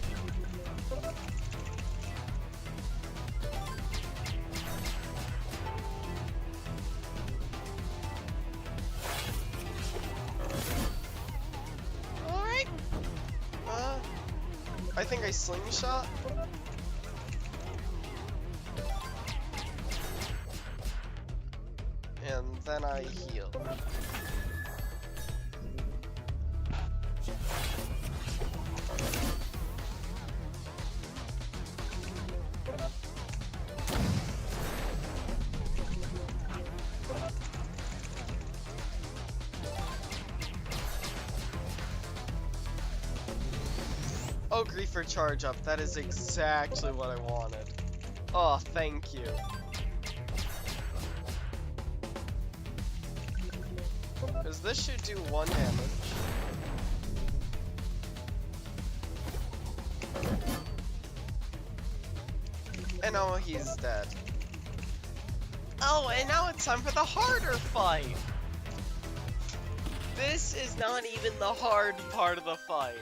Alright. I think I slingshot. And then I heal. Oh, Griefer charge up. That is exactly what I wanted. Oh, thank you. Because this should do 1 damage. I know he's dead. Oh, and now it's time for the harder fight. This is not even the hard part of the fight.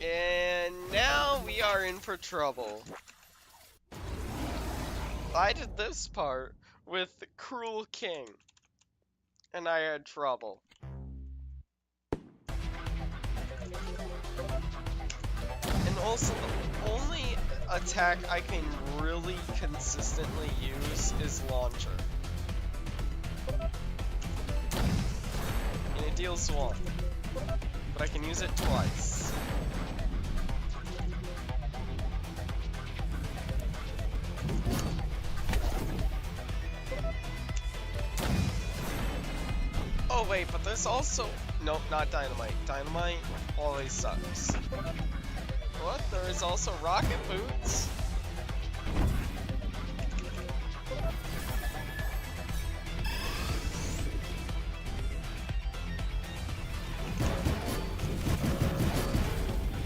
And now we are in for trouble. I did this part with the Cruel King, and I had trouble. And also, the only attack I can really consistently use is Launcher. And it deals 1, but I can use it twice. Oh wait, but there's also... Nope, not Dynamite. Dynamite always sucks. What? There is also Rocket Boots?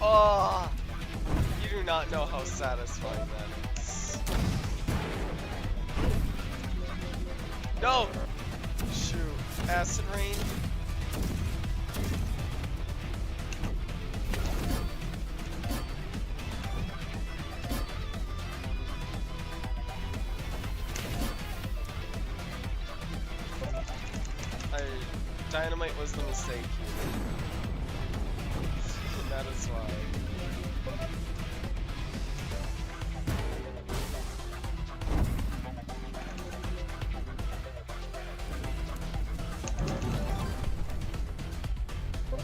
Oh! You do not know how satisfying that is. No! Shoot. Acid Rain. Dynamite was the mistake here. And that is why.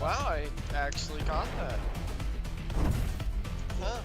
Wow, I actually got that. Huh.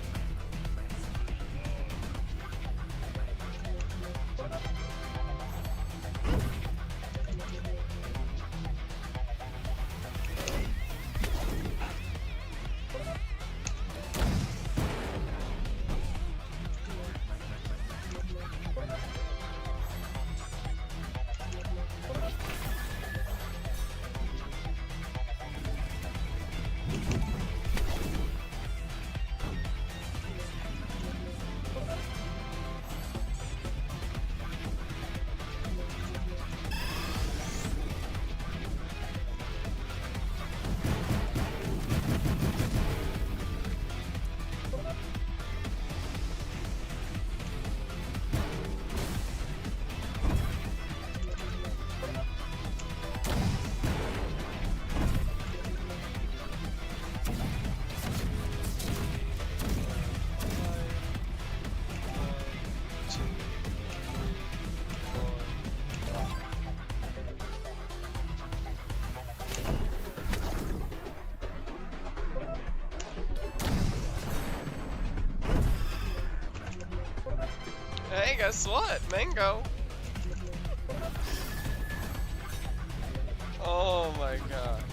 Hey, guess what? Mango. Oh my god.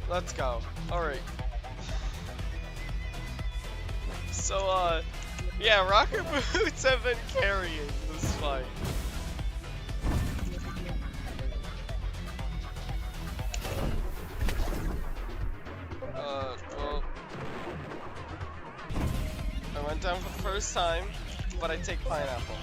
Let's go. Alright. So, yeah, Rocket Boots have been carrying this fight. Well, I went down for the first time, but I take pineapple.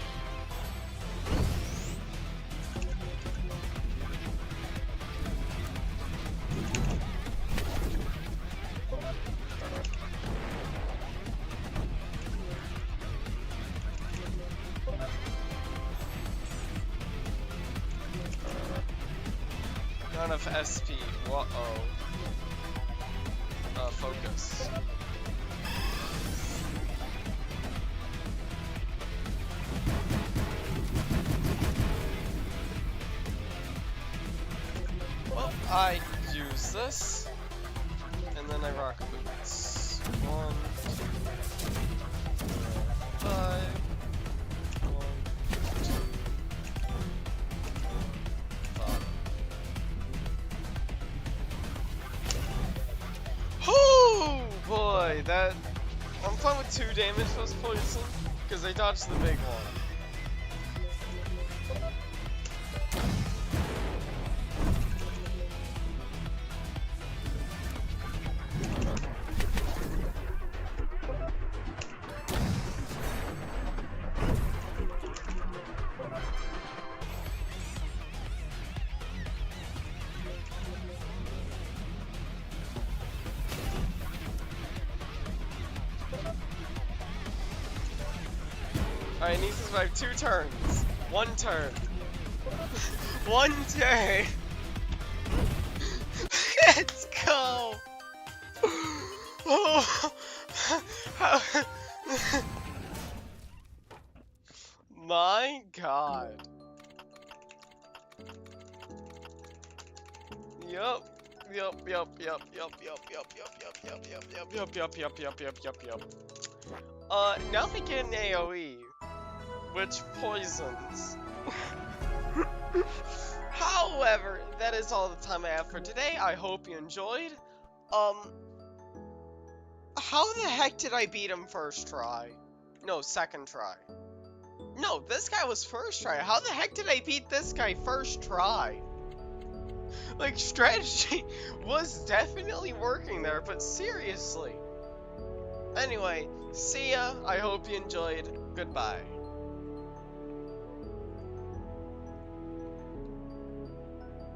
Not enough SP. Uh-oh. Focus. Well, I use this, and then I rock boots. 1, 2, 5. 1, 2, 5. Oh boy! Anyway, I'm fine with 2 damage plus poison, because I dodged the big one. Alright, I need to survive 2 turns. 1 turn. 1 turn. Let's go. Oh. My God. Yup. Now we get an AoE, which poisons. However, that is all the time I have for today. I hope you enjoyed. How the heck did I beat him first try? No, second try. No, this guy was first try. How the heck did I beat this guy first try? Like, strategy was definitely working there, but seriously. Anyway, see ya. I hope you enjoyed. Goodbye.